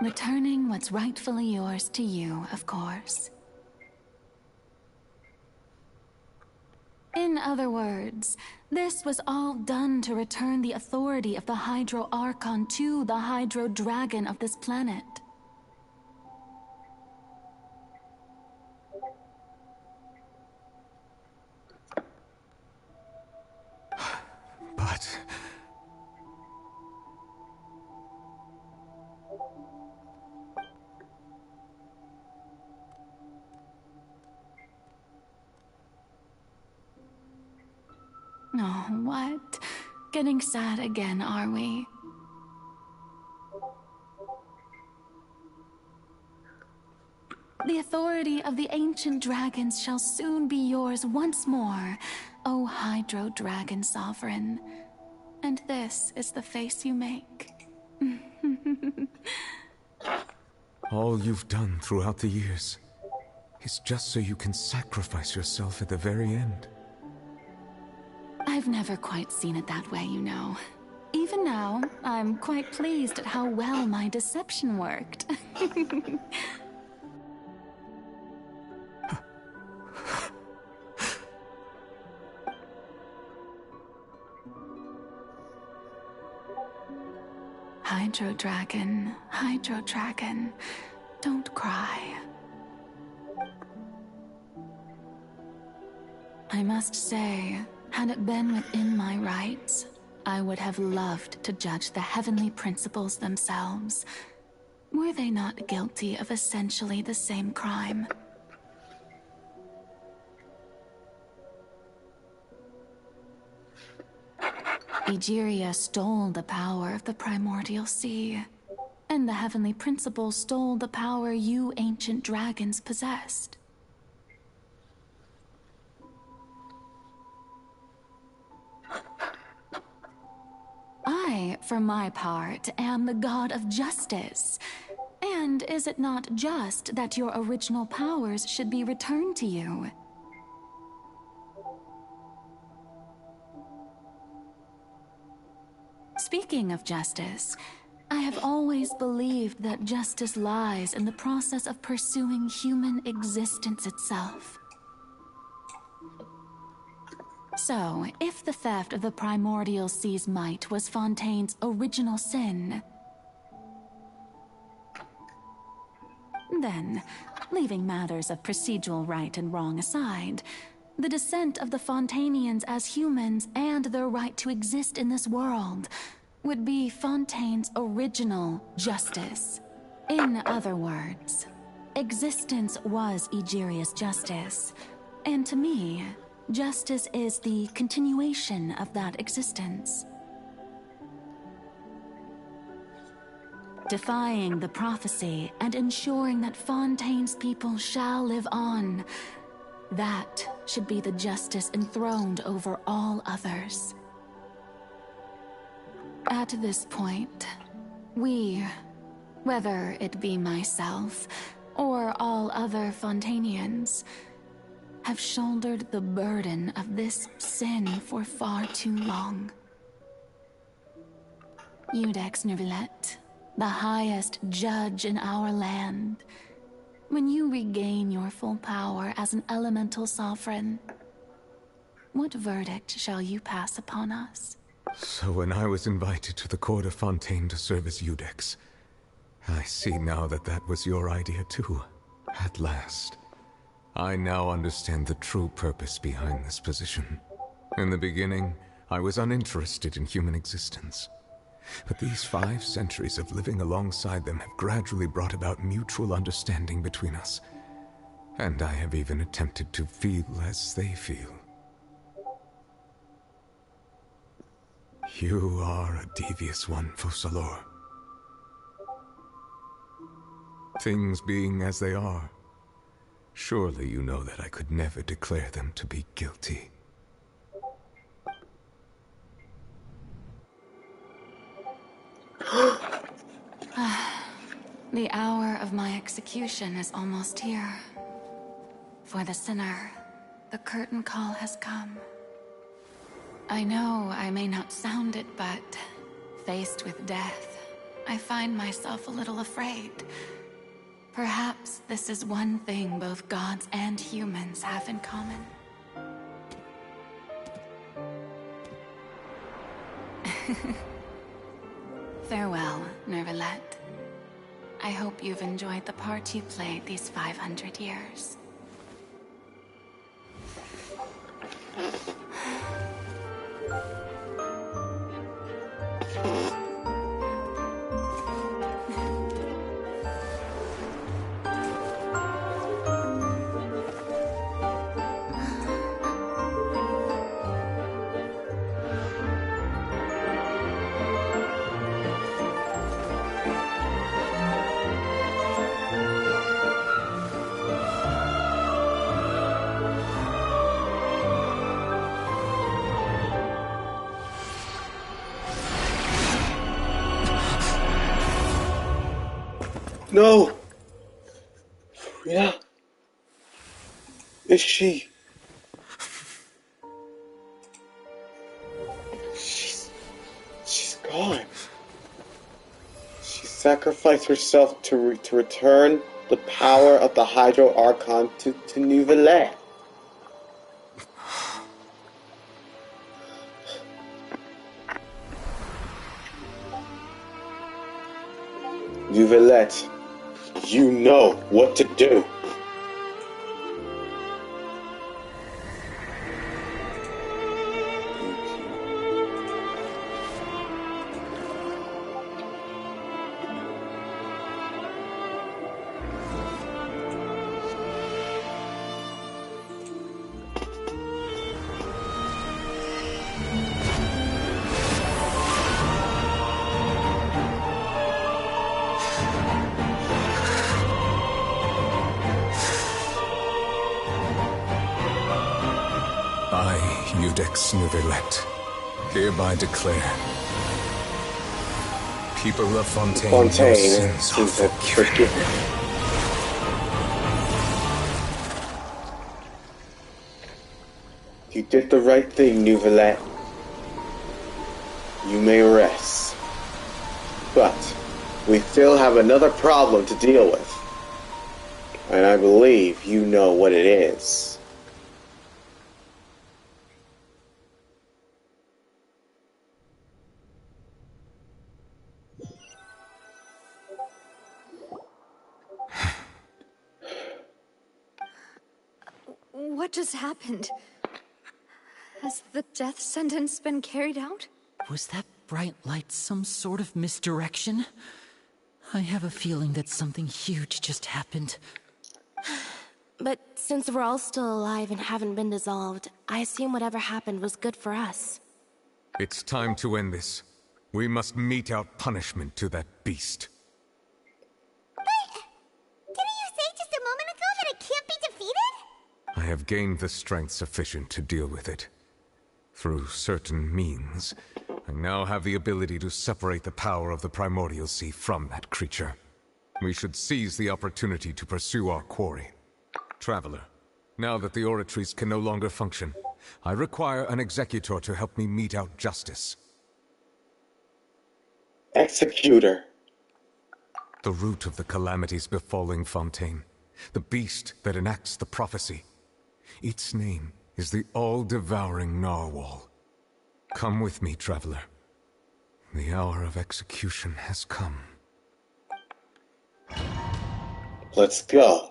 returning what's rightfully yours to you, of course. In other words, this was all done to return the authority of the Hydro Archon to the Hydro Dragon of this planet. But... Oh, what? Getting sad again, are we? The authority of the ancient dragons shall soon be yours once more, O Hydro Dragon Sovereign. And this is the face you make. all you've done throughout the years is just so you can sacrifice yourself at the very end. I've never quite seen it that way, you know. Even now, I'm quite pleased at how well my deception worked. Hydro Dragon, don't cry. I must say, had it been within my rights, I would have loved to judge the heavenly principles themselves. Were they not guilty of essentially the same crime? Egeria stole the power of the primordial sea, and the heavenly principles stole the power you ancient dragons possessed. I, for my part, am the god of justice. And is it not just that your original powers should be returned to you? Speaking of justice, I have always believed that justice lies in the process of pursuing human existence itself. So, if the theft of the primordial sea's might was Fontaine's original sin, then, leaving matters of procedural right and wrong aside, the descent of the Fontainians as humans and their right to exist in this world would be Fontaine's original justice. In other words, existence was Egeria's justice, and to me, justice is the continuation of that existence. Defying the prophecy and ensuring that Fontaine's people shall live on, that should be the justice enthroned over all others. At this point, we, whether it be myself or all other Fontainians, have shouldered the burden of this sin for far too long. Iudex Nervillet, the highest judge in our land, when you regain your full power as an elemental sovereign, what verdict shall you pass upon us? So when I was invited to the court of Fontaine to serve as Iudex, I see now that that was your idea too. At last. I now understand the true purpose behind this position. In the beginning, I was uninterested in human existence. But these 5 centuries of living alongside them have gradually brought about mutual understanding between us. And I have even attempted to feel as they feel. You are a devious one, Focalors. Things being as they are, surely you know that I could never declare them to be guilty. The hour of my execution is almost here. For the sinner, the curtain call has come. I know I may not sound it, but faced with death, I find myself a little afraid. Perhaps this is one thing both gods and humans have in common. Farewell, Nervalette. I hope you've enjoyed the part you played these 500 years. No! Yeah. Is she? She's gone. She sacrificed herself to return the power of the Hydro Archon to Neuvillette. Neuvillette, you know what to do. Neuvillette, hereby declare, people of Fontaine, your sins are forgiven. You did the right thing, Neuvillette. You may rest. But we still have another problem to deal with. And I believe you know what it is. What just happened? Has the death sentence been carried out? Was that bright light some sort of misdirection? I have a feeling that something huge just happened. But since we're all still alive and haven't been dissolved, I assume whatever happened was good for us. It's time to end this. We must mete out punishment to that beast. Didn't you say just a moment ago that it can't be defeated? I have gained the strength sufficient to deal with it. Through certain means, I now have the ability to separate the power of the Primordial Sea from that creature. We should seize the opportunity to pursue our quarry. Traveler, now that the oratories can no longer function, I require an executor to help me mete out justice. Executor. The root of the calamities befalling Fontaine. The beast that enacts the prophecy. Its name is the all-devouring Narwhal. Come with me, traveler. The hour of execution has come. Let's go.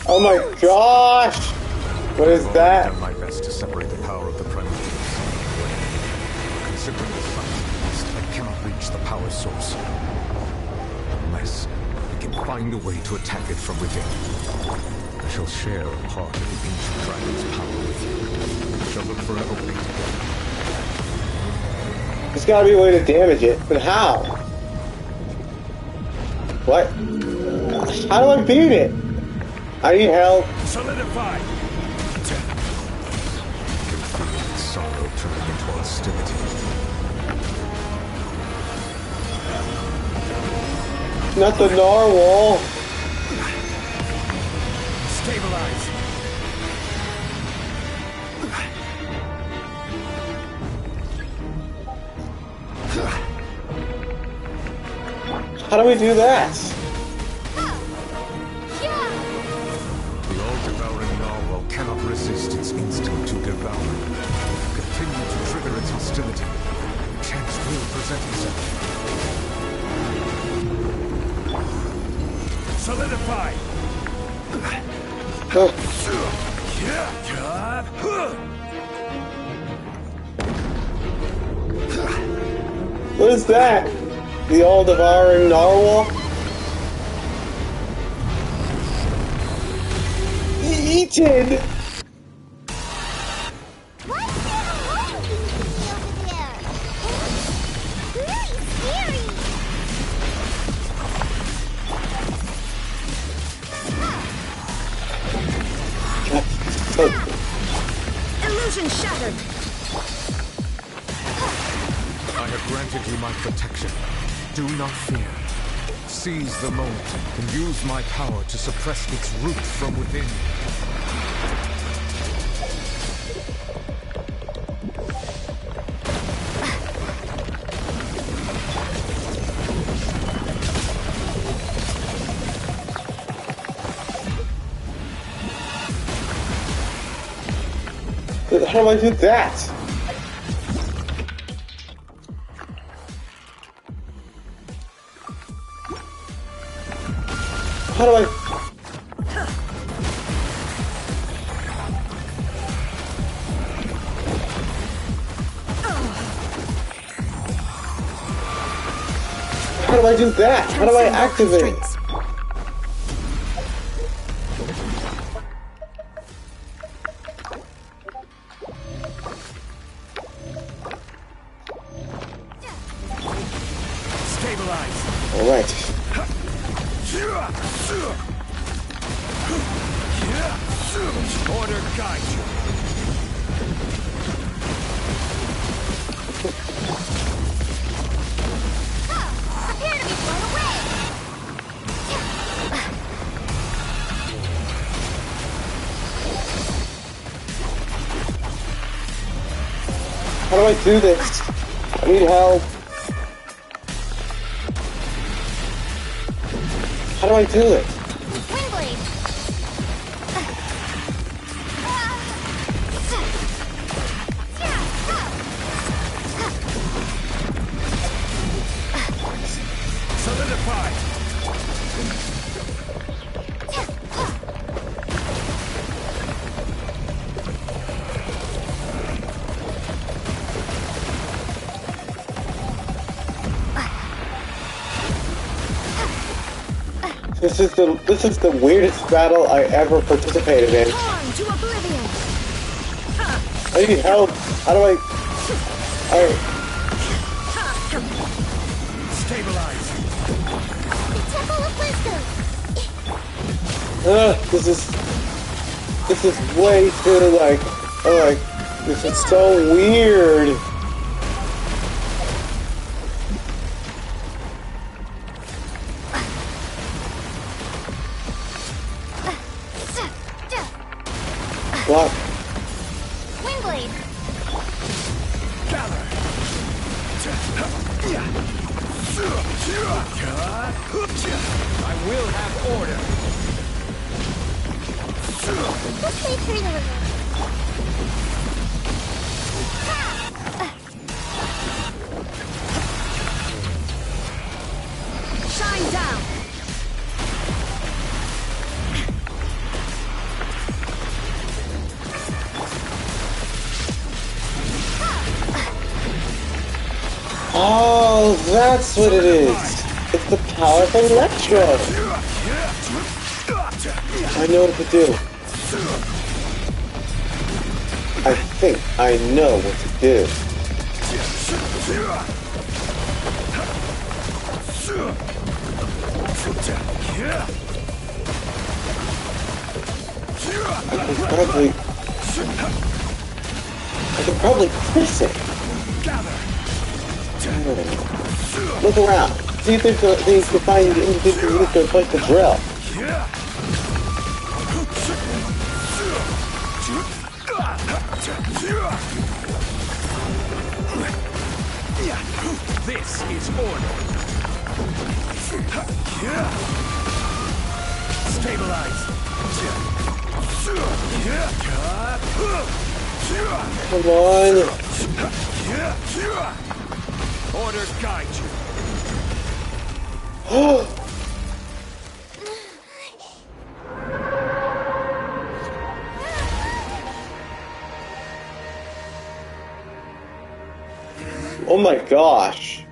Oh my gosh! What is that? I've done my best to separate the power of the primordials. Considering the size, I cannot reach the power source. Unless we can find a way to attack it from within. I shall share a part of the ancient dragon's power with you. We shall look for an opening together. There's gotta be a way to damage it, but how? What? How do I beat it? I need help. Solidify! I can feel its sorrow turning into hostility. Not the narwhal. Stabilize! How do we do that? Cannot resist its instinct to devour. Continue to trigger its hostility. Chance will present itself. Solidify! What is that? The all-devouring narwhal? Eaten! Illusion shattered. I have granted you my protection. Do not fear. Seize the moment and use my power to suppress its roots from within. How do I do that? How do I... How do I do that? How do I activate? Order guide you. Prepare to be blown away! How do I do this? I need help. How do I do it? This is the weirdest battle I ever participated in. I need help. How do I... Stabilize. This is way too this is so weird. What? Windblade! Gather! order. Just leave Furina alone. Shine down! Oh, that's what it is. It's the power of Electro. I know what to do. I think I know what to do. I can probably fix it. Look around. See if there's a, you can find anything you can place the drill. This is order. Stabilize. Come on. Order guide you. Oh my gosh.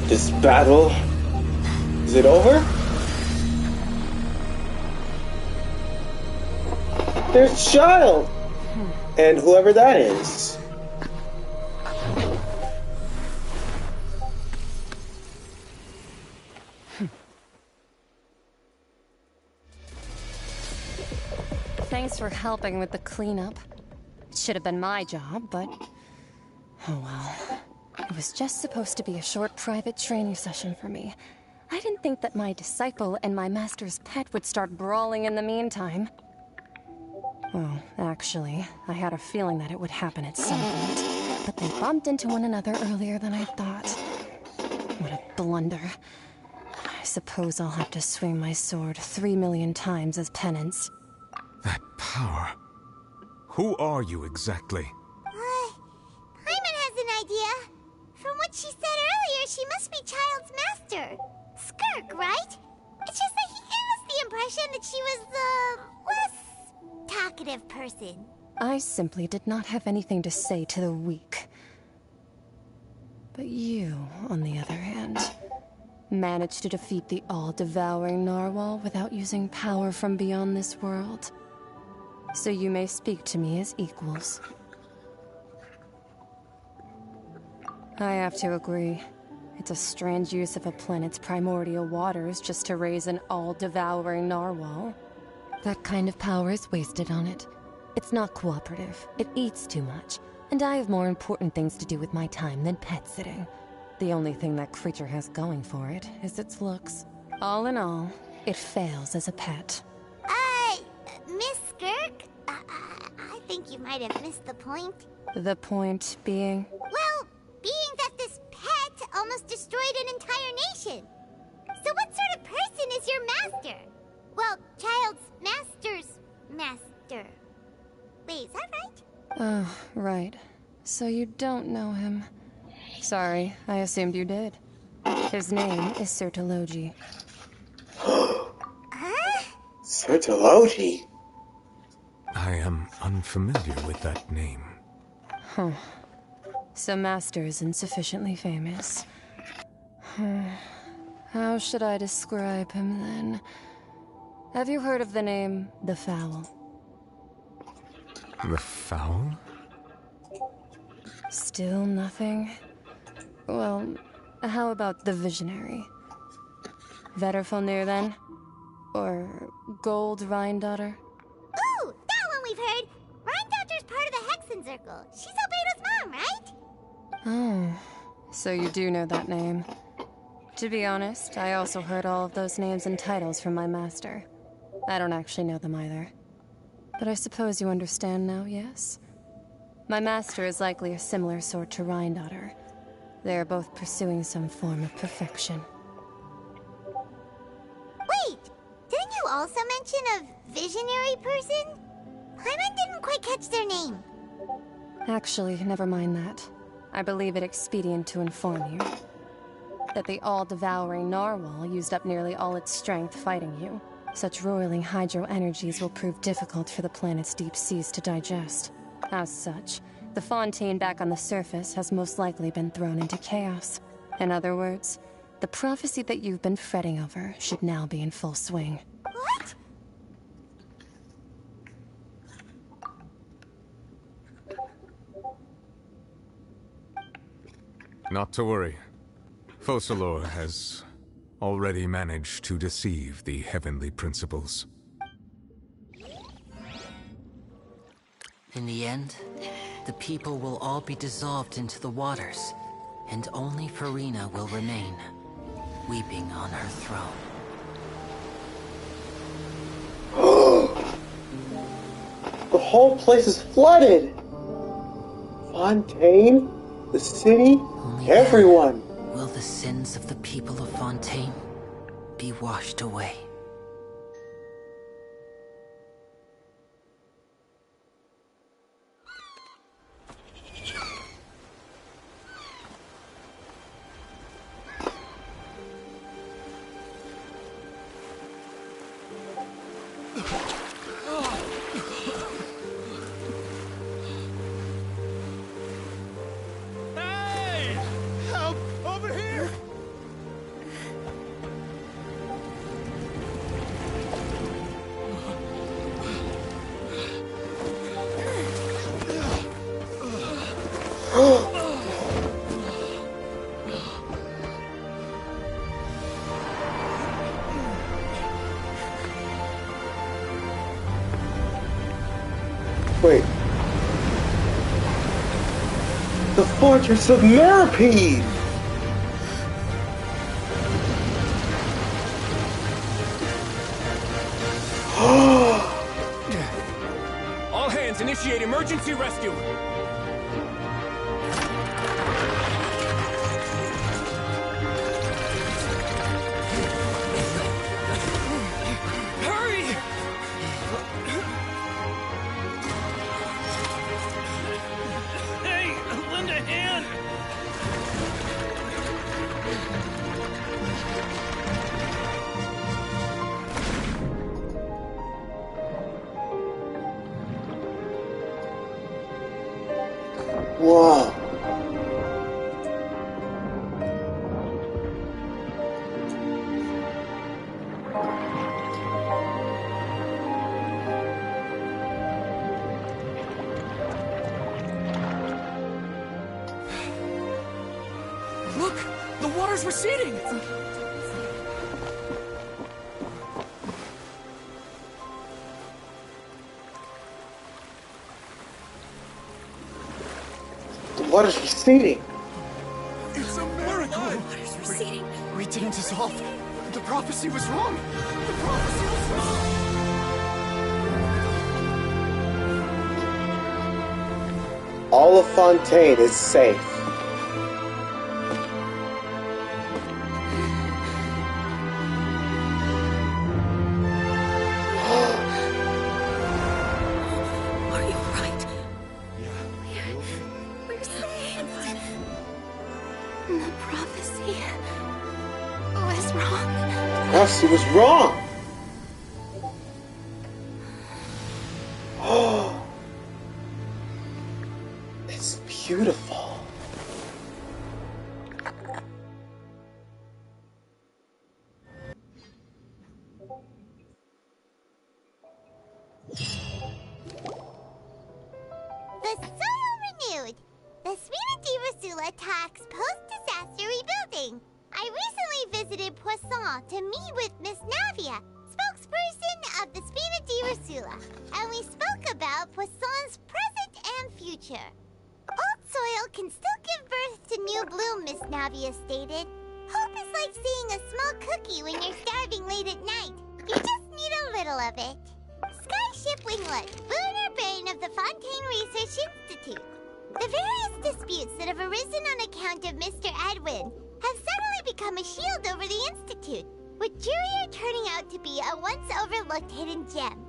This battle, is it over? There's Child! And whoever that is. Thanks for helping with the cleanup. It should have been my job, but... oh well. It was just supposed to be a short private training session for me. I didn't think that my disciple and my master's pet would start brawling in the meantime. Well, actually, I had a feeling that it would happen at some point, but they bumped into one another earlier than I thought. What a blunder. I suppose I'll have to swing my sword 3 million times as penance. That power. Who are you exactly? Paimon has an idea. From what she said earlier, she must be Child's master. Skirk, right? It's just that he gave us the impression that she was the less talkative person. I simply did not have anything to say to the weak. But you, on the other hand, managed to defeat the all-devouring narwhal without using power from beyond this world. So you may speak to me as equals. I have to agree. It's a strange use of a planet's primordial waters just to raise an all-devouring narwhal. That kind of power is wasted on it. It's not cooperative. It eats too much. And I have more important things to do with my time than pet sitting. The only thing that creature has going for it is its looks. All in all, it fails as a pet. Miss Skirk? I think you might have missed the point. The point being? Well, being that this pet almost destroyed an entire nation. So what sort of person is your master? Well, Child's master's master. Wait, is that right? Oh, right. So you don't know him. Sorry, I assumed you did. His name is Sertologi. Sertologi? I am unfamiliar with that name. Huh. So Master isn't sufficiently famous. How should I describe him then? Have you heard of the name The Fowl? The Fowl? Still nothing? Well, how about the Visionary? Vetterfalnir then? Or Gold Rhindaughter? Ooh, that one we've heard. Rhindaughter's part of the Hexen Circle. She's Albedo's mom, right? Oh, so you do know that name. To be honest, I also heard all of those names and titles from my master. I don't actually know them either. But I suppose you understand now, yes? My master is likely a similar sort to Rhindaughter. They are both pursuing some form of perfection. Wait! Didn't you also mention a visionary person? Paimon didn't quite catch their name. Actually, never mind that. I believe it expedient to inform you that the all-devouring narwhal used up nearly all its strength fighting you. Such roiling hydro energies will prove difficult for the planet's deep seas to digest. As such, the Fontaine back on the surface has most likely been thrown into chaos. In other words, the prophecy that you've been fretting over should now be in full swing. What? Not to worry. Focalor has already managed to deceive the heavenly principles. In the end, the people will all be dissolved into the waters, and only Furina will remain, weeping on her throne. The whole place is flooded! Fontaine? The city? Everyone! Will the sins of the people of Fontaine be washed away? Wait. The Fortress of Meripede! All hands, initiate emergency rescue! Hurry! Hey, lend a hand! Whoa. Look! The water's receding! The water's receding! It's a miracle! Water's receding. We didn't dissolve. The prophecy was wrong. The prophecy was wrong. All of Fontaine is safe. Are you right? We're saved. The prophecy was wrong. Prophecy was wrong! It's beautiful. The soil renewed. The Spina di Rasula attacks post-disaster rebuilding. I recently visited Poisson to meet with Miss Navia, spokesperson of the Spina di Rasula, and we spoke about Poisson's present and future. Old soil can still give birth to new bloom, Miss Navia stated. Hope is like seeing a small cookie when you're starving late at night. You just need a little of it. Skyship Winglet, lunar brain of the Fontaine Research Institute. The various disputes that have arisen on account of Mr. Edwin have suddenly become a shield over the Institute, with Jurier turning out to be a once overlooked hidden gem.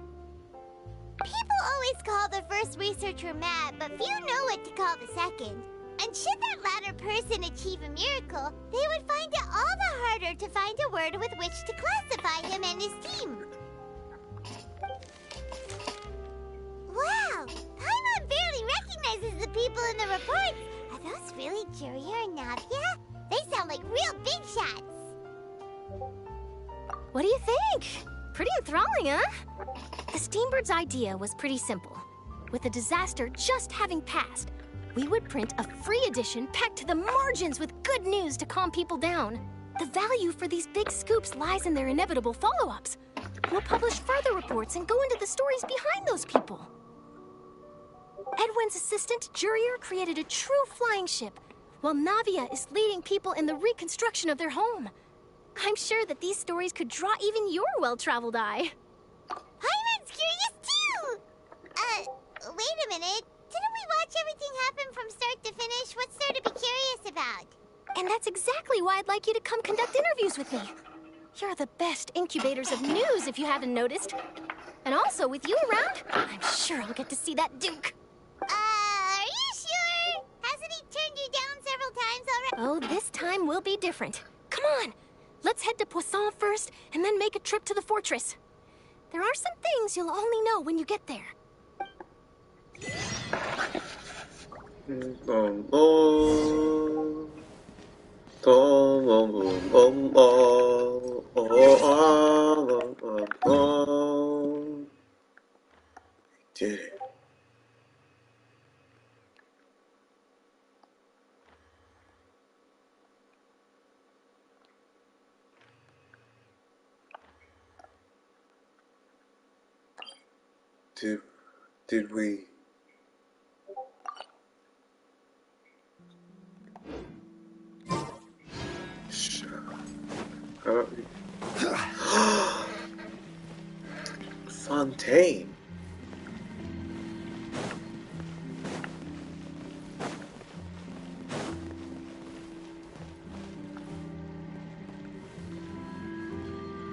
People always call the first researcher mad, but few know what to call the second. And should that latter person achieve a miracle, they would find it all the harder to find a word with which to classify him and his team. Wow! Paimon barely recognizes the people in the reports. Are those really Jurier and Navia? They sound like real big shots. What do you think? Pretty enthralling, huh? The Steambird's idea was pretty simple. With the disaster just having passed, we would print a free edition packed to the margins with good news to calm people down. The value for these big scoops lies in their inevitable follow-ups. We'll publish further reports and go into the stories behind those people. Edwin's assistant, Jurier, created a true flying ship, while Navia is leading people in the reconstruction of their home. I'm sure that these stories could draw even your well-traveled eye. Paimon's curious too! Wait a minute. Didn't we watch everything happen from start to finish? What's there to be curious about? And that's exactly why I'd like you to come conduct interviews with me. You're the best incubators of news, if you haven't noticed. And also, with you around, I'm sure I'll get to see that Duke. Are you sure? Hasn't he turned you down several times already? Oh, this time will be different. Come on! Let's head to Poisson first, and then make a trip to the fortress. There are some things you'll only know when you get there. Did it. Did we? Fontaine.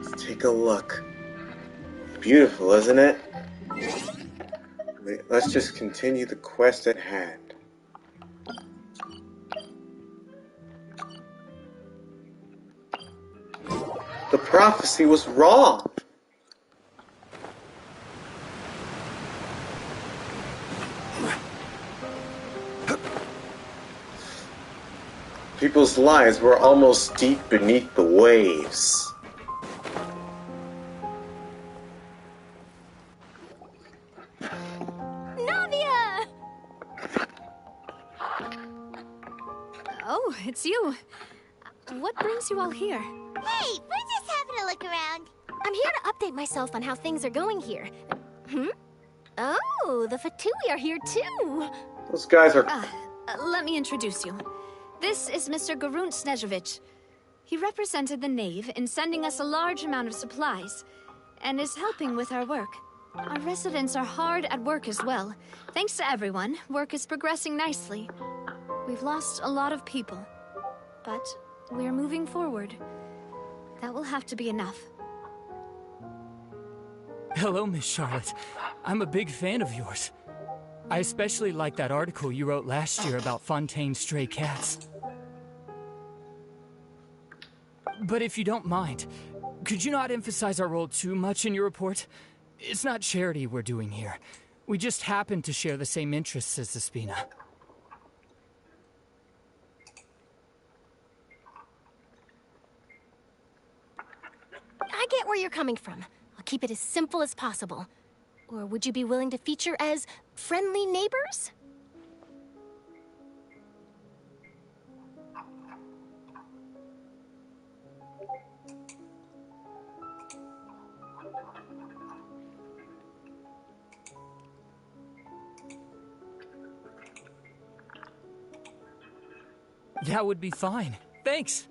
Let's take a look. Beautiful, isn't it? Let's just continue the quest at hand. The prophecy was wrong. People's lives were almost deep beneath the waves. Navia! Oh, it's you. What brings you all here? Hey, we're just having a look around. I'm here to update myself on how things are going here. Oh, the Fatui are here too. Those guys are... Let me introduce you. This is Mr. Garunt Snežević. He represented the Knave in sending us a large amount of supplies, and is helping with our work. Our residents are hard at work as well. Thanks to everyone, work is progressing nicely. We've lost a lot of people, but we're moving forward. That will have to be enough. Hello, Miss Charlotte. I'm a big fan of yours. I especially like that article you wrote last year about Fontaine's stray cats. But if you don't mind, could you not emphasize our role too much in your report? It's not charity we're doing here. We just happen to share the same interests as the Spina. I get where you're coming from. I'll keep it as simple as possible. Or would you be willing to feature as friendly neighbors? That would be fine. Thanks.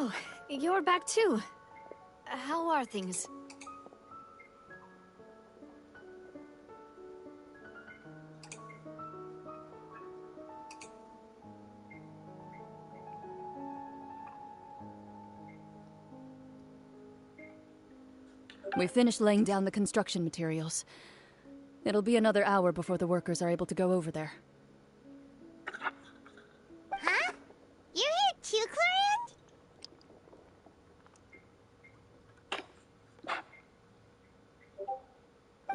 Oh, you're back too. How are things? We finished laying down the construction materials. It'll be another hour before the workers are able to go over there. Huh? You're here too, Clorinde?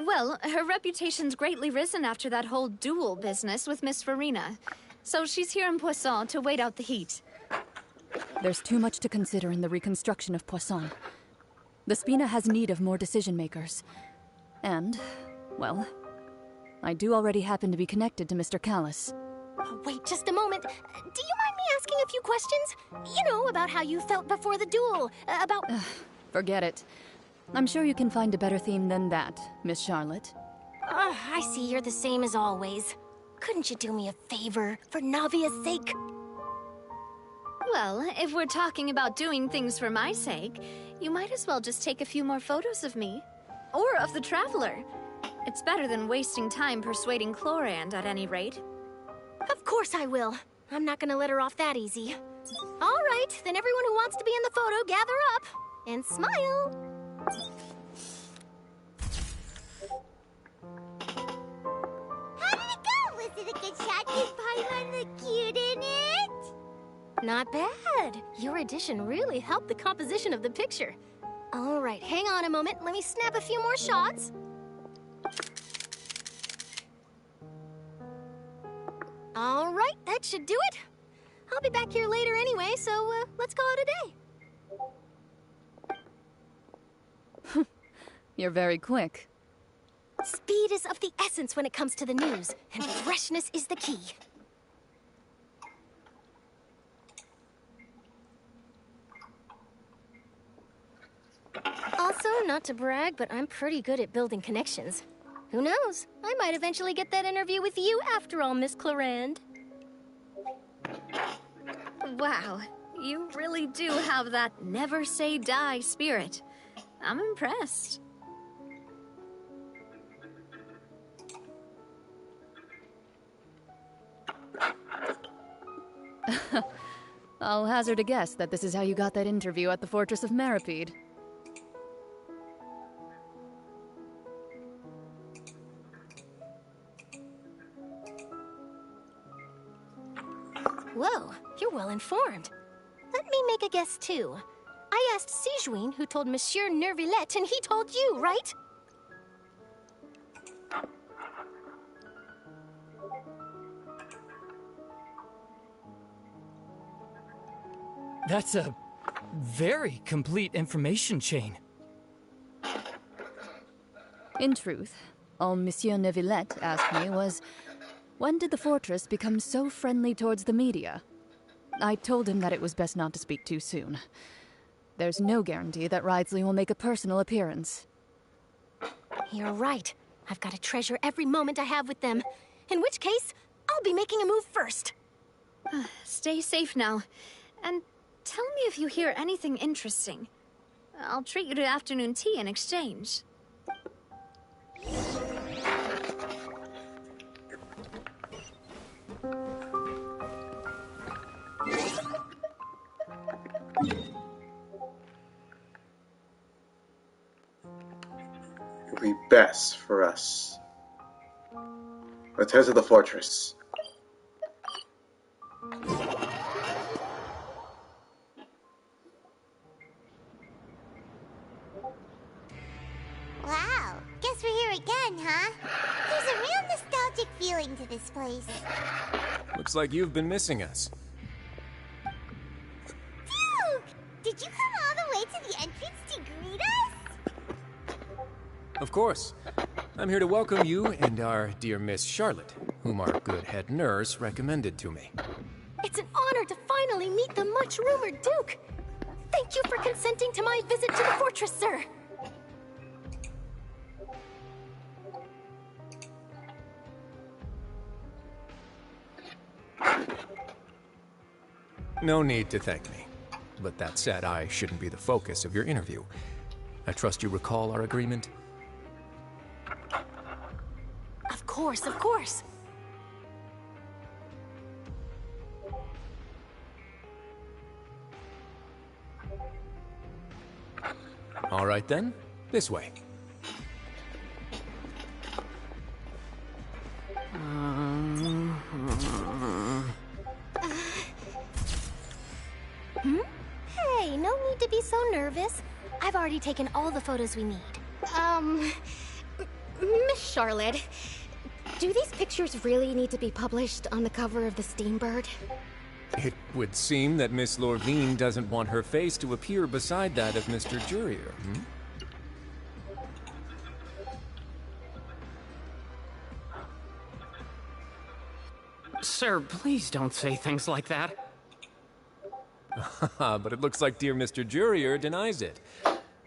Well, her reputation's greatly risen after that whole duel business with Miss Farina. So she's here in Poisson to wait out the heat. There's too much to consider in the reconstruction of Poisson. The Spina has need of more decision-makers. And, well, I do already happen to be connected to Mr. Callis. Oh, wait just a moment. Do you mind me asking a few questions? You know, about how you felt before the duel, about... Forget it. I'm sure you can find a better theme than that, Miss Charlotte. I see you're the same as always. Couldn't you do me a favor, for Navia's sake? Well, if we're talking about doing things for my sake, you might as well just take a few more photos of me. Or of the Traveler. It's better than wasting time persuading Clorinde, at any rate. Of course I will. I'm not gonna let her off that easy. All right, then everyone who wants to be in the photo, gather up. And smile. How did it go? Was it a good shot? Did Paimon look cute in it? Not bad. Your addition really helped the composition of the picture. All right, hang on a moment. Let me snap a few more shots. All right, that should do it. I'll be back here later anyway, so let's call it a day. You're very quick. Speed is of the essence when it comes to the news, and freshness is the key. Also, not to brag, but I'm pretty good at building connections. Who knows? I might eventually get that interview with you after all, Miss Clorinde. Wow, you really do have that never say die spirit. I'm impressed. I'll hazard a guess that this is how you got that interview at the Fortress of Maripede. Whoa, you're well informed. Let me make a guess, too. I asked Sijuin, who told Monsieur Nervillette, and he told you, right? That's a very complete information chain. In truth, all Monsieur Neuvillette asked me was, when did the fortress become so friendly towards the media? I told him that it was best not to speak too soon. There's no guarantee that Ridsley will make a personal appearance. You're right. I've got to treasure every moment I have with them. In which case, I'll be making a move first. Stay safe now. And tell me if you hear anything interesting. I'll treat you to afternoon tea in exchange. It'll be best for us. Let's head to the fortress. Wow, guess we're here again, huh? There's a real nostalgic feeling to this place. Looks like you've been missing us. Duke! Did you come all the way to the entrance to greet us? Of course. I'm here to welcome you and our dear Miss Charlotte, whom our good head nurse recommended to me. It's an honor to finally meet the much-rumored Duke. Thank you for consenting to my visit to the fortress, sir. No need to thank me. But that said, I shouldn't be the focus of your interview. I trust you recall our agreement? Of course, of course. All right then, this way. Hey, no need to be so nervous. I've already taken all the photos we need. Miss Charlotte, do these pictures really need to be published on the cover of the Steambird? It would seem that Miss Lorvine doesn't want her face to appear beside that of Mr. Jurier, hmm? Sir, please don't say things like that. But it looks like dear Mr. Jurier denies it.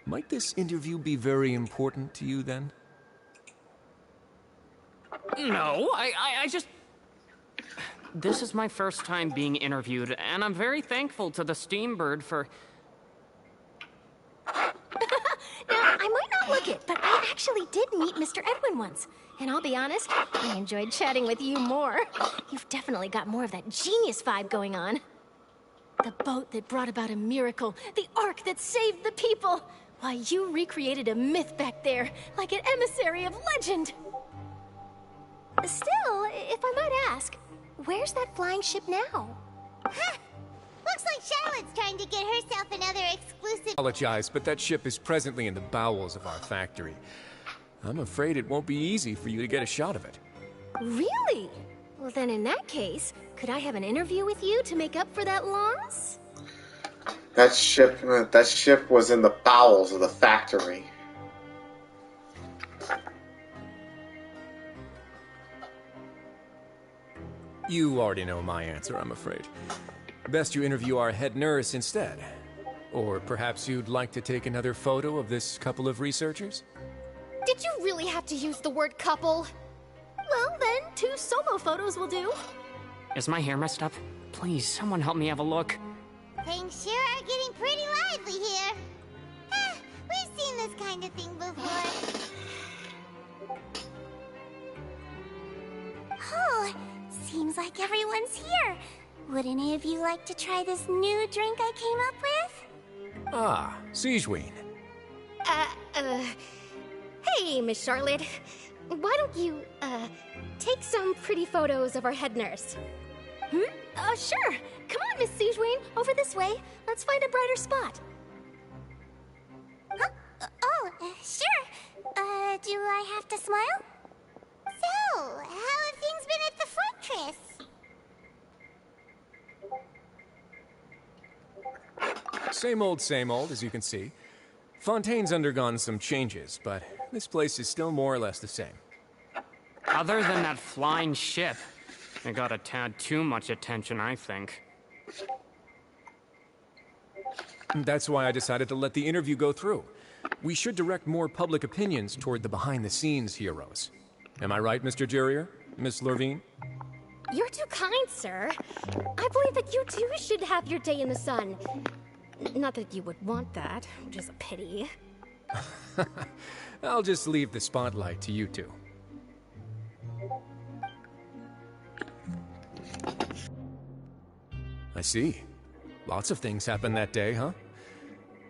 Might this interview be very important to you, then? No, I just... This is my first time being interviewed, and I'm very thankful to the Steambird for... Now, I might not look it, but I actually did meet Mr. Edwin once. And I'll be honest, I enjoyed chatting with you more. You've definitely got more of that genius vibe going on. The boat that brought about a miracle, the ark that saved the people. Why, you recreated a myth back there, like an emissary of legend. Still, if I might ask, where's that flying ship now? Huh. Looks like Charlotte's trying to get herself another exclusive... Apologize, but that ship is presently in the bowels of our factory. I'm afraid it won't be easy for you to get a shot of it. Really? Well, then in that case, could I have an interview with you to make up for that loss? That ship was in the bowels of the factory. You already know my answer, I'm afraid. Best you interview our head nurse instead. Or perhaps you'd like to take another photo of this couple of researchers? Did you really have to use the word couple? Well, then, 2 solo photos will do. Is my hair messed up? Please, someone help me have a look. Things sure are getting pretty lively here. We've seen this kind of thing before. Oh, seems like everyone's here. Would any of you like to try this new drink I came up with? Ah, Siegeween. Hey, Miss Charlotte. Why don't you, take some pretty photos of our head nurse? Sure. Come on, Miss Siegeween. Over this way. Let's find a brighter spot. Huh? Sure. Do I have to smile? So, how have things been at the fortress? Same old, as you can see. Fontaine's undergone some changes, but this place is still more or less the same. Other than that flying ship, it got a tad too much attention, I think. That's why I decided to let the interview go through. We should direct more public opinions toward the behind-the-scenes heroes. Am I right, Mr. Jurier? Miss Lorvine? You're too kind, sir. I believe that you too should have your day in the sun. Not that you would want that, which is a pity. I'll just leave the spotlight to you two. I see. Lots of things happened that day, huh?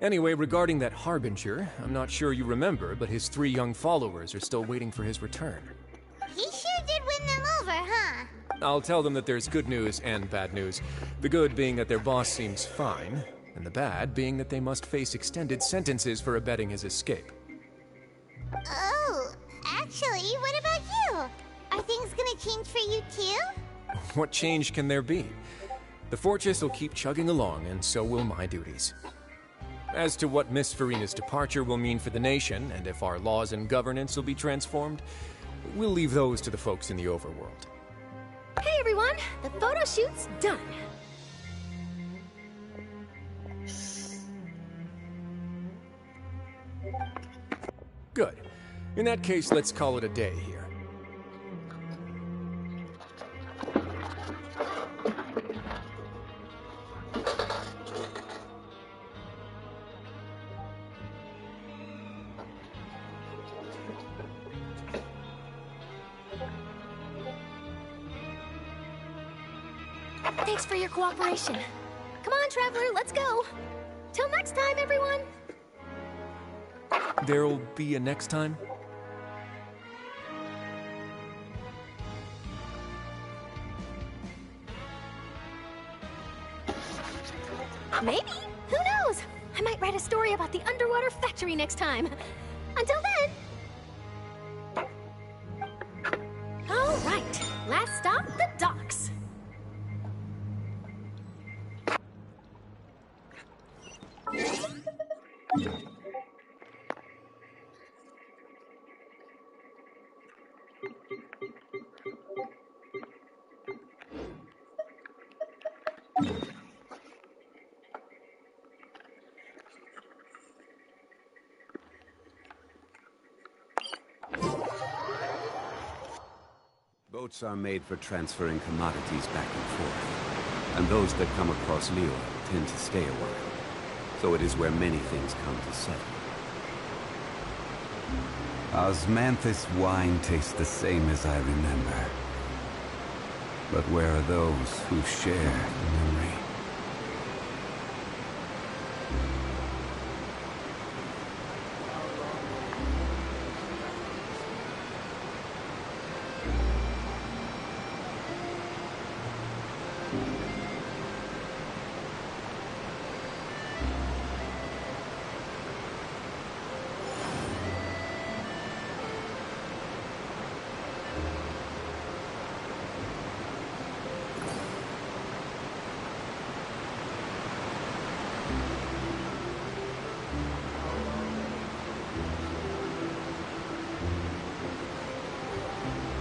Anyway, regarding that Harbinger, I'm not sure you remember, but his 3 young followers are still waiting for his return. He sure did win them over, huh? I'll tell them that there's good news and bad news. The good being that their boss seems fine, and the bad being that they must face extended sentences for abetting his escape. Oh, actually, what about you? Are things gonna change for you too? What change can there be? The fortress will keep chugging along, and so will my duties. As to what Miss Farina's departure will mean for the nation, and if our laws and governance will be transformed, we'll leave those to the folks in the overworld. Hey, everyone! The photo shoot's done. Good. In that case, let's call it a day here. Thanks for your cooperation. Come on, Traveler, let's go. Till next time, everyone. There'll be a next time? Maybe. Who knows? I might write a story about the underwater factory next time. Until then. All right. Last stop, the docks. Boats are made for transferring commodities back and forth, and those that come across Leo tend to stay a while. So it is where many things come to settle. Osmanthus wine tastes the same as I remember. But where are those who share the memory?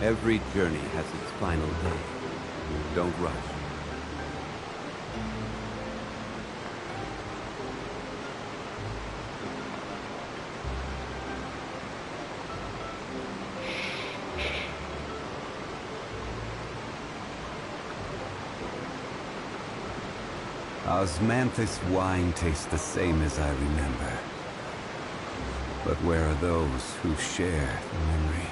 Every journey has its final day. Don't rush. Osmanthus wine tastes the same as I remember. But where are those who share the memory?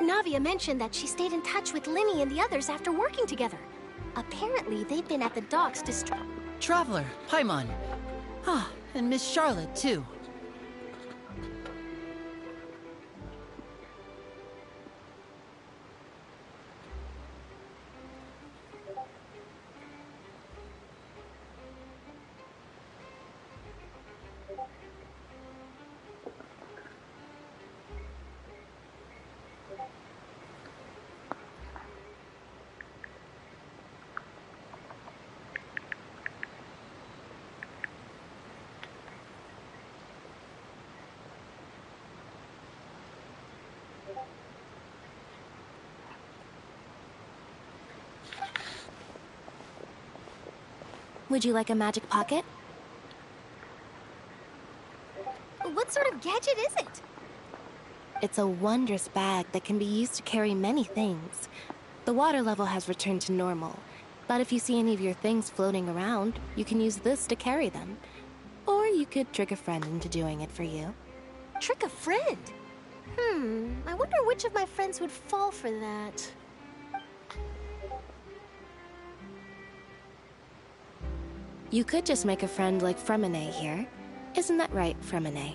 Navia mentioned that she stayed in touch with Linny and the others after working together. Apparently, they'd been at the docks Traveler, Paimon. Ah, and Miss Charlotte, too. Would you like a magic pocket? What sort of gadget is it? It's a wondrous bag that can be used to carry many things. The water level has returned to normal, but if you see any of your things floating around, you can use this to carry them. Or you could trick a friend into doing it for you. Trick a friend? I wonder which of my friends would fall for that. You could just make a friend like Fremine here. Isn't that right, Fremine?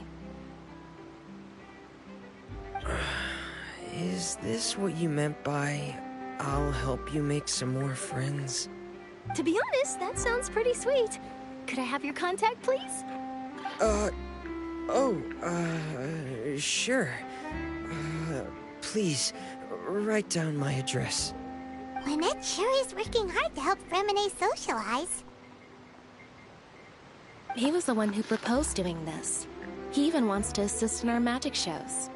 Is this what you meant by, I'll help you make some more friends? To be honest, that sounds pretty sweet. Could I have your contact, please? Sure. Please, write down my address. Lynette sure is working hard to help Fremine socialize. He was the one who proposed doing this. He even wants to assist in our magic shows.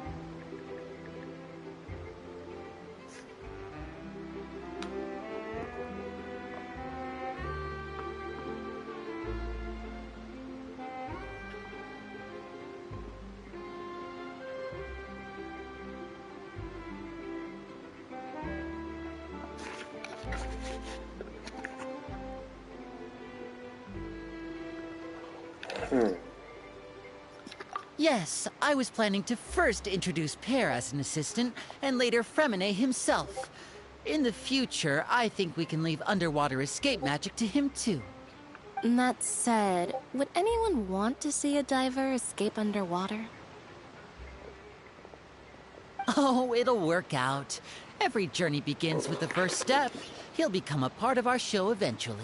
Yes, I was planning to first introduce Pear as an assistant, and later Fremine himself. In the future, I think we can leave underwater escape magic to him too. That said, would anyone want to see a diver escape underwater? Oh, it'll work out. Every journey begins with the first step. He'll become a part of our show eventually.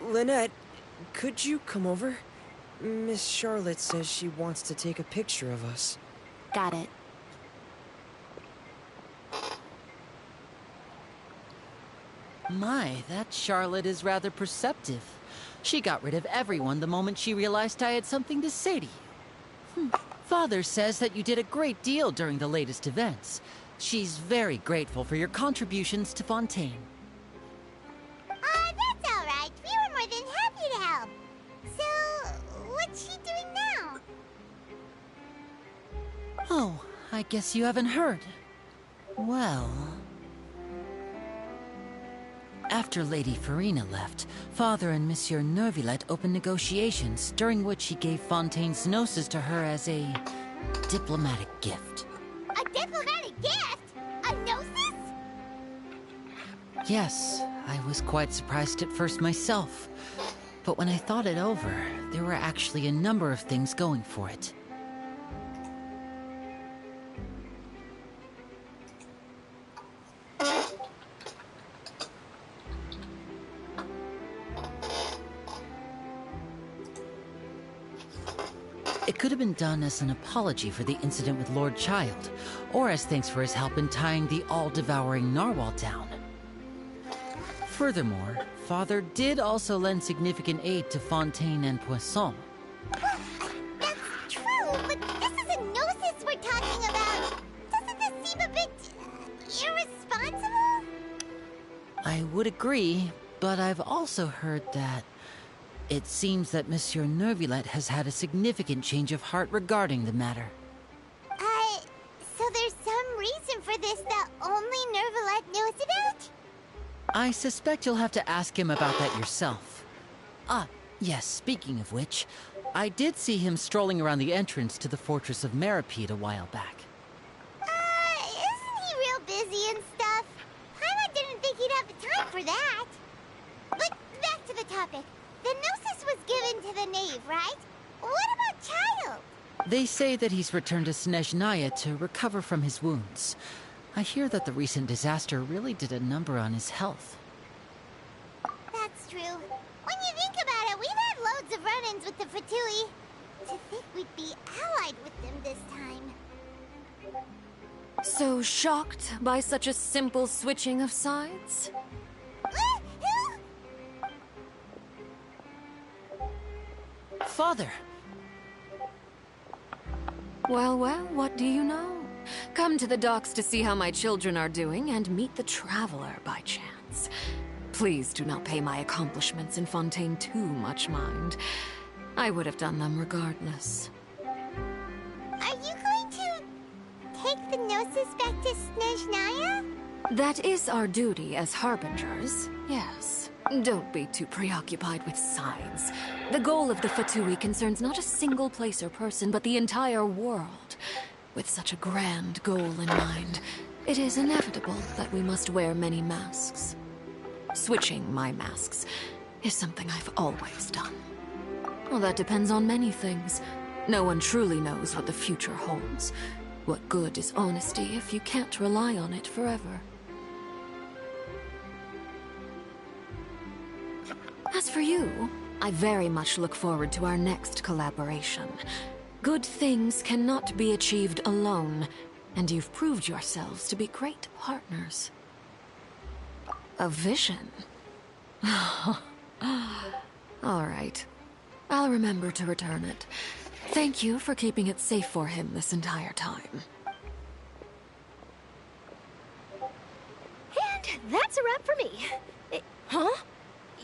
Lynette, could you come over? Miss Charlotte says she wants to take a picture of us. Got it. My, that Charlotte is rather perceptive. She got rid of everyone the moment she realized I had something to say to you. Father says that you did a great deal during the latest events. She's very grateful for your contributions to Fontaine. That's all right. We were more than happy to help. So, what's she doing now? Oh, I guess you haven't heard. Well... After Lady Farina left, Father and Monsieur Neuvillette opened negotiations, during which he gave Fontaine's gnosis to her as a diplomatic gift. A diplomatic gift? A gnosis? Yes, I was quite surprised at first myself. But when I thought it over, there were actually a number of things going for it. It could have been done as an apology for the incident with Lord Child, or as thanks for his help in tying the all-devouring narwhal down. Furthermore, Father did also lend significant aid to Fontaine and Poisson. That's true, but this is a gnosis we're talking about. Doesn't this seem a bit... irresponsible? I would agree, but I've also heard that... It seems that Monsieur Neuvillette has had a significant change of heart regarding the matter. So there's some reason for this that only Neuvillette knows about? I suspect you'll have to ask him about that yourself. Ah, yes, speaking of which, I did see him strolling around the entrance to the Fortress of Meripede a while back. Isn't he real busy and stuff? Paimon didn't think he'd have the time for that. But back to the topic. The gnosis was given to the knave, right? What about Child? They say that he's returned to Snezhnaya to recover from his wounds. I hear that the recent disaster really did a number on his health. That's true. When you think about it, we've had loads of run-ins with the Fatui. To think we'd be allied with them this time. So shocked by such a simple switching of sides? Father! Well, what do you know? Come to the docks to see how my children are doing and meet the Traveler by chance. Please do not pay my accomplishments in Fontaine too much mind. I would have done them regardless. Are you going to take the gnosis back to Snezhnaya? That is our duty as harbingers, yes. Don't be too preoccupied with signs. The goal of the Fatui concerns not a single place or person, but the entire world. With such a grand goal in mind, it is inevitable that we must wear many masks. Switching my masks is something I've always done. Well, that depends on many things. No one truly knows what the future holds. What good is honesty if you can't rely on it forever? As for you, I very much look forward to our next collaboration. Good things cannot be achieved alone, and you've proved yourselves to be great partners. A vision? All right. I'll remember to return it. Thank you for keeping it safe for him this entire time. And that's a wrap for me. Huh?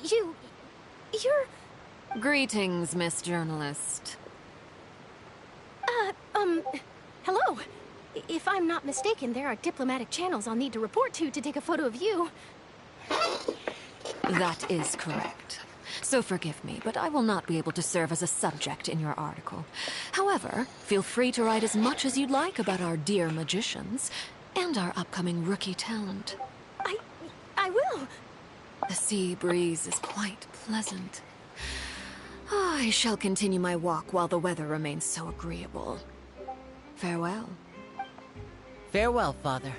You're... Greetings, Miss Journalist. Hello. If I'm not mistaken, there are diplomatic channels I'll need to report to take a photo of you. That is correct. So forgive me, but I will not be able to serve as a subject in your article. However, feel free to write as much as you'd like about our dear magicians and our upcoming rookie talent. I will. The sea breeze is quite pleasant. I shall continue my walk while the weather remains so agreeable. Farewell. Farewell, Father.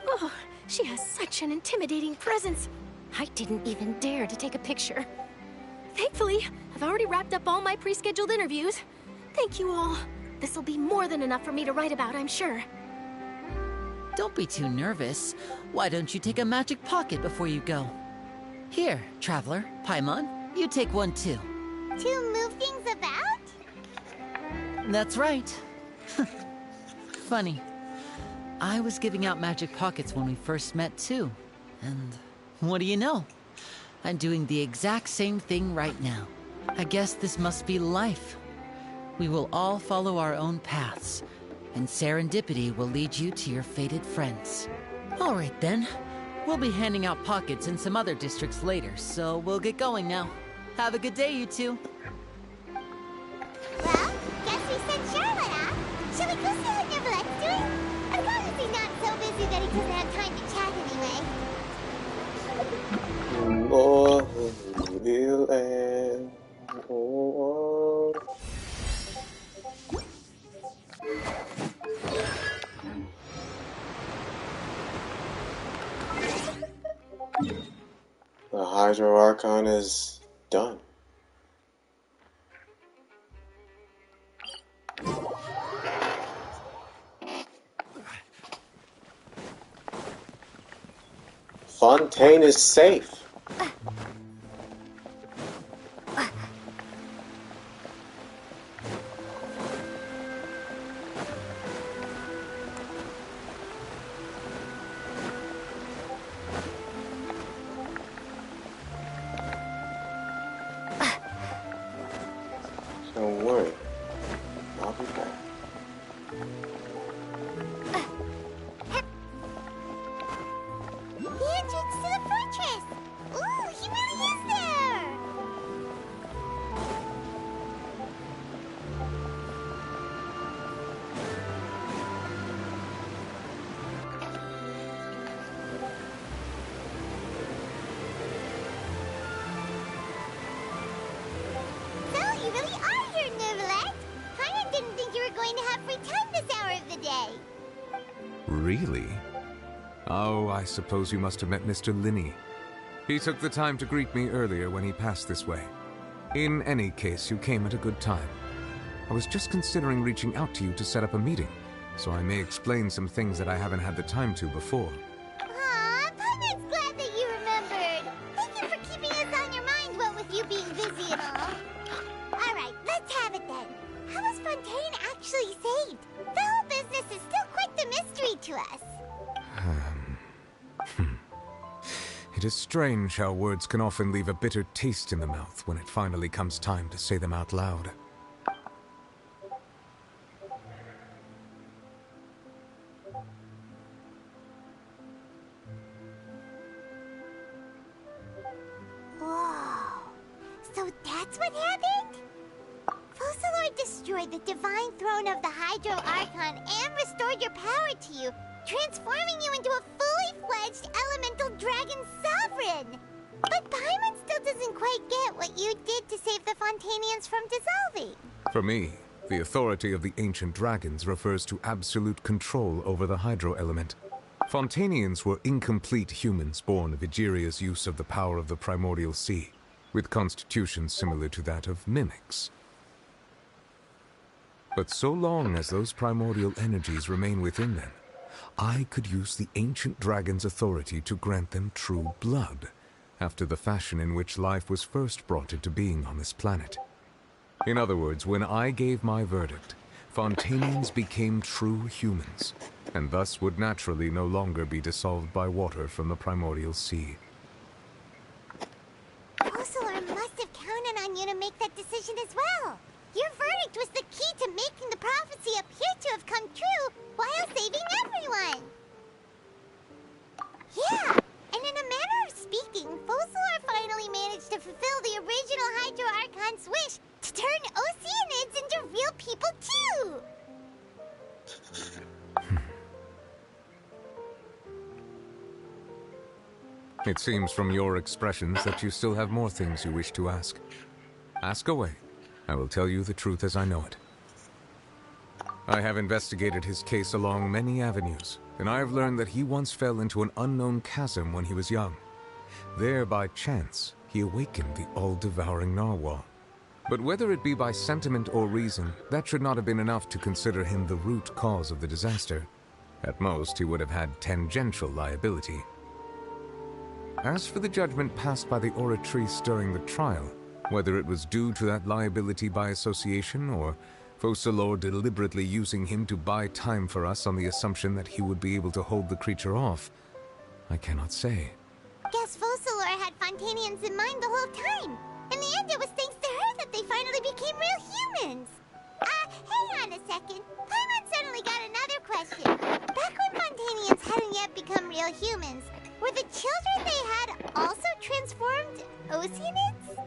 Oh, she has such an intimidating presence. I didn't even dare to take a picture. Thankfully, I've already wrapped up all my pre-scheduled interviews. Thank you all. This'll be more than enough for me to write about, I'm sure. Don't be too nervous. Why don't you take a magic pocket before you go? Here, Traveler, Paimon, you take one too. To move things about? That's right. Funny. I was giving out magic pockets when we first met too. And what do you know? I'm doing the exact same thing right now. I guess this must be life. We will all follow our own paths, and serendipity will lead you to your fated friends. All right then. We'll be handing out pockets in some other districts later, so we'll get going now. Have a good day, you two. Well, guess we sent Charlotte off. Shall we go see what Nivelette's doing? I'm obviously not so busy that he doesn't have time to chat anyway. More real and more. The Hydro Archon is done. Fontaine is safe. Don't worry. I'll be back. The entrance to the fortress! Ooh, he really is there! So, you really are here, Nivelette! Paimon didn't think you were going to have free time this hour of the day. Really? Oh, I suppose you must have met Mr. Linney. He took the time to greet me earlier when he passed this way. In any case, you came at a good time. I was just considering reaching out to you to set up a meeting, so I may explain some things that I haven't had the time to before. Aw, Paimon's glad that you remembered. Thank you for keeping us on your mind, what with you being busy and all. Alright, let's have it then. How was Fontaine actually saved? The whole business is still quite the mystery to us. It is strange how words can often leave a bitter taste in the mouth when it finally comes time to say them out loud. Whoa. So that's what happened? Focalord destroyed the divine throne of the Hydro Archon and restored your power to you, transforming you into a fully full-fledged elemental dragon sovereign. But Paimon still doesn't quite get what you did to save the Fontainians from dissolving. For me, the authority of the ancient dragons refers to absolute control over the hydro element. Fontainians were incomplete humans born of Egeria's use of the power of the primordial sea, with constitutions similar to that of mimics. But so long as those primordial energies remain within them, I could use the ancient dragon's authority to grant them true blood, after the fashion in which life was first brought into being on this planet. In other words, when I gave my verdict, Fontainians became true humans, and thus would naturally no longer be dissolved by water from the primordial sea. Fosylar must have counted on you to make that decision as well. Your verdict was the key to making the prophecy appear to have come true while saving everyone. Yeah, and in a manner of speaking, Fosylar finally managed to fulfill the original Hydro Archon's wish to turn Oceanids into real people too! It seems from your expressions that you still have more things you wish to ask. Ask away. I will tell you the truth as I know it. I have investigated his case along many avenues, and I have learned that he once fell into an unknown chasm when he was young. There, by chance, he awakened the all-devouring narwhal. But whether it be by sentiment or reason, that should not have been enough to consider him the root cause of the disaster. At most, he would have had tangential liability. As for the judgment passed by the oratrice during the trial, whether it was due to that liability by association or Fosylar deliberately using him to buy time for us on the assumption that he would be able to hold the creature off, I cannot say. Guess Fosylar had Fontainians in mind the whole time. In the end, it was thanks to her that they finally became real humans. Hang on a second. Paimon suddenly got another question. Back when Fontainians hadn't yet become real humans, were the children they had also transformed Oceanids?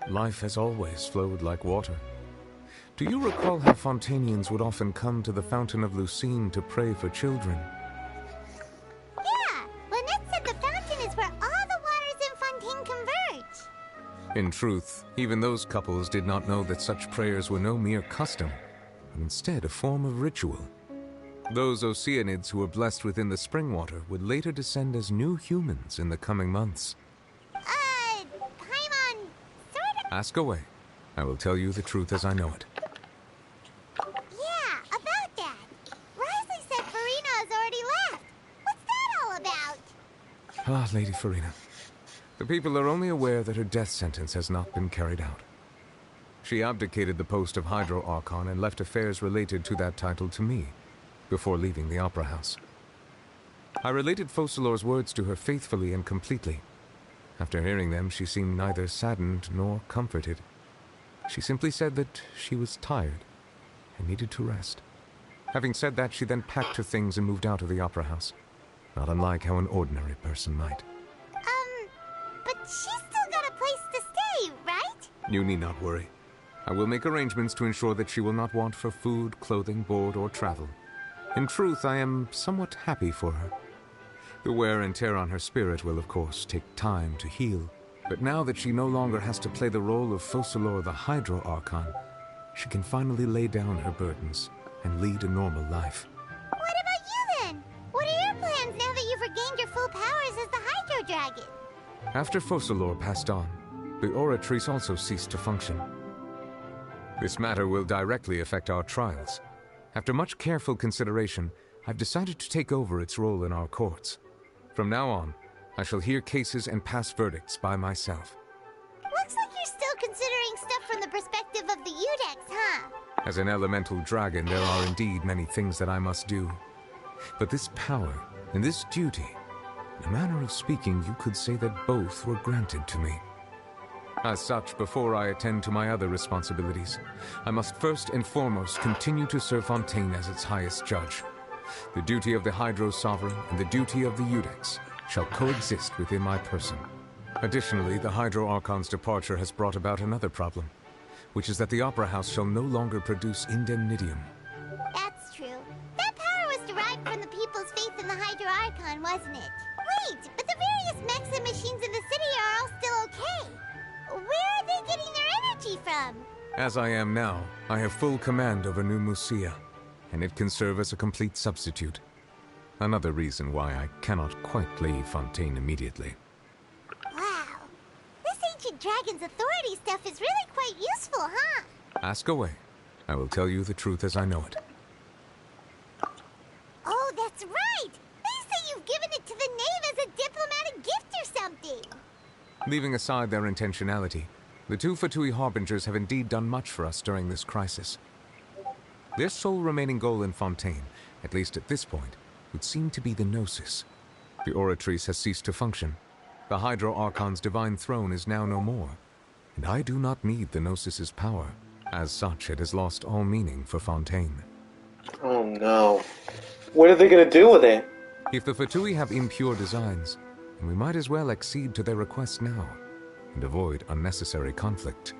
Life has always flowed like water. Do you recall how Fontainians would often come to the Fountain of Lucine to pray for children? Yeah, Lynette said the fountain is where all the waters in Fontaine converge. In truth, even those couples did not know that such prayers were no mere custom, but instead a form of ritual. Those Oceanids who were blessed within the spring water would later descend as new humans in the coming months. Paimon, sort of... Ask away. I will tell you the truth as I know it. Yeah, about that. Risley said Farina has already left. What's that all about? Ah, Lady Farina. The people are only aware that her death sentence has not been carried out. She abdicated the post of Hydro Archon and left affairs related to that title to me, before leaving the Opera House. I related Fosylar's words to her faithfully and completely. After hearing them, she seemed neither saddened nor comforted. She simply said that she was tired and needed to rest. Having said that, she then packed her things and moved out of the Opera House, not unlike how an ordinary person might. But she's still got a place to stay, right? You need not worry. I will make arrangements to ensure that she will not want for food, clothing, board, or travel. In truth, I am somewhat happy for her. The wear and tear on her spirit will, of course, take time to heal. But now that she no longer has to play the role of Fosylar the Hydro Archon, she can finally lay down her burdens and lead a normal life. What about you then? What are your plans now that you've regained your full powers as the Hydro Dragon? After Fosylar passed on, the Oratrice also ceased to function. This matter will directly affect our trials. After much careful consideration, I've decided to take over its role in our courts. From now on, I shall hear cases and pass verdicts by myself. Looks like you're still considering stuff from the perspective of the Udex, huh? As an elemental dragon, there are indeed many things that I must do. But this power and this duty, in a manner of speaking, you could say that both were granted to me. As such, before I attend to my other responsibilities, I must first and foremost continue to serve Fontaine as its highest judge. The duty of the Hydro Sovereign and the duty of the Udex shall coexist within my person. Additionally, the Hydro Archon's departure has brought about another problem, which is that the Opera House shall no longer produce indemnitium. That's true. That power was derived from the people's faith in the Hydro Archon, wasn't it? As I am now, I have full command over New Musia, and it can serve as a complete substitute. Another reason why I cannot quite leave Fontaine immediately. Wow. This ancient dragon's authority stuff is really quite useful, huh? Ask away. I will tell you the truth as I know it. Oh, that's right! They say you've given it to the knave as a diplomatic gift or something! Leaving aside their intentionality, the two Fatui Harbingers have indeed done much for us during this crisis. Their sole remaining goal in Fontaine, at least at this point, would seem to be the Gnosis. The Oratrice has ceased to function. The Hydro Archon's divine throne is now no more, and I do not need the Gnosis's power. As such, it has lost all meaning for Fontaine. Oh no. What are they gonna do with it? If the Fatui have impure designs, then we might as well accede to their request now, and avoid unnecessary conflict.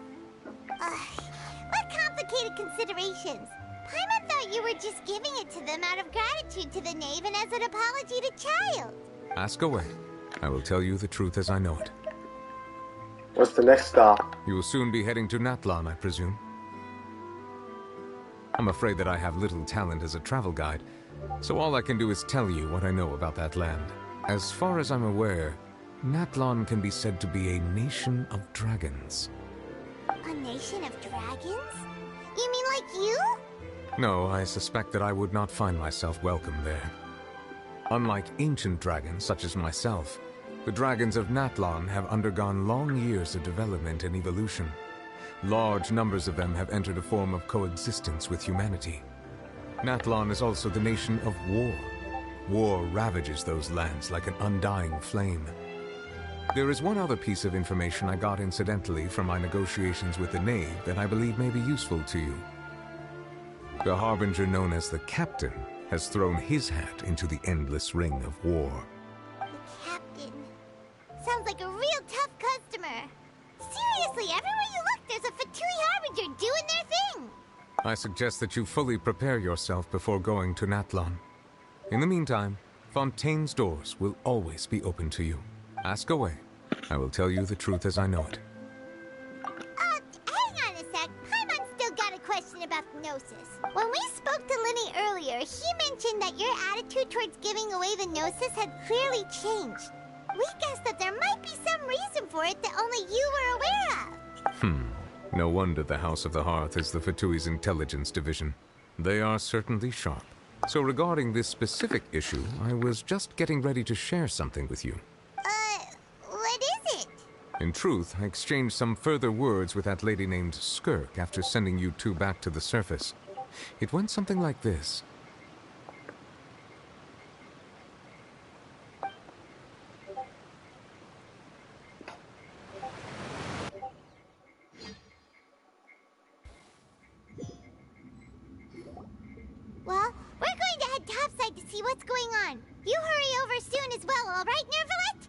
What complicated considerations? Paimon thought you were just giving it to them out of gratitude to the knave and as an apology to Child. Ask away. I will tell you the truth as I know it. What's the next stop? You will soon be heading to Natlan, I presume. I'm afraid that I have little talent as a travel guide, so all I can do is tell you what I know about that land. As far as I'm aware, Natlan can be said to be a nation of dragons. A nation of dragons? You mean like you? No, I suspect that I would not find myself welcome there. Unlike ancient dragons such as myself, the dragons of Natlan have undergone long years of development and evolution. Large numbers of them have entered a form of coexistence with humanity. Natlan is also the nation of war. War ravages those lands like an undying flame. There is one other piece of information I got incidentally from my negotiations with the Knave that I believe may be useful to you. The Harbinger known as the Captain has thrown his hat into the endless ring of war. The Captain. Sounds like a real tough customer. Seriously, everywhere you look, there's a Fatui Harbinger doing their thing. I suggest that you fully prepare yourself before going to Natlan. In the meantime, Fontaine's doors will always be open to you. Ask away. I will tell you the truth as I know it. Hang on a sec. Paimon's still got a question about Gnosis. When we spoke to Linny earlier, he mentioned that your attitude towards giving away the Gnosis had clearly changed. We guessed that there might be some reason for it that only you were aware of. No wonder the House of the Hearth is the Fatui's intelligence division. They are certainly sharp. So regarding this specific issue, I was just getting ready to share something with you. What is it? In truth, I exchanged some further words with that lady named Skirk after sending you two back to the surface. It went something like this. Well, we're going to head topside to see what's going on. You hurry over soon as well, all right, Nervalet?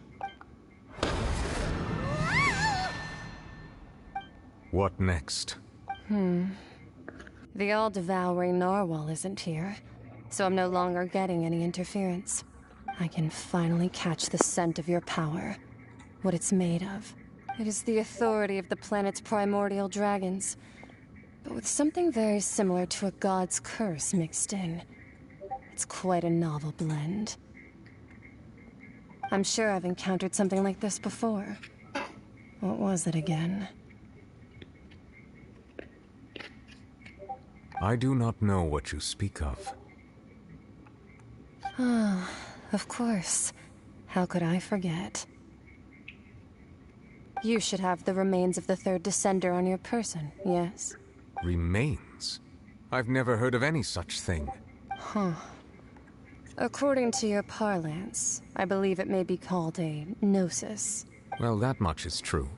What next? The all-devouring narwhal isn't here, so I'm no longer getting any interference. I can finally catch the scent of your power, what it's made of. It is the authority of the planet's primordial dragons, but with something very similar to a god's curse mixed in. It's quite a novel blend. I'm sure I've encountered something like this before. What was it again? I do not know what you speak of. Ah, of course. How could I forget? You should have the remains of the third Descender on your person, yes? Remains? I've never heard of any such thing. Huh. According to your parlance, I believe it may be called a gnosis. Well, that much is true.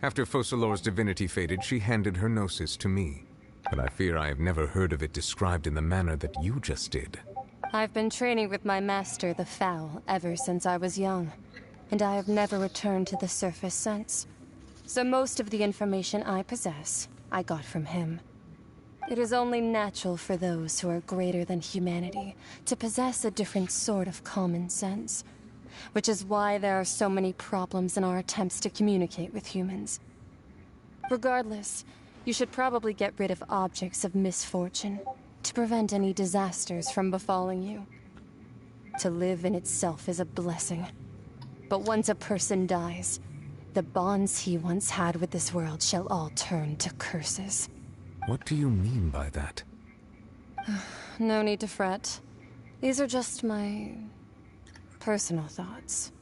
After Focalor's divinity faded, she handed her gnosis to me. But I fear I have never heard of it described in the manner that you just did. I've been training with my master, the Fowl, ever since I was young, and I have never returned to the surface since. So most of the information I possess, I got from him. It is only natural for those who are greater than humanity to possess a different sort of common sense, which is why there are so many problems in our attempts to communicate with humans. Regardless, You should probably get rid of objects of misfortune to prevent any disasters from befalling you. To live in itself is a blessing. But once a person dies, the bonds he once had with this world shall all turn to curses. What do you mean by that? No need to fret. These are just my personal thoughts.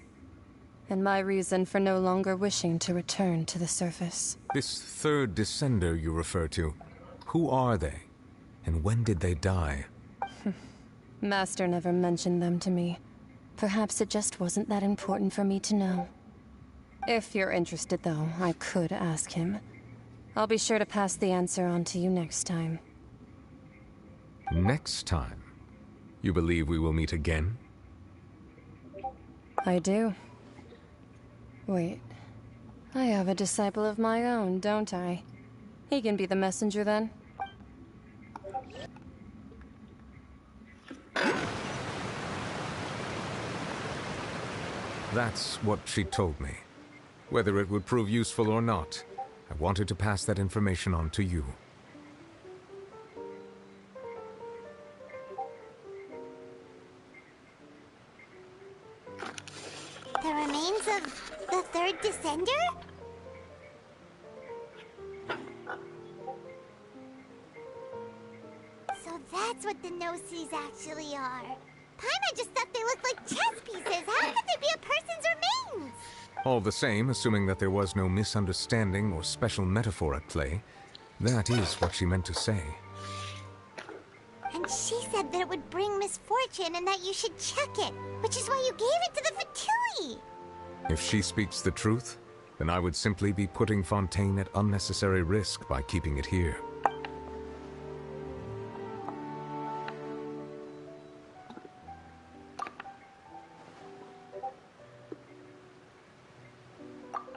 And my reason for no longer wishing to return to the surface. This third descender you refer to, who are they? And when did they die? Master never mentioned them to me. Perhaps it just wasn't that important for me to know. If you're interested, though, I could ask him. I'll be sure to pass the answer on to you next time. Next time? You believe we will meet again? I do. Wait. I have a disciple of my own, don't I? He can be the messenger then. That's what she told me. Whether it would prove useful or not, I wanted to pass that information on to you. The remains of the third descender? So that's what the no-sees actually are. Paimon just thought they looked like chess pieces. How could they be a person's remains? All the same, assuming that there was no misunderstanding or special metaphor at play, that is what she meant to say. And she said that it would bring misfortune and that you should check it, which is why you gave it to the Fatui. If she speaks the truth, then I would simply be putting Fontaine at unnecessary risk by keeping it here.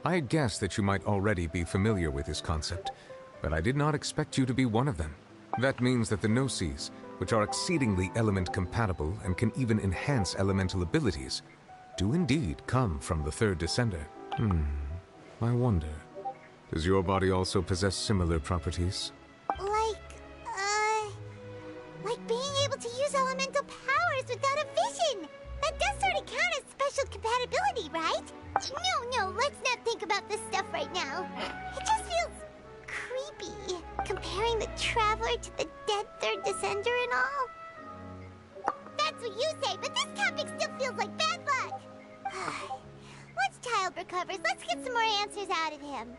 I had guessed that you might already be familiar with this concept, but I did not expect you to be one of them. That means that the Gnosis, which are exceedingly element-compatible and can even enhance elemental abilities, do indeed come from the third descender. I wonder, does your body also possess similar properties? Like being able to use elemental powers without a vision. That does sort of count as special compatibility, right? No, let's not think about this stuff right now. It just feels creepy, comparing the Traveler to the dead third descender and all. That's what you say, but this topic still feels like bad luck. Once Child recovers, let's get some more answers out of him.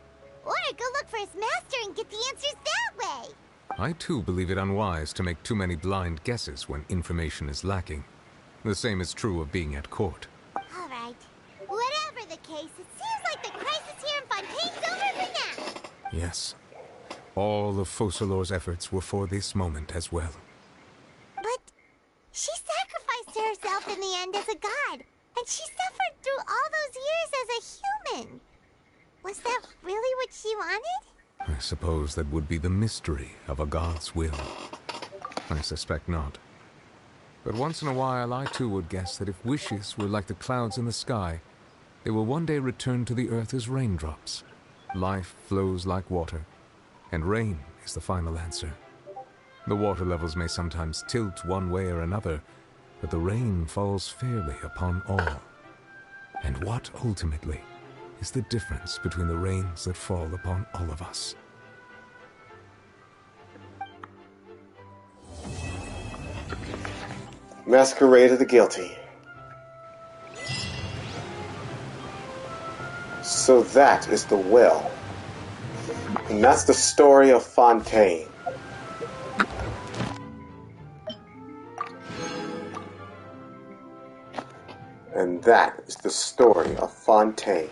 Or go look for his master and get the answers that way. I too believe it unwise to make too many blind guesses when information is lacking. The same is true of being at court. All right. Whatever the case, it seems like the crisis here in Fontaine's over for now. Yes. All of Focalor's efforts were for this moment as well. But she sacrificed herself in the end as a god, and she suffered through all those years as a human. Was that really what she wanted? I suppose that would be the mystery of a god's will. I suspect not. But once in a while, I too would guess that if wishes were like the clouds in the sky, they will one day return to the earth as raindrops. Life flows like water, and rain is the final answer. The water levels may sometimes tilt one way or another, but the rain falls fairly upon all. And what, ultimately, is the difference between the rains that fall upon all of us? Masquerade of the Guilty. So that is the will. And that's the story of Fontaine. And that is the story of Fontaine.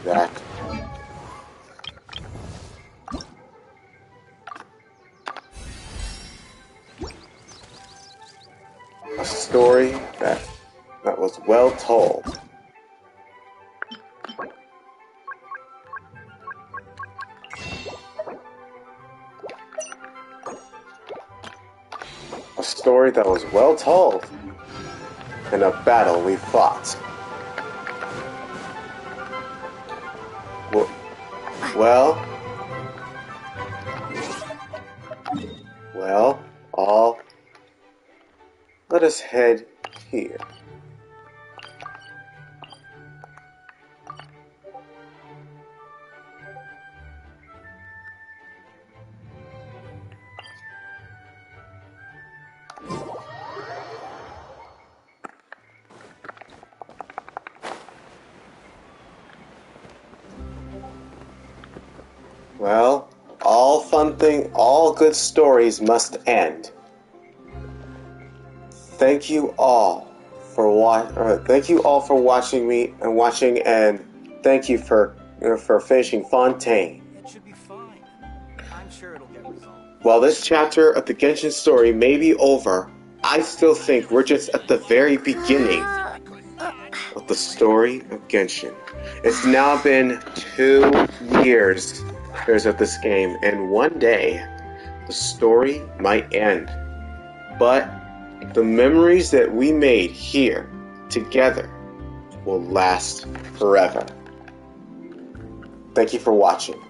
That a story that was well told. A story that was well told in a battle we fought. Well, us head here. Well, all good stories must end. Thank you all for watching me and watching, and thank you for finishing Fontaine. It should be fine. I'm sure it'll get resolved. While this chapter of the Genshin story may be over, I still think we're just at the very beginning of the story of Genshin. It's now been 2 years of this game, and one day the story might end. But the memories that we made here together will last forever. Thank you for watching.